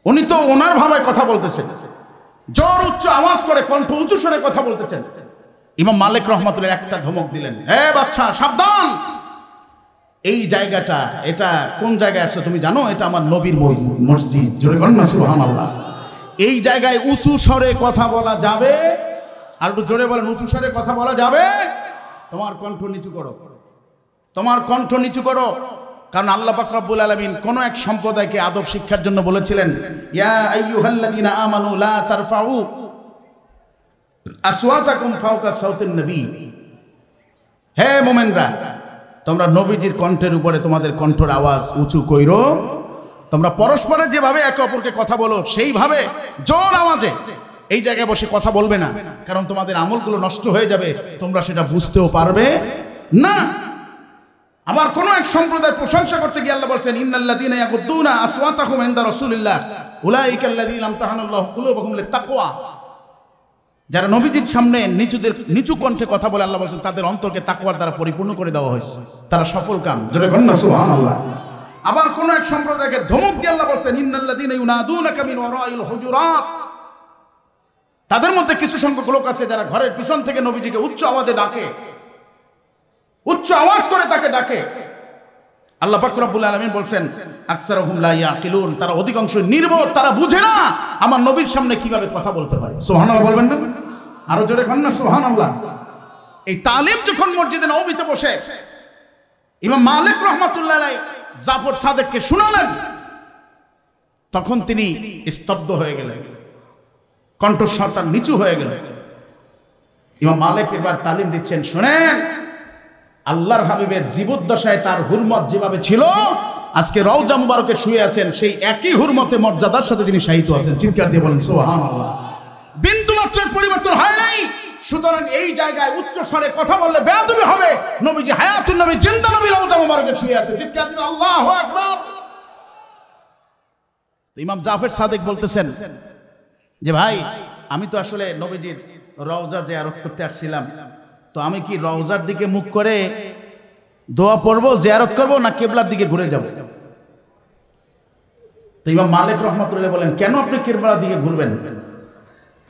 উনি তো ওনার ভাবে কথা বলতেছেন, জোর উচ্চ আওয়াজ করে কণ্ঠ উঁচু স্বরে কথা বলতেছেন। ইমাম মালিক রহমতুল্লাহ একটা ধমক দিলেন, হে বাদশা সাবধান, এই জায়গাটা এটা কোন জায়গায় আছে তুমি জানো? এটা আমার নবীর মসজিদ। জোরে বলেন না সুবহানাল্লাহ। এই জায়গায় উঁচু স্বরে কথা বলা যাবে? আর একটু জোরে বলেন, উঁচু স্বরে কথা বলা যাবে? তোমার কণ্ঠ নিচু করো, তোমার কণ্ঠ নিচু করো। কারণ আল্লাহ পাক রব্বুল আলামিন কোন এক সম্প্রদায়কে আদব শিক্ষার জন্য বলেছিলেন, ইয়া আইয়ুহাল্লাযীনা আমানু লা তারফাউ আসওয়াতাকুম ফাওকা সাওতিন নবী। হে মুমিনরা, তোমরা নবীজির কণ্ঠের উপরে তোমাদের কণ্ঠের আওয়াজ উঁচু কইরো। তোমরা পরস্পরে যেভাবে একে অপরকে কথা বলো সেইভাবে জোর আওয়াজে এই জায়গায় বসে কথা বলবে না, কারণ তোমাদের আমলগুলো নষ্ট হয়ে যাবে, তোমরা সেটা বুঝতেও পারবে না। আবার কোন এক সম্প্রদায়ের প্রশংসা করতে গিয়ে আল্লাহ বলেন ইন্নাল্লাযীনা ইয়াগুদ্দুনা আসওয়াতাহুম ইনদা রাসূলিল্লাহ উলাইকাল্লাযীনা আমতাহানাল্লাহু কুলুবাহুম লিত-তাকওয়া। যারা নবীজির সামনে নিচু কণ্ঠে কথা বলে আল্লাহ বলেন তাদের অন্তরকে তাকওয়ার দ্বারা পরিপূর্ণ করে দেওয়া হয়েছে, তারা সফল কাম। জোরে বলুন সুবহানাল্লাহ। আবার কোন এক সম্প্রদায়কে ধমক দিয়ে আল্লাহ বলেন ইন্নাল্লাযীনা ইউনাদুনাকা মিন ওয়ারাইল হুজুরাত। তাদের মধ্যে কিছু সংখ্যক লোক আছে যারা ঘরের পিছন থেকে নবীজিকে উচ্চ আওয়াজে ডাকে, উচ্চ আওয়াজ করে তাকে ডাকে। আল্লাহ পাক রব্বুল আলামিন বলছেন আকসারুহুম লা ইয়াকিলুন, তারা অধিকাংশ নির্বোধ, তারা বুঝে না আমার নবীর সামনে কিভাবে কথা বলতে হয়। সুবহানাল্লাহ বলবেন না? আরো জোরে কন না সুবহানাল্লাহ। এই তালিম যখন মসজিদে নববীতে বসে ইমাম মালিক রাহমাতুল্লাহ আলাইহি জাফর সাদেককে শোনালেন, তখন তিনি স্তব্ধ হয়ে গেলেন, কণ্ঠস্বর তার নিচু হয়ে গেল। ইমাম মালিক এবার তালিম দিচ্ছেন, শুনেন আল্লাহর হাবিবের জীবদ্দশায় তার হুরমত যেভাবে ছিল, আজকে রওজা মুবারকে শুয়ে আছেন সেই একই হুরমতে মর্যাদার সাথে তিনি শায়িত আছেন। চিৎকার দিয়ে বলেন সুবহানাল্লাহ। বিন্দু মাত্র পরিবর্তন হয় নাই। সুতরাং এই জায়গায় উচ্চ স্বরে কথা বললে বেয়াদবি হবে। নবীজি হায়াতুন নবী জিন্দা নবী রওজা মুবারকে শুয়ে আছে। চিৎকার দিয়ে আল্লাহু আকবার। ইমাম জাফর সাদেক বলতেছেন যে ভাই, আমি তো আসলে নবীজির রওজা জিয়ারত করতে আসছিলাম, তো আমি কি রওজার দিকে মুখ করে দোয়া পড়বো, জিয়ারত করবো, না কিবলার দিকে ঘুরে যাব? তো ইমাম মালিক রাহমাতুল্লাহ বলেন, কেন আপনি কিবলার দিকে ঘুরবেন?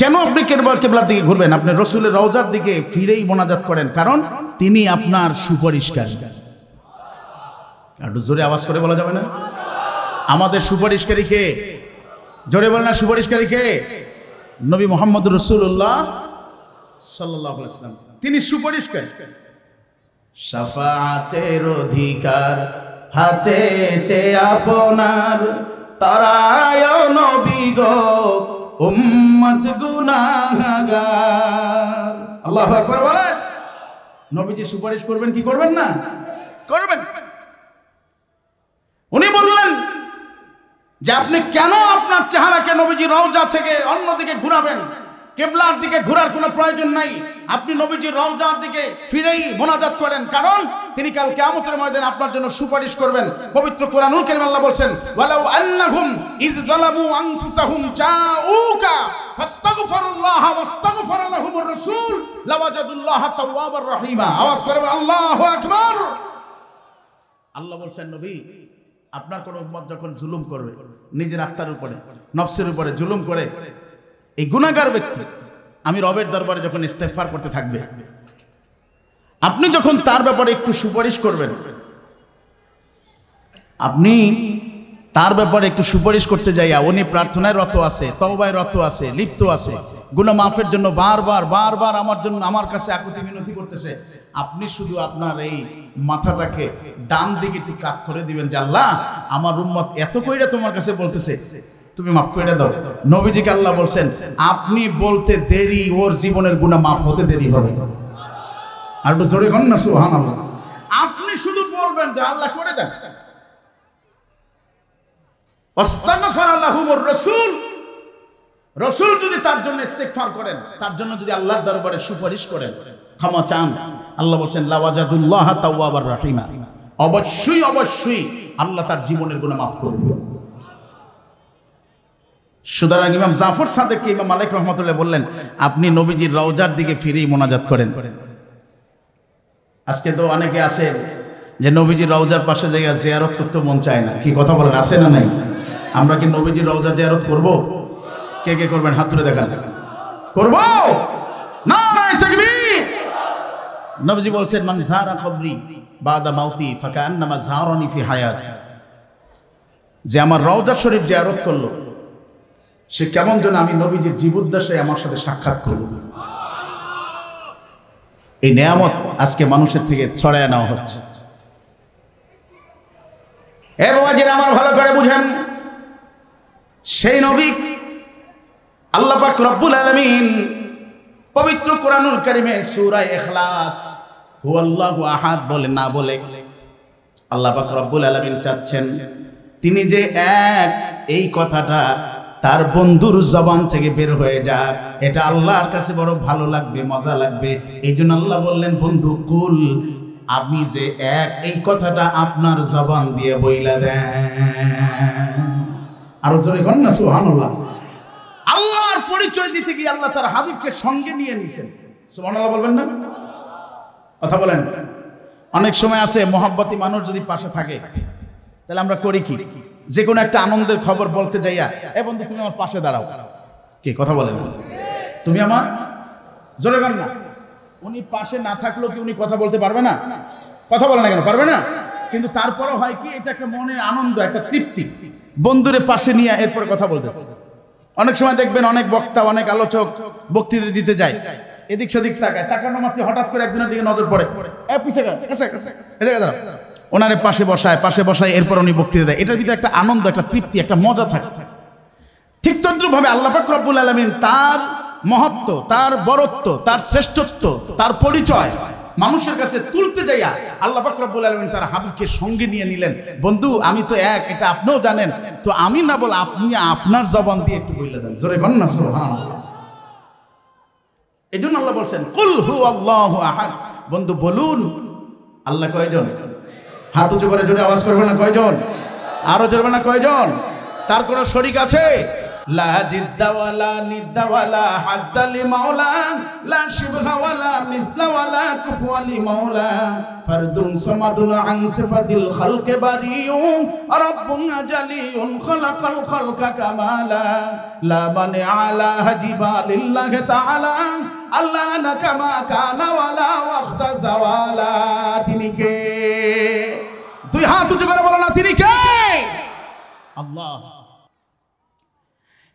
কেন আপনি কিবলার দিকে ঘুরবেন? আপনি রাসূলের রওজার দিকে ফিরেই মোনাজাত করেন, কারণ তিনি আপনার সুপারিশকারী। একটু জোরে আওয়াজ করে বলা যাবে না? আমাদের সুপারিশকারী কে? জোরে বলেন না, সুপারিশকারী কে? নবী মুহাম্মদুর রাসূলুল্লাহ সাল্লাল্লাহু আলাইহি ওয়াসাল্লাম, তিনি সুপারিশকারী। শাফাআতের অধিকার হাতেতে আপনার, তারায় নবী গো উম্মত গুনাহগার। আল্লাহু আকবার বলেন। নবীজি সুপারিশ করবেন কি করবেন না? করবেন। উনি বললেন যে আপনি কেন আপনার চেহারাকে নবীজি রওজা থেকে অন্যদিকে ঘুরাবেন? কিবলার দিকে ঘোরার কোনো প্রয়োজন নাই। আপনি নবীজির রওজার দিকে ফিরেই মোনাজাত করেন, কারণ তিনি কাল কিয়ামতের ময়দানে আপনার জন্য সুপারিশ করবেন। পবিত্র কোরআনুল কারীম আল্লাহ বলেন, ওয়ালাউ আন্নাহুম ইয যালামু আনফুসাহুম জাউকা ফাস্তাগফিরুল্লাহ ওয়াস্তাগফারা লাহুমুর রাসূল লাওয়াজাদুল্লাহা তাওয়াবার রহিমা। আওয়াজ করে আল্লাহু আকবার। আল্লাহ বলেন, নবী আপনার কোন উম্মত যখন জুলুম করবে, নিজের আত্মার উপরে, নফসের উপরে জুলুম করে, এই গুনাহগার ব্যক্তি আমি রবের দরবারে যখন ইস্তেগফার করতে থাকবে, আপনি যখন তার ব্যাপারে একটু সুপারিশ করবেন, আপনি তার ব্যাপারে একটু সুপারিশ করতে যাইয়া উনি প্রার্থনায় রত আছে, তওবায় রত আছে, লিপ্ত আছে, গুনাহ মাফের জন্য বারবার আমার কাছে আকুতি মিনতি করতেছে, আপনি শুধু আপনার এই মাথাটাকে ডান দিকে একটু কাত করে দিবেন যে আল্লাহ আমার উম্মত এত কইরা তোমার কাছে বলতেছে, তুমি মাফ করে দাও। নবীজিকে আল্লাহ বলছেন, আপনি বলতে দেরি, ওর জীবনের গুনাহ মাফ হতে দেরি হবে। আর একটু জোরে কন না সুবহানাল্লাহ। আপনি শুধু বলবেন যে আল্লাহ করে দেন। আস্তাগফার লাহুমুর রাসূল, রাসূল যদি তার জন্য ইস্তেগফার করেন, তার জন্য যদি আল্লাহর দরবারে সুপারিশ করেন, ক্ষমা চান, আল্লাহ বলেন লাওয়াজাদুল্লাহা তাওয়াবার রহিমা, অবশ্যই আল্লাহ তার জীবনের গুনাহ মাফ করে দিবেন। সুতরাং ইমাম জাফর সাদেককে ইমাম মালিক রাহমাতুল্লাহ বললেন, আপনি নবীজির রওজার দিকে ফিরেই মোনাজাত করেন। আজকে তো অনেকে আছে যে নবীজির রওজার পাশে জায়গা জিয়ারত করতে মন চায় না। কি কথা বলেন, আছে না নাই? আমরা কি নবীজির রওজা জিয়ারত করব? কে কে করবেন হাত তুলে দেখান। করব? নারে তাকবীর। নবীজি বলছেন, মান যারা কবরি বাদা মাউতি ফাকান্নামা যারানি ফি হায়াত, যে আমার রওজা শরীফ জিয়ারত করলো, সে কেমন যেন আমি নবীজির জীবদ্দশায় আমার সাথে সাক্ষাৎ করব। এই নেয়ামত আজকে মানুষের থেকে ছড়ায় নেওয়া হচ্ছে। এ বাবাজিরা আমার ভালো করে বুঝেন, সেই নবী আল্লাহ পাক রব্বুল আলামিন পবিত্র কোরআনুল কারীমে সূরা ইখলাস হুয়াল্লাহু আহাদ বলে না বলে আল্লাহ পাক রব্বুল আলামিন চাচ্ছেন তিনি যে এক, এই কথাটা তার বন্ধুর জবান থেকে বের হয়ে যাক, এটা আল্লাহর কাছে বড় ভালো লাগবে, মজা লাগবে। এই জন্য আল্লাহ বললেন, বন্ধু কুল, আমি যে এক, এই কথাটা আপনার জবান দিয়ে বইলা দেন। আরো জোরে করেন না সুবহানাল্লাহ। আল্লাহর পরিচয় দিতে গিয়ে আল্লাহ তার হাবিবকে সঙ্গে নিয়ে নিছেন। সুবহানাল্লাহ বলবেন না? কথা বলেন। অনেক সময় আছে মহব্বতী মানুষ যদি পাশে থাকে, তাহলে আমরা করি কি, যে কোনো একটা আনন্দের খবর বলতে যাইয়া, এ বন্ধু তুমি আমার পাশে দাঁড়াও, কি কথা বলেন, তুমি আমার, জোরে গান না, উনি পাশে না থাকলেও কি উনি কথা বলতে পারবে না? কথা বলে না কেন, পারবে না? কিন্তু তারপরও হয় কি, এটা একটা মনে আনন্দ, একটা তৃপ্তি, বন্ধুরে পাশে নিয়ে এরপরে কথা বলতেছে। অনেক সময় দেখবেন অনেক বক্তা, অনেক আলোচক বক্তৃতা দিতে যায়, এদিক সেদিক তাকায়, তাকানো মাত্র হঠাৎ করে একজনের দিকে নজর পড়ে, ওনারে পাশে বসায়, এরপর উনি বক্তৃতা দেয়। এটার ভিতরে একটা আনন্দ, একটা তৃপ্তি, একটা মজা থাকে। ঠিক তদ্রুপভাবে আল্লাহ পাক রব্বুল আলামিন তার মহত্ব, তার বরত্ব, তার শ্রেষ্ঠত্ব, তার পরিচয় মানুষের কাছে তুলতে যাইয়া আল্লাহ পাক রব্বুল আলামিন তার হাবিবকে সঙ্গে নিয়ে নিলেন। বন্ধু আমি তো এক, এটা আপনিও জানেন, তো আমি না বলে আপনি আপনার জবান দিয়ে একটু বলে দেন, জোরে বলেন না সুবহানাল্লাহ। এই জন্য আল্লাহ বলছেন কুল হুয়াল্লাহু আহাদ, বন্ধু বলুন আল্লাহ কয়জন? হাত উঁচু করে জোরে আওয়াজ করবে না, কয়জন? আরো জোরে না, কয়জন? তার কোনো শরীক আছে? লা জিদ্দা ওয়ালা নিদ্দা ওয়ালা হাদ্দা লি মাওলা, লা শিবহা ওয়ালা মিসলা ওয়ালা কুফুয়া লি মাওলা, ফারদুন সামাদুন আন সিফাতিল খালকি বারিউ, রাব্বুন জালিউন খালাকাল খালকা কামালা, লা মানি আলা হাজিবা লিল্লাহি তাআলা, আল্লাহ না কামা কানা ওয়ালা ওয়াখতা জাওয়ালা। তিনি কে? তুই হাত উঁচু করে বলো না, তিনি কে? আল্লাহ।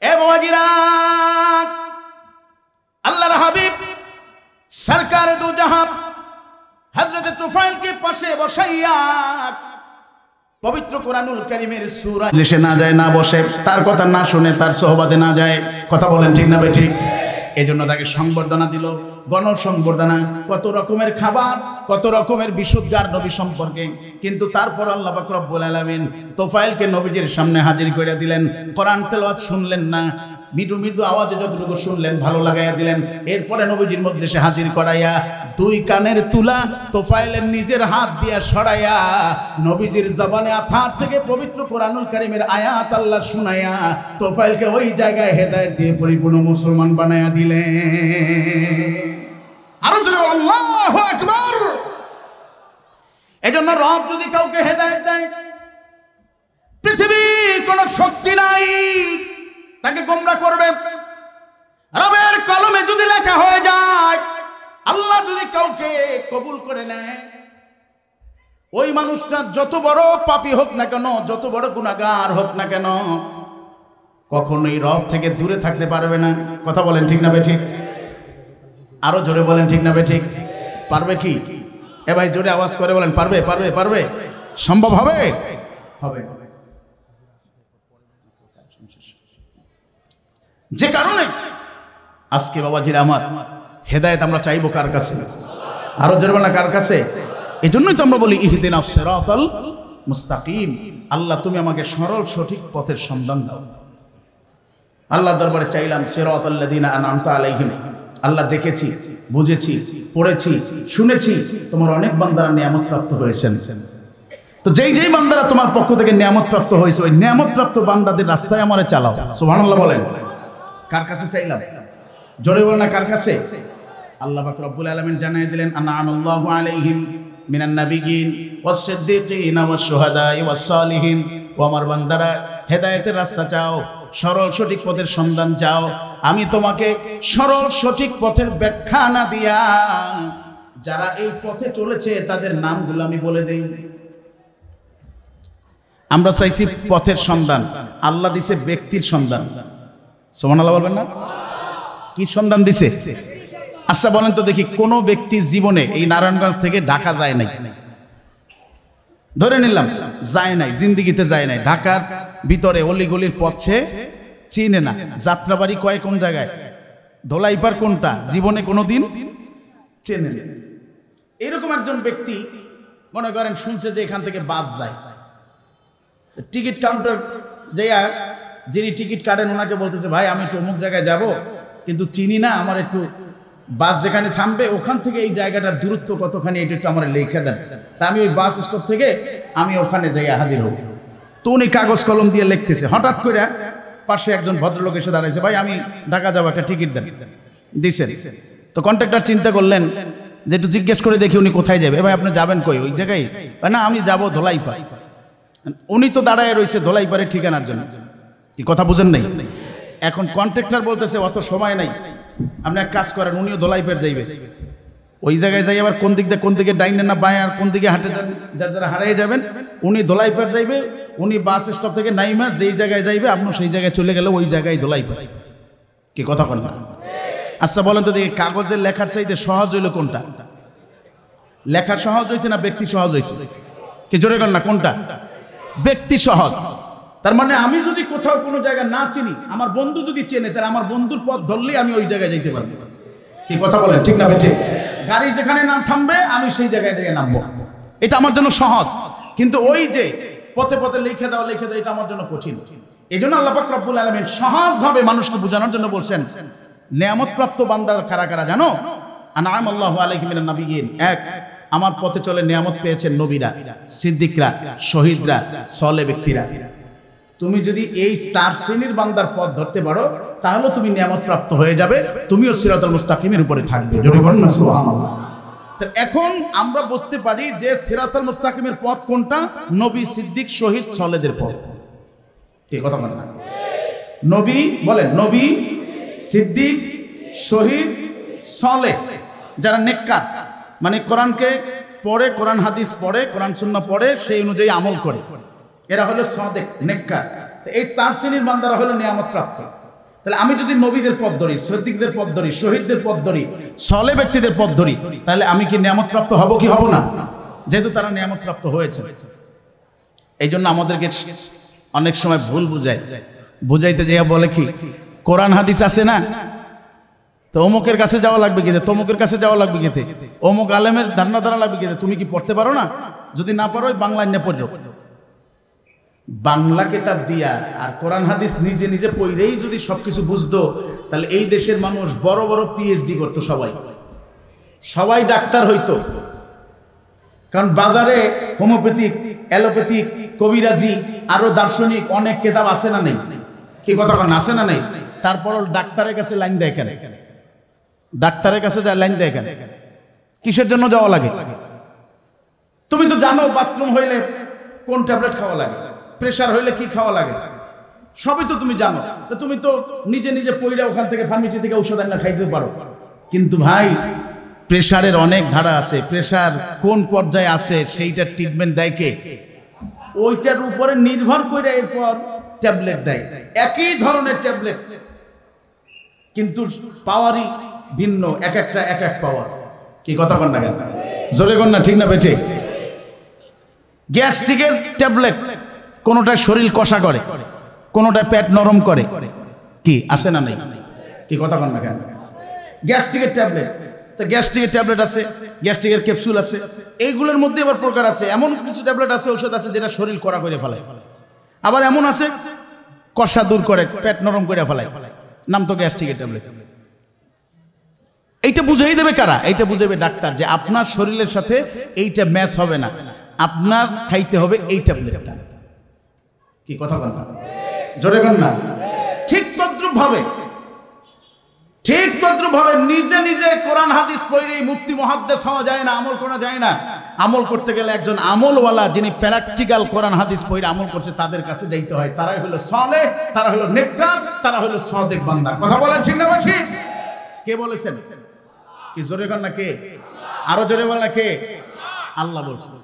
এ মুহাজিরা, আল্লাহর হাবিব সরকারে দু জাহান হযরত তুফাইলকে পাশে বসাইয়া পবিত্র কোরআনুল কারীমের সূরা দেশে না যায়, না বসে, তার কথা না শুনে, তার সোহবতে না যায়। কথা বলেন ঠিক না ঠিক? এই জন্য তাকে সংবর্ধনা দিল, গণ সংবর্ধনা, কত রকমের খাবার, কত রকমের বিশুদ্ধার নবী সম্পর্কে। কিন্তু তারপর আল্লাহ পাক রব্বুল আলামিন তোফায়েলকে নবীজির সামনে হাজির করে দিলেন। কোরআন তেলাওয়াত শুনলেন না, মৃদু মৃদু আওয়াজে যতটুকু শুনলেন ভালো লাগাইয়া দিলেন। এরপরে নবীজির মজলিসে হাজির করাইয়া দুই কানের তুলা তোফায়েলের নিজের হাত দিয়া সরাইয়া নবীজির জবানে আথার থেকে পবিত্র কোরআনুল কারীমের আয়াত আল্লাহ শুনাইয়া তোফায়েলকে ওই জায়গায় হেদায়েত দিয়ে পরিপূর্ণ মুসলমান বানাইয়া দিলেন। আরো জোরে আল্লাহু আকবার। এজন্য রব যদি কাউকে হেদায়েত দেয়, পৃথিবীর কোনো শক্তি নাই তাকে গোমরা করবে। রবের কলমে যদি লেখা হয়ে যায়, আল্লাহ যদি কাউকে কবুল করে নেয়, ওই মানুষটা যত বড় পাপী হোক না কেন, যত বড় গুনাহগার হোক না কেন, কখনোই রব থেকে দূরে থাকতে পারবে না। কথা বলেন ঠিক না ঠিক? আরো জোরে বলেন ঠিক না ঠিক? পারবে কি? এ ভাই জোরে আওয়াজ করে বলেন, পারবে পারবে পারবে? সম্ভব হবে? হবে। যে কারণে আজকে বাবাজিরা আমার, হেদায়েত আমরা চাইবো কার কাছে? আরো জোরে বলেন কার কাছে? এই জন্যই তো আমরা বলি ইহদিনাস সিরাতাল মুস্তাকিম, আল্লাহ তুমি আমাকে সরল সঠিক পথের সন্ধান দাও। আল্লাহর দরবারে চাইলাম সিরাতাল্লাযিনা আনআমতা আলাইহিম। আল্লাহ দেখেছি, বুঝেছি, পড়েছি, শুনেছি তোমার অনেক বান্দারা নিয়ামত প্রাপ্ত হয়েছেন। তো যেই যেই বান্দারা তোমার পক্ষ থেকে নিয়ামত প্রাপ্ত হয়েছে, ওই নিয়ামত প্রাপ্ত বান্দাদের রাস্তায় আমারে চালাও। সুবহানাল্লাহ বলেন। কার কাছে চাইলাম? জোরে বলেন না, কার কাছে? আল্লাহ পাক রব্বুল আলামিন জানাই দিলেন, আনআমাল্লাহু আলাইহিম মিনান নাবিয়্যিন ওয়াস সিদ্দিকিন ওয়াস শুহাদাই ওয়াস সালিহিন। ও আমার বান্দারা, হেদায়েতের রাস্তা চাও, সরল সঠিক পথের সন্ধান চাও, আমি তোমাকে সরল সঠিক পথের ব্যাখ্যা না দিয়া যারা এই পথে চলেছে তাদের নামগুলো আমি বলে দেই। আমরা চাইছি পথের সন্ধান, আল্লাহ দিছে ব্যক্তির সন্ধান। সুবহানাল্লাহ বলবেন না? কি সন্ধান দিছে? আচ্ছা বলেন তো দেখি, কোন ব্যক্তি জীবনে এই নারায়ণগঞ্জ থেকে ঢাকা যায় নাই, ধরে নিলাম যায় নাই, জিন্দিগিতে যায় নাই, ঢাকার ভিতরে অলিগলির পথ সে চিনে না, যাত্রাবাড়ি কয় কোন জায়গায়, ধোলাইপার কোনটা, জীবনে কোনোদিন চেনে না। এরকম একজন ব্যক্তি মনে করেন শুনছে যে এখান থেকে বাস যায়, টিকিট কাউন্টার যাইয়া যিনি টিকিট কাটেন ওনাকে বলতেছে, ভাই আমি একটু অমুক জায়গায় যাব, কিন্তু চিনি না, আমার একটু বাস যেখানে থামবে ওখান থেকে এই জায়গাটার দূরত্ব কতখানি, এটা একটু আমার লিখে দেন। তা আমি ওই বাস স্টপ থেকে আমি ওখানে যাই হাজির হব। তো উনি কাগজ কলম দিয়ে লিখতেছে, হঠাৎ করে পাশে একজন ভদ্রলোক এসে দাঁড়াইছে, ভাই আমি ঢাকা যাবো, একটা টিকিট দেন। দিছেন। তো কন্ট্রাক্টর চিন্তা করলেন যে একটু জিজ্ঞেস করে দেখি উনি কোথায় যাবে। ভাই আপনি যাবেন কই? ওই জায়গায়? না আমি যাবো ধোলাইপাড়। উনি তো দাঁড়ায় রয়েছে ধোলাইপাড়ের ঠিকানার জন্য। কি কথা বুঝেন নাই? এখন কন্ট্রাক্টর বলতেছে অত সময় নাই, আপনি এক কাজ করেন, উনিও ধোলাইপাড় যাইবে, ওই জায়গায় যাই আবার কোন দিক দিয়ে, কোন দিকে ডাইনে না বাঁয়ে আর কোন দিকে হাঁটে যাবেন, যার যারা হারিয়ে যাবেন, উনি ধোলাইপাড় যাইবে, উনি বাস স্টপ থেকে নাইমা যেই জায়গায় যাইবে আপনি সেই জায়গায় চলে গেলে ওই জায়গায় ধোলাইপাড়। কি কথা বলেন? আচ্ছা বলেন তো দেখি, কাগজের লেখার চাইতে সহজ হইল কোনটা? লেখা সহজ হয়েছে না ব্যক্তি সহজ হয়েছে? কি জোরে কর না, কোনটা? ব্যক্তি সহজ। তার মানে আমি যদি কোথাও কোনো জায়গা না চিনি, আমার বন্ধু যদি চেনে, তাহলে আমার বন্ধুর পথ ধরলেই আমি ওই জায়গায় যাইতে পারবো। কি কথা বলেন, ঠিক না বেঠিক? গাড়ি যেখানে নাম থামবে আমি সেই জায়গায় থেকে নামবো, এটা আমার জন্য সহজ। কিন্তু ওই যে পথে পথে লিখে দাও এটা আমার জন্য কঠিন। এই জন্য আল্লাহ পাক রব্বুল আলামিন সহজভাবে মানুষকে বোঝানোর জন্য বলছেন, নিয়ামতপ্রাপ্ত বান্দা কারা কারা জানো? আনআম আল্লাহু আলাইহিম মিনান নাবিয়্যিন, এক, আমার পথে চলে নিয়ামত পেয়েছেন নবীরা, সিদ্দিকরা, শহীদরা, সালেহ ব্যক্তিরা। তুমি যদি এই 4 শ্রেণীর বান্দার পথ ধরতে পারো তাহলে তুমি নিয়ামত প্রাপ্ত হয়ে যাবে, তুমিও সিরাতুল মুস্তাকিমের উপরে থাকবে। জোরে বলুন না সুবহানাল্লাহ। তো এখন আমরা বুঝতে পারি যে সিরাতুল মুস্তাকিমের পথ কোনটা? নবী, সিদ্দিক, শহীদ, সালেহদের পথ। কি কথা বলেন না? নবী বলেন, নবী, সিদ্দিক, শহীদ, সালেহ, যারা নেককার, মানে কোরআনকে পড়ে, কোরআন হাদিস পড়ে, কোরআন সুন্নাহ পড়ে, সেই অনুযায়ী আমল করে, এরা হলো সাদেক, নেককার। এই 4 শ্রেণীর বান্দারা হলো নিয়ামত প্রাপ্ত। তাহলে আমি যদি নবীদের পথ ধরি, সিদ্দিকদের পথ ধরি, শহীদদের পথ ধরি, সালেহ ব্যক্তিদের পথ ধরি, তাহলে আমি কি নিয়ামত প্রাপ্ত হব কি হব না? যেহেতু তারা নিয়ামত প্রাপ্ত হয়েছে। এই জন্য আমাদেরকে অনেক সময় ভুল বুঝাইতে যাইয়া বলে কি, কোরআন হাদিস আছে না, তো অমুকের কাছে যাওয়া লাগবে কিতে, তমুকের কাছে যাওয়া লাগবে কিতে, অমুক আলেমের ধারণা দ্বারা লাগবে কিতে, তুমি কি পড়তে পারো না? যদি না পারো বাংলায় না পড়ো, বাংলা কিতাব দিয়া আর কোরআন হাদিস নিজে নিজে পড়েই যদি সবকিছু বুঝতো, তাহলে এই দেশের মানুষ বড় বড় পিএইচডি করতো, সবাই ডাক্তার হইতো। কারণ বাজারে হোমিওপ্যাথিক, অ্যালোপ্যাথিক, কবিরাজি, আরো দার্শনিক অনেক কিতাব আছে না নেই? কি কথা বলেন, আছে না নেই? তারপর ডাক্তারের কাছে লাইন দেয় কেন? ডাক্তারের কাছে যায় লাইন দেয় কেন? কিসের জন্য যাওয়া লাগে? তুমি তো জানো বাথরুম হইলে কোন ট্যাবলেট খাওয়া লাগে, প্রেসার হইলে কি খাওয়া লাগে, সবই তো তুমি জানো। তো তুমি তো নিজে নিজে পয়রা ওখান থেকে ফার্মেসি থেকে ঔষধ আনা খাইতে পারো। কিন্তু ভাই, প্রেসারের অনেক ধারা আছে, প্রেসার কোন পর্যায়ে আছে সেইটার ট্রিটমেন্ট দেয় কে? ওইটার উপরে নির্ভর করে এরপর ট্যাবলেট দেয়। একই ধরনের ট্যাবলেট, কিন্তু পাওয়ারই ভিন্ন, এক একটা এক এক পাওয়ার। কি কথা বল না কেন? জোরে কর না, ঠিক না বেঠে? গ্যাস্ট্রিকের ট্যাবলেট কোনোটা শরীর কষা করে, কোনোটা পেট নরম করে, কি আছে না নেই? কি কথা বল না কেন? গ্যাস্ট্রিকের ট্যাবলেট, তো গ্যাস্ট্রিকের ট্যাবলেট আছে, গ্যাস্ট্রিকের ক্যাপসুল আছে, এইগুলোর মধ্যে আবার প্রকার আছে। এমন কিছু ট্যাবলেট আছে, ঔষধ আছে যেটা শরীর কড়া করে ফেলায়, আবার এমন আছে কষা দূর করে, পেট নরম করে ফেলায়, নাম তো গ্যাস্ট্রিকের ট্যাবলেট। এইটা বুঝাই দেবে কারা? এইটা বুঝাবে ডাক্তার, যে আপনার শরীরের সাথে এইটা ম্যাচ হবে না, আপনার খাইতে হবে এই ট্যাবলেটটা। কি কথা বল না? জোরে বল না। ঠিক তদ্রুপ ভাবে নিজে নিজে কোরআন হাদিস পড়েই মুফতি মুহাদ্দিস হওয়া যায় না, আমল করা যায় না। আমল করতে গেলে একজন আমলওয়ালা, যিনি প্র্যাকটিক্যাল কোরআন হাদিস পড়ে আমল করছে, তাদের কাছে যাইতে হয়। তারাই হলো সালেহ, তারা হলো নেককার, তারা হলো সাদেক বান্দা। কথা বলেন ঠিক না ভাই? কে বলেছেন? কি জোরে বল না? কে? আরো জোরে বল না কে? আল্লাহ বলছেন।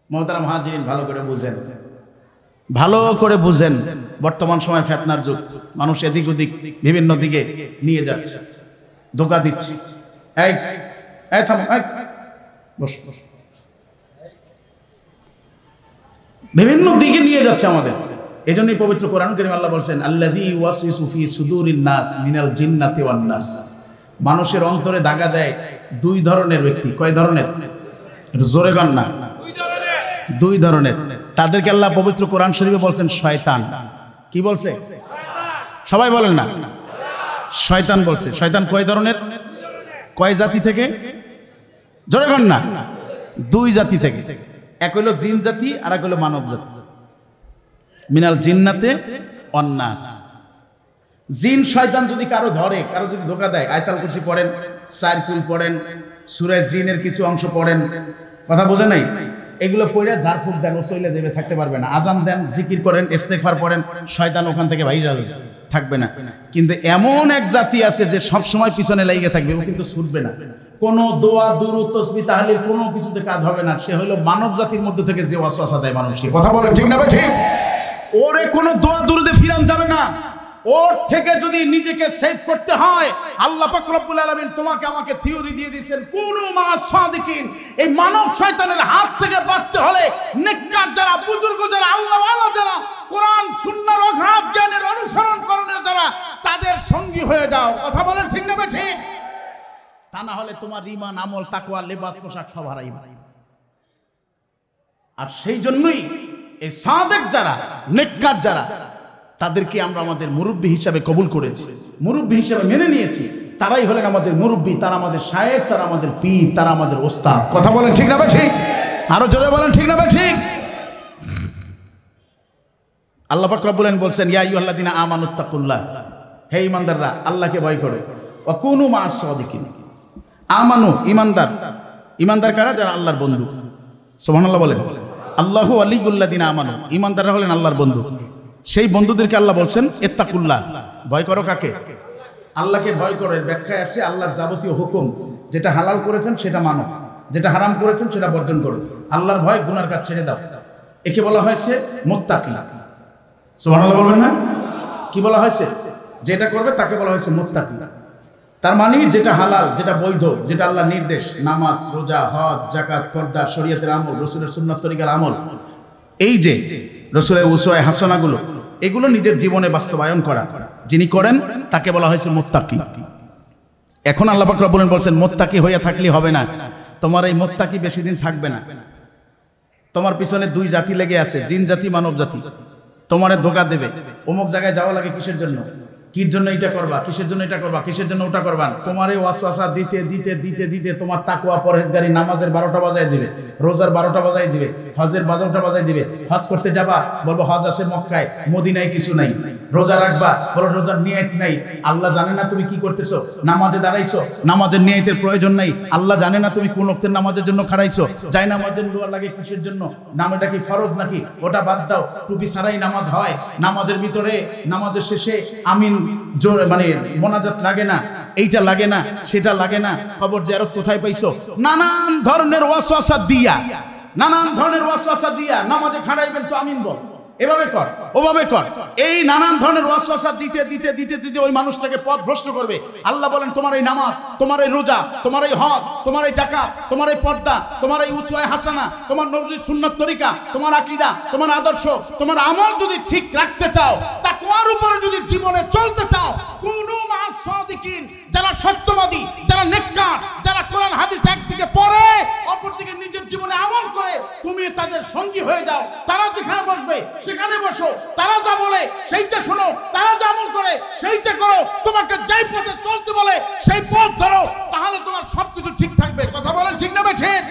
মুহতারাম হাজিরিন, ভালো করে বুঝেন। বর্তমান সময় ফিতনার যুগ, মানুষ এদিক ওদিক বিভিন্ন দিকে নিয়ে যাচ্ছে, ধোঁকা দিচ্ছে। এই থামো, বস। বিভিন্ন দিকে নিয়ে যাচ্ছে আমাদের। এজন্যই পবিত্র কোরআন কারীমে আল্লাহ বলছেন, আল্লাযী ওয়াসওয়াসু ফি সুদুরিন নাস মিনাল জিন্নাতি ওয়ান নাস। মানুষের অন্তরে দাগা দেয় 2 ধরনের ব্যক্তি। কয় ধরনের? একটু জোরে গান না। 2 ধরনের। তাদেরকে আল্লাহ পবিত্র কোরআন শরীফে বলছেন শয়তান। কি বলছে? সবাই বলেন না, শয়তান বলছে। শয়তান কয় ধরনের, কয় জাতি থেকে? জোরে কন না। দুই জাতি থেকে। এক হইল জিন জাতি আর এক হইল মানব জাতি। মিনাল জিন্নাতে অন্নাস। জিন শয়তান যদি কারো ধরে, কারো যদি ধোকা দেয়, আয়াতুল কুরসি পড়েন, সারকুল পড়েন, সূরা জিনের কিছু অংশ পড়েন, কথা বোঝে নাই, এগুলো পড়ে ঝাড়ফুঁক দেন, ও চলে যাবে, থাকতে পারবে না। আজান দেন, জিকির করেন, ইস্তেগফার পড়েন, শয়তান ওখান থেকে বাইরে থাকবে না। কিন্তু এমন এক জাতি আছে যে সব সময় পিছনে লেগে থাকবে, ও কিন্তু ছুটবে না। কোনো দোয়া দুরূদ তাসবিহ তাহলিল কোনো কিছুতে কাজ হবে না। সে হলো মানব জাতির মধ্যে থেকে যে ওয়াসওয়াসা দেয় মানুষকে, কথা বলেন ঠিক না ভাই? ঠিক। ওরে কোনো দোয়া দুরুদে ফিরান যাবে না। ওর থেকে যদি নিজেকে সেভ করতে হয়, আল্লাহ পাক রব্বুল আলামিন তোমাকে আমাকে থিওরি দিয়ে দিয়েছেন, কুনু মা সাদিকিন। এই মানব শয়তানের হাত থেকে বাঁচতে হলে নেককার যারা, বুজুর্গ যারা, আল্লাহওয়ালা যারা, কোরআন সুন্নাহর অগাধ জ্ঞানের অনুসরণ করণে যারা, তাদের সঙ্গী হয়ে যাও, কথা বলেন ঠিক না ভাই? ঠিক। তা না হলে তোমার ঈমান, আমল, তাকওয়া, লেবাস, পোশাক সব হারাইবে। আর সেই জন্যই এই সাদেক যারা, নেককার যারা, তাদেরকে আমরা আমাদের মুরব্বী হিসাবে কবুল করেছি, মুরব্বী হিসাবে মেনে নিয়েছি। তারাই হলেন আমাদের মুরব্বী, তারা আমাদের শায়েখ, তারা আমাদের পীর, তারা আমাদের ওস্তাদ, কথা বলেন ঠিক না ভাই? ঠিক। আরো জোরে বলেন ঠিক না ভাই? ঠিক। আল্লাহ পাক রব্বুল আলামিন বলছেন, ইয়া আইয়ুহাল্লাযীনা আমানুত্তাকুল্লাহ, হে ঈমানদাররা আল্লাহকে ভয় করো, ওয়া কুনু মা'আস সাদিকিন। আমানু ঈমানদার, ঈমানদার কারা? যারা আল্লাহর বন্ধু। সুবহানাল্লাহ বলেন। আল্লাহু ওয়ালিয়ুল্লাযীনা আমানু, ঈমানদাররা হলেন আল্লাহর বন্ধু। সেই বন্ধুদেরকে আল্লাহ বলছেন ইত্তাকুল্লাহ, ভয় করো কাকে? আল্লাহকে ভয় করো। এর ব্যাখ্যায় আসছে আল্লাহর যাবতীয় হুকুম, যেটা হালাল করেছেন সেটা মানো, যেটা হারাম করেছেন সেটা বর্জন করো। আল্লাহর ভয়, গুনার কাজ ছেড়ে দাও। একে বলা হয়েছে মুত্তাকি। সুবহানাল্লাহ বলবেন না? কি বলা হয়েছে? যেটা করবে তাকে বলা হয়েছে মুত্তাকি। তার মানে যেটা হালাল, যেটা বৈধ, যেটা আল্লাহর নির্দেশ, নামাজ, রোজা, হজ, যাকাত, পর্দা, শরীয়তের আমল, রাসূলের সুন্নাত তরিকার আমল, এই যে রাসূলের উসওয়ায়ে হাসানাগুলো, এগুলো নিজের জীবনে বাস্তবায়ন করা, যিনি করেন তাকে বলা হয়েছে মুত্তাকি। এখন আল্লাহ পাক রব্বুল আলামিন বলছেন, মুত্তাকি হয়ে থাকলে হবে না, তোমার এই মুত্তাকি বেশি দিন থাকবে না। তোমার পিছনে দুই জাতি লেগে আছে, জিন জাতি, মানব জাতি। তোমারে ধোঁকা দেবে, অমুক জায়গায় যাওয়া লাগে কিসের জন্য, কির জন্য এটা করবা, কিসের জন্য এটা করবা, কিসের জন্য ওটা করবা। তোমার এই ওয়াসওয়াসা দিতে দিতে দিতে দিতে তোমার তাকওয়া, পরহেজগারি, নামাজের 12টা বাজায় দিবে, রোজার 12টা বাজায় দিবে, হজের 12টা বাজায় দিবে। হজ করতে যাবা, বলবো হজ আছে মক্কায়, মদিনায় কিছু নাই। রোজা রাখবা, বলো রোজার নিয়ত নাই। আল্লাহ জানে না তুমি কি করতেছো। নামাজে দাঁড়াইছো, নামাজের নিয়তের প্রয়োজন নাই। আল্লাহ জানে না তুমি কোন ওয়াক্তের নামাজের জন্য খাড়াইছো। যাই নামাজের লোয়া লাগে কিসের জন্য, নামটা কি ফরজ নাকি, ওটা বাদ দাও। টুপি ছাড়াই নামাজ হয়, নামাজের ভিতরে, নামাজের শেষে আমিন জোরে মানে মোনাজাত লাগে না, এইটা লাগে না, সেটা লাগে না। খবর জিয়ারত কোথায় পাইছো? নানান ধরনের ওয়াসওয়াসা দিয়া, নানান ধরনের ওয়াসওয়াসা দিয়া নামাজে খাড়াইবেন তো আমিন বল, এভাবে কর, ওভাবে কর। এই নানান ধরনের ওয়াসওয়াসা দিতে দিতে দিতে দিতে ওই মানুষটাকে পথ ভ্রষ্ট করবে। আল্লাহ বলেন, তোমার এই নামাজ, তোমার এই রোজা, তোমার এই হজ, তোমার এই যাকাত, তোমার এই পর্দা, তোমার এই উসওয়ায়ে হাসানা, তোমার নবীর সুন্নাত তরিকা, তোমার আকীদা, তোমার আদর্শ, তোমার আমল যদি ঠিক রাখতে চাও, তাকওয়ার উপরে যদি জীবনে চলতে চাও, কুনু মা'আস সাদিকিন, যারা সত্যবাদী, যারা নেককার, যারা কোরআন হাদিস একদিকে পড়ে অপরদিকে নিজের জীবনে আমল করে, তুমি তাদের সঙ্গী হয়ে যাও। তারা যেখানে বসবে সেখানে বসো, তারা যা বলে সেইটা শোনো, তারা যা আমল করে সেইটা করো, তোমাকে যেই পথে চলতে বলে সেই পথ ধরো, তাহলে তোমার সবকিছু ঠিক থাকবে। কথা বলেন ঠিক না ঠিক?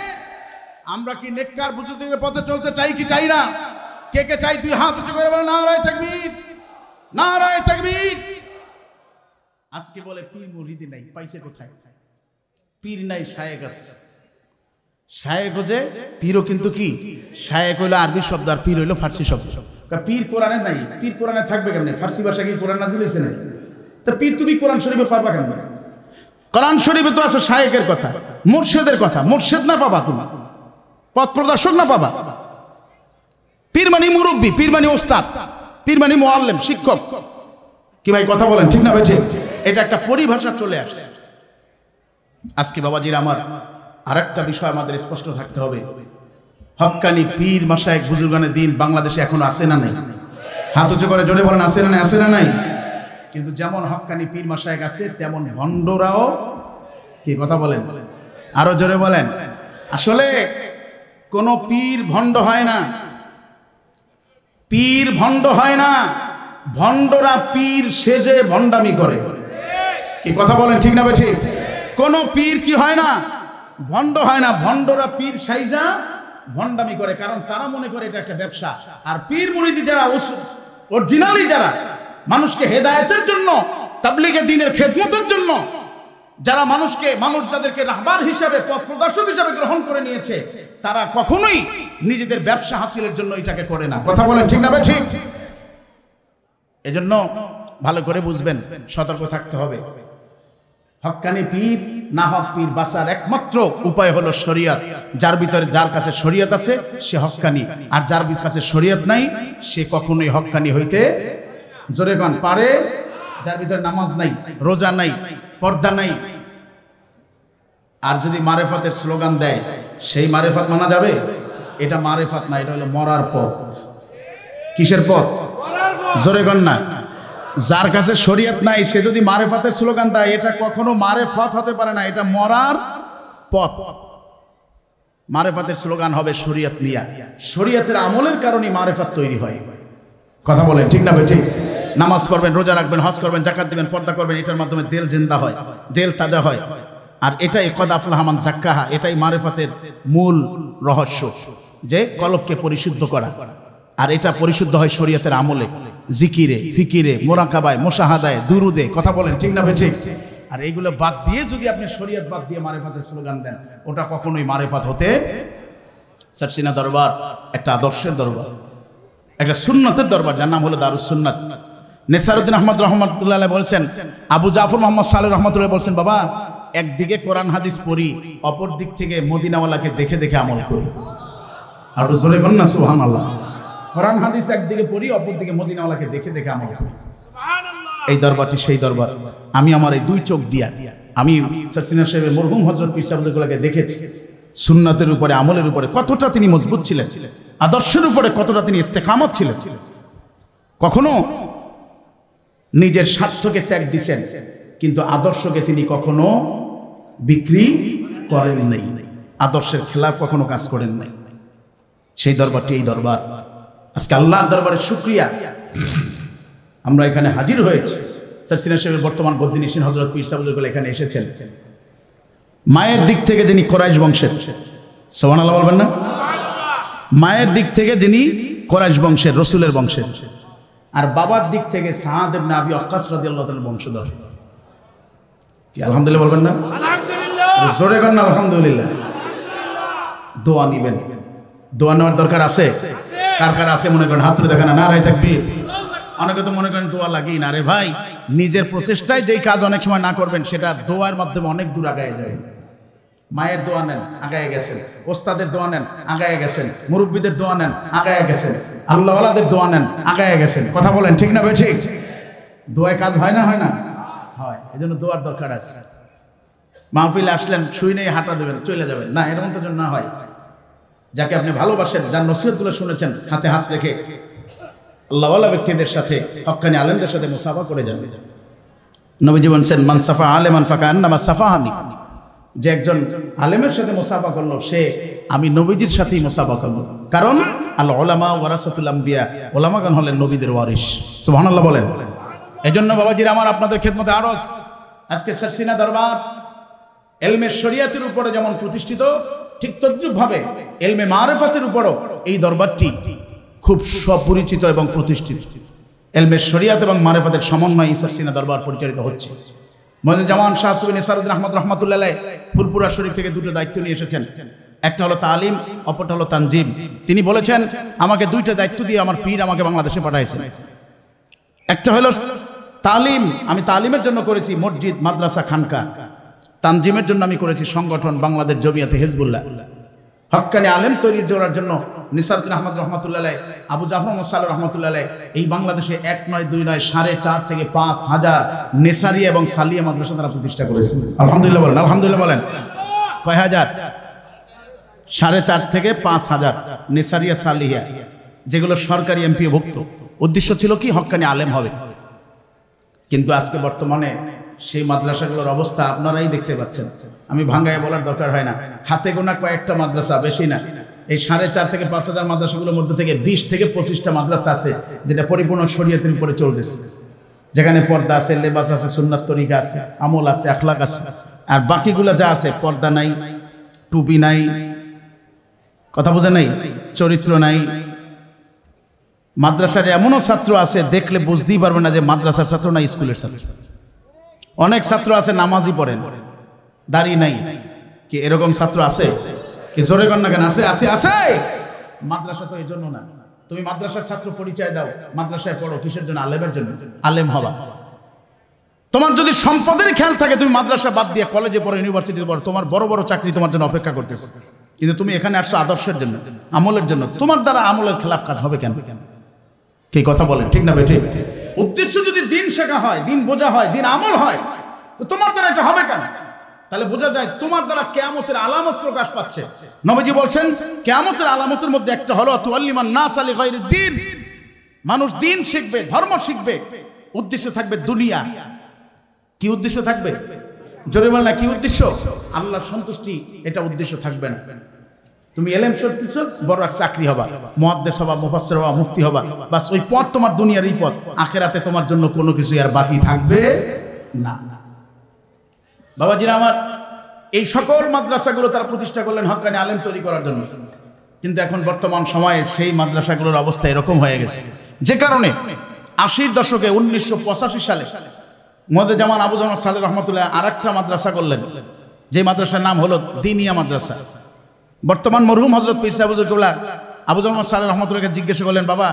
আমরা কি নেককার বুজুর্গদের পথে চলতে চাই কি চাই না? কে কে চাই? দুই হাত উঁচু করে বলেন নারায়ে তাকবীর, নারায়ে তাকবীর। আজকে বলে পীর মুরিদি নাই, পাইছে কোথায়? পীর নাই, শায়েখ আছে। শায়েখ যে পীরও কিন্তু কি, শায়েখ হইলো আরবি শব্দ আর পীর হইলো ফার্সি শব্দ। পীর কোরআনে নাই, পীর কোরআনে থাকবে কেমনে? ফার্সি ভাষা কি কোরআন নাযিল হইছে না? তা পীর তুমি কোরআন শরীফে পারবা কেমনে? কোরআন শরীফে তো আছে শায়েখের কথা, মুর্শিদের কথা। মুর্শিদ না পাবা তুমি, পথ প্রদর্শক না পাবা। পীর মানে মুরব্বী, পীর মানে ওস্তাদ, পীর মানে মুআল্লিম, শিক্ষক। কি ভাই কথা বলেন ঠিক না ভাই? ঠিক। এটা একটা পরিভাষা চলে আসছে। আজকে বাবাজির আমার আরেকটা বিষয় আমাদের স্পষ্ট থাকতে হবে, হক্কানি পীর মাশায়েখ বুজুর্গানের দিন বাংলাদেশে এখনো আছে না নাই? হাত উঁচু করে জোরে বলেন আছে না নাই? আছে না নাই? কিন্তু যেমন হক্কানি পীর মাশায়েখ আছে, তেমন ভণ্ডরাও, কি কথা বলেন, আরো জোরে বলেন। আসলে কোন পীর ভণ্ড হয় না, পীর ভণ্ড হয় না। ভণ্ডরা পীর সেজে ভণ্ডামি করে। কি কথা বলেন ঠিক না বেঠিক? কোন পীর কি হয় না, ভণ্ড হয় না। ভণ্ডরা পীর সাইজা ভণ্ডামি করে, কারণ তারা মনে করে এটা একটা ব্যবসা। আর পীর মুরিদি যারা অরিজিনালি, যারা মানুষকে হেদায়েতের জন্য, তাবলীগে দ্বীনের খেদমতের জন্য, যারা মানুষ যাদেরকে রাহবার হিসাবে, পথ প্রদর্শক হিসাবে গ্রহণ করে নিয়েছে, তারা কখনোই নিজেদের ব্যবসা হাসিলের জন্য এটাকে করে না। কথা বলেন ঠিক না বেঠিক? এজন্য ভালো করে বুঝবেন, সতর্ক থাকতে হবে। হক্কানি পীর না হক পীর বাঁচার একমাত্র উপায় হলো শরীয়ত। যার কাছে শরীয়ত আছে সে হক্কানি, আর যার কাছে শরীয়ত নাই সে কখনোই হক্কানি হইতে, জোরে গান, পারে। যার ভিতরে নামাজ নাই, রোজা নাই, পর্দা নাই, আর যদি মারেফাতের স্লোগান দেয়, সেই মারেফাত মানা যাবে? এটা মারেফাত না, এটা হলো মরার পথ। কিসের পথ? জোরে গান না। যার কাছে শরীয়ত নাই সে যদি মারেফাতের স্লোগান দেয়, এটা কখনো মারেফত হতে পারে না, এটা মরার পথ। মারেফাতের স্লোগান হবে শরীয়ত নিয়া, শরীয়তের আমলের কারণে মারেফাত তৈরি হয়। কথা বলেন ঠিক না ঠিক? নামাজ পড়বেন, রোজা রাখবেন, হজ করবেন, জাকাত দিবেন, পর্দা করবেন, এটার মাধ্যমে দিল জিন্দা হয়, দিল তাজা হয়। আর এটাই কদ আফলাহা মান যাক্কাহা, এটাই মারেফাতের মূল রহস্য, যে কলবকে পরিশুদ্ধ করা। আর এটা পরিশুদ্ধ হয় শরীয়তের আমলে, জিকিরে, ফিকিরে, মোরাকাবায়, মুশাহাদায়, দুরুদে। কথা বলেন ঠিক না ঠিক? আর এইগুলো বাদ দিয়ে যদি আপনি শরীয়ত বাদ দিয়ে মারেফাতের স্লোগান দেন, ওটা কখনোই মারেফাত হতে। সারসিনা দরবার একটা আদর্শের দরবার, একটা সুন্নতের দরবার, যার নাম হলো দারুস সুন্নাত। নেসারউদ্দিন আহমদ রহমতুল্লাহ বলছেন, আবু জাফর মোহাম্মদ সালেহ রহমতুল্লাহ বলছেন, বাবা একদিকে কোরআন হাদিস পড়ি, অপর দিক থেকে মদিনাওয়ালাকে দেখে দেখে আমল করি। আর জোরে বলেন না সুবহানাল্লাহ। কোরআন হাদিস একদিকে পড়ি, অপর দিকে মদিনাওয়ালাকে দেখে দেখে আমল করি। এই দরবারটি সেই দরবার। আমি আমার এই দুই চোখ দিয়া আমি সারসিনা সাহেবের মরহুম হযরত পীর সাহেবকে দেখেছি, সুন্নাতের উপরে, আমলের উপরে কতটা তিনি মজবুত ছিলেন, আদর্শের উপরে কতটা তিনি ইস্তেকামত ছিলেন। কখনো নিজের স্বার্থকে ত্যাগ দিয়েছেন, কিন্তু আদর্শকে তিনি কখনো বিক্রি করেন নাই, আদর্শের খেলাফ কখনো কাজ করেন নাই। সেই দরবারটি এই দরবার। আজকে আল্লাহর দরবারে শুকরিয়া, আমরা এখানে হাজির হয়েছি। সারসিনা সাহেবের বর্তমান বদ্দিনিসীন হযরত পীর সাহেব এখানে এসেছেন। মায়ের দিক থেকে যিনি কুরাইশ বংশের, সুবহানাল্লাহ বলবেন না? মায়ের দিক থেকে যিনি কুরাইশ বংশের, রাসূলের বংশের, আর বাবার দিক থেকে সাআদ ইবনে আবি ওয়াক্কাস রাদিয়াল্লাহু তাআলার বংশধর। কি আলহামদুলিল্লাহ বলবেন না? আলহামদুলিল্লাহ, জোরে করেন আলহামদুলিল্লাহ। দোয়া নিবেন, দোয়া নেওয়ার দরকার আছে। কার কার আছে মনে করেন হাত তুলে দেখেন, নারায়ে তাকবীর। অনেকে তো মনে করেন দোয়া লাগেই না। রে ভাই, নিজের প্রচেষ্টায় যেই কাজ অনেক সময় না করবেন, সেটা দোয়ার মাধ্যমে অনেক দূর আগায় যাবে। মায়ের দোয়া নেন, আগায় গেছেন। ওস্তাদের দোয়া নেন, আগায় গেছেন। মুরব্বীদের দোয়া নেন, আগায় গেছেন। আল্লাহওয়ালাদের দোয়া নেন, আগায় গেছেন। কথা বলেন ঠিক না ভাই ঠিক? দোয়ায় কাজ হয় না? হয় না? হয়। এই জন্য দোয়ার দরকার আছে। মাহফিলে আসলেন, শুই নেই হাঁটা দেবেন, চলে যাবেন না, এরকম তো না হয়। যাকে আপনি ভালোবাসেন, যার নসিহতগুলো শুনেছেন, হাতে হাত রেখে আল্লাহওয়ালা ব্যক্তিদের সাথে, হক্কানি আলেমদের সাথে মুসাফা করে যান। নবীজি বলেছেন, মান সাফা আলেমান ফাকান্নামা সাফাহানি। যে একজন আলেমের সাথে মুসাফা করলো, সে আমি নবীজির সাথেই মুসাফা করলো। কারণ আল উলামা ওয়ারাসাতুল আম্বিয়া, উলামাগণ হলেন নবীদের ওয়ারিস। সুবহানাল্লাহ বলেন। এজন্য বাবাজিরা আমার, আপনাদের খেদমতে আরজ, আজকে সারসিনা দরবার ইলমে শরিয়াতের উপরে যেমন প্রতিষ্ঠিত, ঠিক তদ্রূপভাবে ইলমে মারিফাতের উপরও এই দরবারটি খুব সুপরিচিত এবং প্রতিষ্ঠিত। ইলমে শরিয়াত এবং মারিফাতের সমন্বয়ে সারসিনা দরবার পরিচালিত হচ্ছে। মুজাদ্দিদ শাহ সুফি নেসারউদ্দিন আহমদ রাহমাতুল্লাহ আলাইহি ফুরপুরা শরীফ থেকে দুটো দায়িত্ব নিয়ে এসেছেন। একটা হলো তালিম, অপরটা হলো তানজিম। তিনি বলেছেন, আমাকে দুইটা দায়িত্ব দিয়ে আমার পীর আমাকে বাংলাদেশে পাঠাইছেন। একটা হলো তালিম, আমি তালিমের জন্য করেছি মসজিদ, মাদ্রাসা, খানকা। তানজিমের জন্য আমি করেছি সংগঠন বাংলাদেশ জমিয়াতে হিজবুল্লাহ। হক্কানি আলেম তৈরি করার জন্য নেসারউদ্দিন আহমদ রহমাতুল্লাহ আলাইহি, আবু জাফর মোহাম্মদ সালেহ রহমাতুল্লাহ আলাইহি এই বাংলাদেশে 1 নয় 2 নয় 4.5 থেকে 5,000 নেসারি এবং সালিয়া মাদ্রাসা তারা প্রতিষ্ঠা করেছেন। আলহামদুলিল্লাহ বলেন, আলহামদুলিল্লাহ বলেন। কয় হাজার? 4.5 থেকে 5,000 নেসারিয়া সালিয়া, যেগুলো সরকারি এমপিওভুক্ত। উদ্দেশ্য ছিল কি? হক্কানি আলেম হবে। কিন্তু আজকে বর্তমানে সেই মাদ্রাসাগুলোর অবস্থা আপনারাই দেখতে পাচ্ছেন। আমি ভাঙ্গায় বলার দরকার হয় না, হাতে গোনা কয়েকটা মাদ্রাসা, বেশি না। এই 4.5 থেকে 5,000 মাদ্রাসাগুলোর মধ্যে থেকে 20 থেকে 25টা মাদ্রাসা আছে যেটা পরিপূর্ণ শরীয়তের উপরে চলতেছে, যেখানে পর্দা আছে, লেবাস আছে, সুন্নাত তরিকা আছে, আমল আছে, আখলাক আছে। আর বাকিগুলো যা আছে, পর্দা নাই, টুপি নাই, কথা বোঝা নাই, চরিত্র নাই। মাদ্রাসার এমনও ছাত্র আছে দেখলে বুঝতেই পারবে না যে মাদ্রাসার ছাত্র না স্কুলের ছাত্র। অনেক ছাত্র আছে নামাজই পড়ে না, দাড়ি নাই, কি এরকম ছাত্র আছে? কি জোরে কর না কেন? আছে আছে আছে। মাদ্রাসা তো এই জন্য না। তুমি মাদ্রাসার ছাত্র পরিচয় দাও, মাদ্রাসায় পড়ো কিসের জন্য? আলেমের জন্য, আলেম হবা। তোমার যদি সম্পদের খেয়াল থাকে, তুমি মাদ্রাসা বাদ দিয়ে কলেজে পড়ো, ইউনিভার্সিটিতে পড়ো, তোমার বড় বড় চাকরি তোমার জন্য অপেক্ষা করতেছে। কিন্তু তুমি এখানে আসছো আদর্শের জন্য, আমলের জন্য। তোমার দ্বারা আমলের খেলাফ কাজ হবে কেন? কি কথা বলেন, ঠিক না বেঠিক? উদ্দেশ্য যদি দিন শেখা হয়, দিন বোঝা হয়, দিন আমল হয়, তো তোমার দ্বারা এটা হবে কেন? তাহলে বোঝা যায় তোমার দ্বারা কিয়ামতের আলামত প্রকাশ পাচ্ছে। নবীজি বলছেন কিয়ামতের আলামতের মধ্যে একটা হলো তুআল্লিমান নাস আলি গায়রিদ দ্বীন। মানুষ দিন শিখবে, ধর্ম শিখবে, উদ্দেশ্য থাকবে দুনিয়া। কি উদ্দেশ্য থাকবে? জোরে বল না, কি উদ্দেশ্য? আল্লাহর সন্তুষ্টি, এটা উদ্দেশ্য থাকবে না। তুমি এলেম শিখতেছো, বড় এক চাকরি হবা, মুহাদ্দিস হবা, মুফাসসির হবা, মুফতি হবা, বাস ওই পথ তোমার দুনিয়ার এই পথ। আখিরাতে তোমার জন্য কোনো কিছু আর বাকি থাকবে না। বাবাজিরা আমার, এই সকল মাদ্রাসাগুলো তারা প্রতিষ্ঠা করলেন হক্কানি আলেম তৈরি করার জন্য। কিন্তু এখন বর্তমান সময়ে সেই মাদ্রাসাগুলোর অবস্থা এরকম হয়ে গেছে, যে কারণে 80-র দশকে 1985 সালে মুহাদ্দিস আবু জামান সালেহ রহমতুল্লাহ আরেকটা মাদ্রাসা করলেন, যে মাদ্রাসার নাম হলো দিনিয়া মাদ্রাসা। বর্তমান মরহুম হযরত পীর সাহেব হুজুর কেবলা আবু জামান সালেহ রহমতুল্লাহকে জিজ্ঞাসা করলেন, বাবা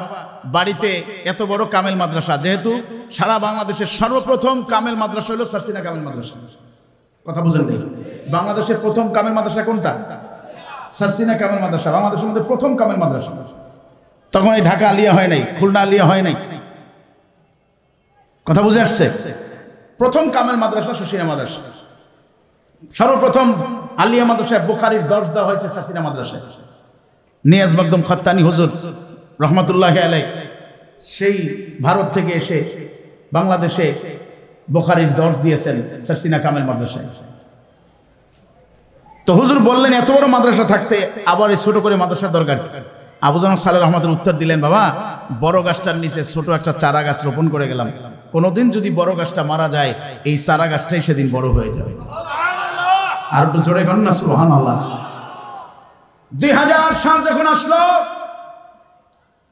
বাড়িতে এত বড় কামেল মাদ্রাসা, যেহেতু সারা বাংলাদেশের সর্বপ্রথম কামেল মাদ্রাসা হলো সারসিনা কামেল মাদ্রাসা। কথা বুঝেন নাই? বাংলাদেশের প্রথম কামেল মাদ্রাসা কোনটা? সারসিনা কামেল মাদ্রাসা, বাংলাদেশের মধ্যে প্রথম কামেল মাদ্রাসা। তখন এই ঢাকা আলিয়া হয় নাই, খুলনা আলিয়া হয় নাই। কথা বুঝে আসছে? প্রথম কামেল মাদ্রাসা সারসিনা মাদ্রাসা। সর্বপ্রথম আলিয়া মাদ্রাসায় বুখারীর দর্স দেওয়া হয়েছে সারসিনা মাদ্রাসায়। নিয়াজ মকদুম খত্তানি হুজুর রহমতুল্লাহি আলাইহি সেই ভারত থেকে এসে বাংলাদেশে বুখারীর দর্স দিয়েছেন সারসিনা কামেল মাদ্রাসায়। তো হুজুর বললেন, এত বড় মাদ্রাসা থাকতে আবার এই ছোট করে মাদ্রাসার দরকার? আবু জামান সালেহ রহমতুল্লাহ উত্তর দিলেন, বাবা বড় গাছটার নিচে ছোট একটা চারা গাছ রোপণ করে গেলাম, কোনোদিন যদি বড় গাছটা মারা যায়, এই চারা গাছটাই সেদিন বড় হয়ে যাবে। আর একটু জোরে করেন না সুবহানাল্লাহ। 2000 সাল যখন আসলো,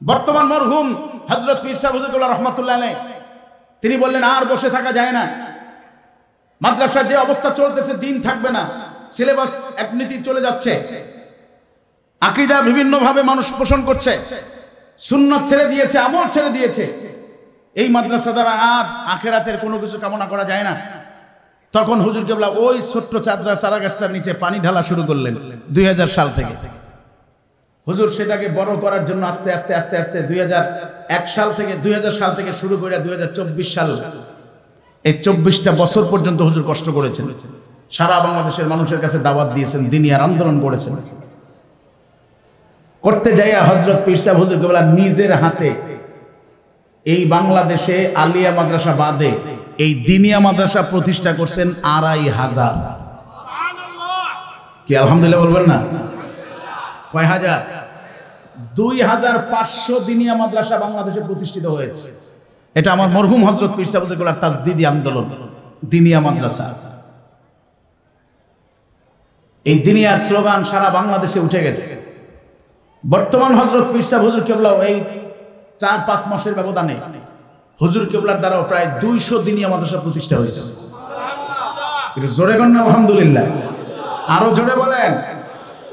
বর্তমান মরহুম হযরত পীর সাহেব হুজুর রহমাতুল্লাহ আলাইহি তিনি বললেন, আর বসে থাকা যায় না, মাদ্রাসার যে অবস্থা চলতেছে, দিন থাকবে না, সিলেবাস একনীতি চলে যাচ্ছে, আকীদা বিভিন্ন ভাবে মানুষ পোষণ করছে, সুন্নাত ছেড়ে দিয়েছে, আমল ছেড়ে দিয়েছে। এই মাদ্রাসা দ্বারা আর আখিরাতের কোনো কিছু কামনা করা যায় না। তখন হুজুর কেবলা ওই ছোট্ট চারা গাছটার নিচে পানি ঢালা শুরু করলেন 2000 সাল থেকে। হুজুর সেটাকে বড় করার জন্য আস্তে আস্তে আস্তে আস্তে 2000 সাল থেকে শুরু করে 2024 সাল, এই 24টা বছর পর্যন্ত হুজুর কষ্ট করেছেন। সারা বাংলাদেশের মানুষের কাছে দাওয়াত দিয়েছেন, দিনিয়ার আন্দোলন করেছেন। করতে যাইয়া হযরত পীর সাহেব হুজুর কেবলা নিজের হাতে এই বাংলাদেশে আলিয়া মাদ্রাসা বাদে এই দিনিয়া মাদ্রাসা প্রতিষ্ঠা করছেন 2500। কি আলহামদুলিল্লাহ বলবেন না? কয় হাজার? 2500 দিনিয়া মাদ্রাসা বাংলাদেশে প্রতিষ্ঠিত হয়েছে। এটা আমার মরহুম হযরত পীর সাহেব হুজুর কেবলার তাজদিদি আন্দোলন, দিনিয়া মাদ্রাসা। এই দিনিয়ার স্লোগান সারা বাংলাদেশে উঠে গেছে। বর্তমান হযরত পীর সাহেব হুজুর কেবলা এই 4-5 মাসের ব্যবধানে হুজুর কেবলার দ্বারা প্রায় 200 দিনিয়া মাদ্রাসা প্রতিষ্ঠা হয়েছে। একটু জোরে বলেন আলহামদুলিল্লাহ। আরো জোরে বলেন,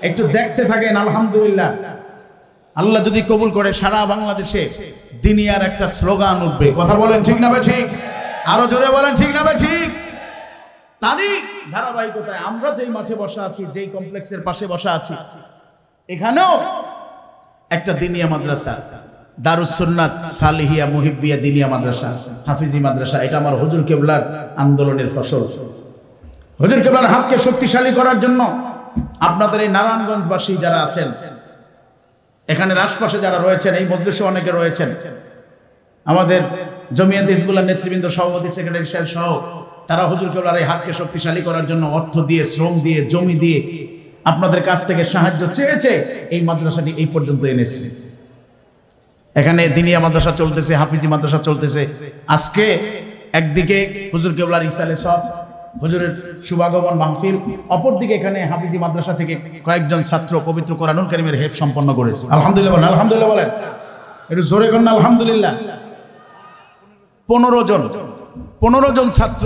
একটু দেখতে থাকেন আলহামদুলিল্লাহ। আল্লাহ যদি কবুল করে সারা বাংলাদেশে দিনিয়ার একটা স্লোগান উঠবে। কথা বলেন ঠিক না ভাই ঠিক? আরো জোরে বলেন ঠিক না ভাই ঠিক? তারই ধারাবাহিকতায় আমরা যেই মাঠে বসা আছি, যেই কমপ্লেক্সের পাশে বসা আছি, এখানেও একটা দিনিয়া মাদ্রাসা, দারুস সুন্নাত সালিহিয়া মুহিব্বিয়া দিনিয়া মাদ্রাসা, হাফিজি মাদ্রাসা। এটা আমার হুজুর কেবলার আন্দোলনের ফসল। হুজুর কেবলার হাতকে শক্তিশালী করার জন্য আপনাদের এই নারায়ণগঞ্জবাসী যারা আছেন, এখানের আশপাশে যারা রয়েছেন, এই মজলিসে অনেকে রয়েছেন, আমাদের জমিয়ত হিজবুল্লাহ নেতৃবৃন্দ, সভাপতি, সেক্রেটারি সাহেব সহ, তারা হুজুর কেবলার এই হাতকে শক্তিশালী করার জন্য অর্থ দিয়ে, শ্রম দিয়ে, জমি দিয়ে আপনাদের কাছ থেকে সাহায্য চেয়েছে এই মাদ্রাসাটি এই পর্যন্ত এনেছে। এখানে দিনিয়া মাদ্রাসা চলতেছে, হাফিজি মাদ্রাসা চলতেছে। আজকে একদিকে হুজুর কেবলার ইসালে সব হুজুরের শুভাগমন মাহফিল, অপরদিকে এখানে হাফিজি মাদ্রাসা থেকে কয়েকজন ছাত্র পবিত্র কোরআনুল কারীমের হেফজ সম্পন্ন করেছে। আলহামদুলিল্লাহ বলেন, আলহামদুলিল্লাহ বলেন, একটু জোরে করেন আলহামদুলিল্লাহ। 15 জন ছাত্র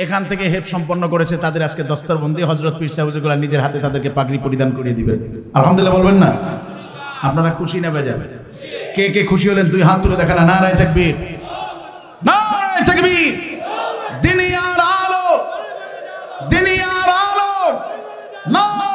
এখান থেকে হেফজ সম্পন্ন করেছে। তাদের আজকে দস্তরবন্দি হযরত পীর সাহেব হুজুরগুলা নিজের হাতে তাদেরকে পাগড়ি পরিধান করিয়ে দিবেন। আলহামদুলিল্লাহ বলবেন না? আপনারা খুশি না বেজার? কে কে খুশি হলেন দুই হাত তুলে দেখান। নারায়ে তাকবীর, নারায়ে তাকবীর। দুনিয়ার আলো, দুনিয়ার আলো, নারায়ে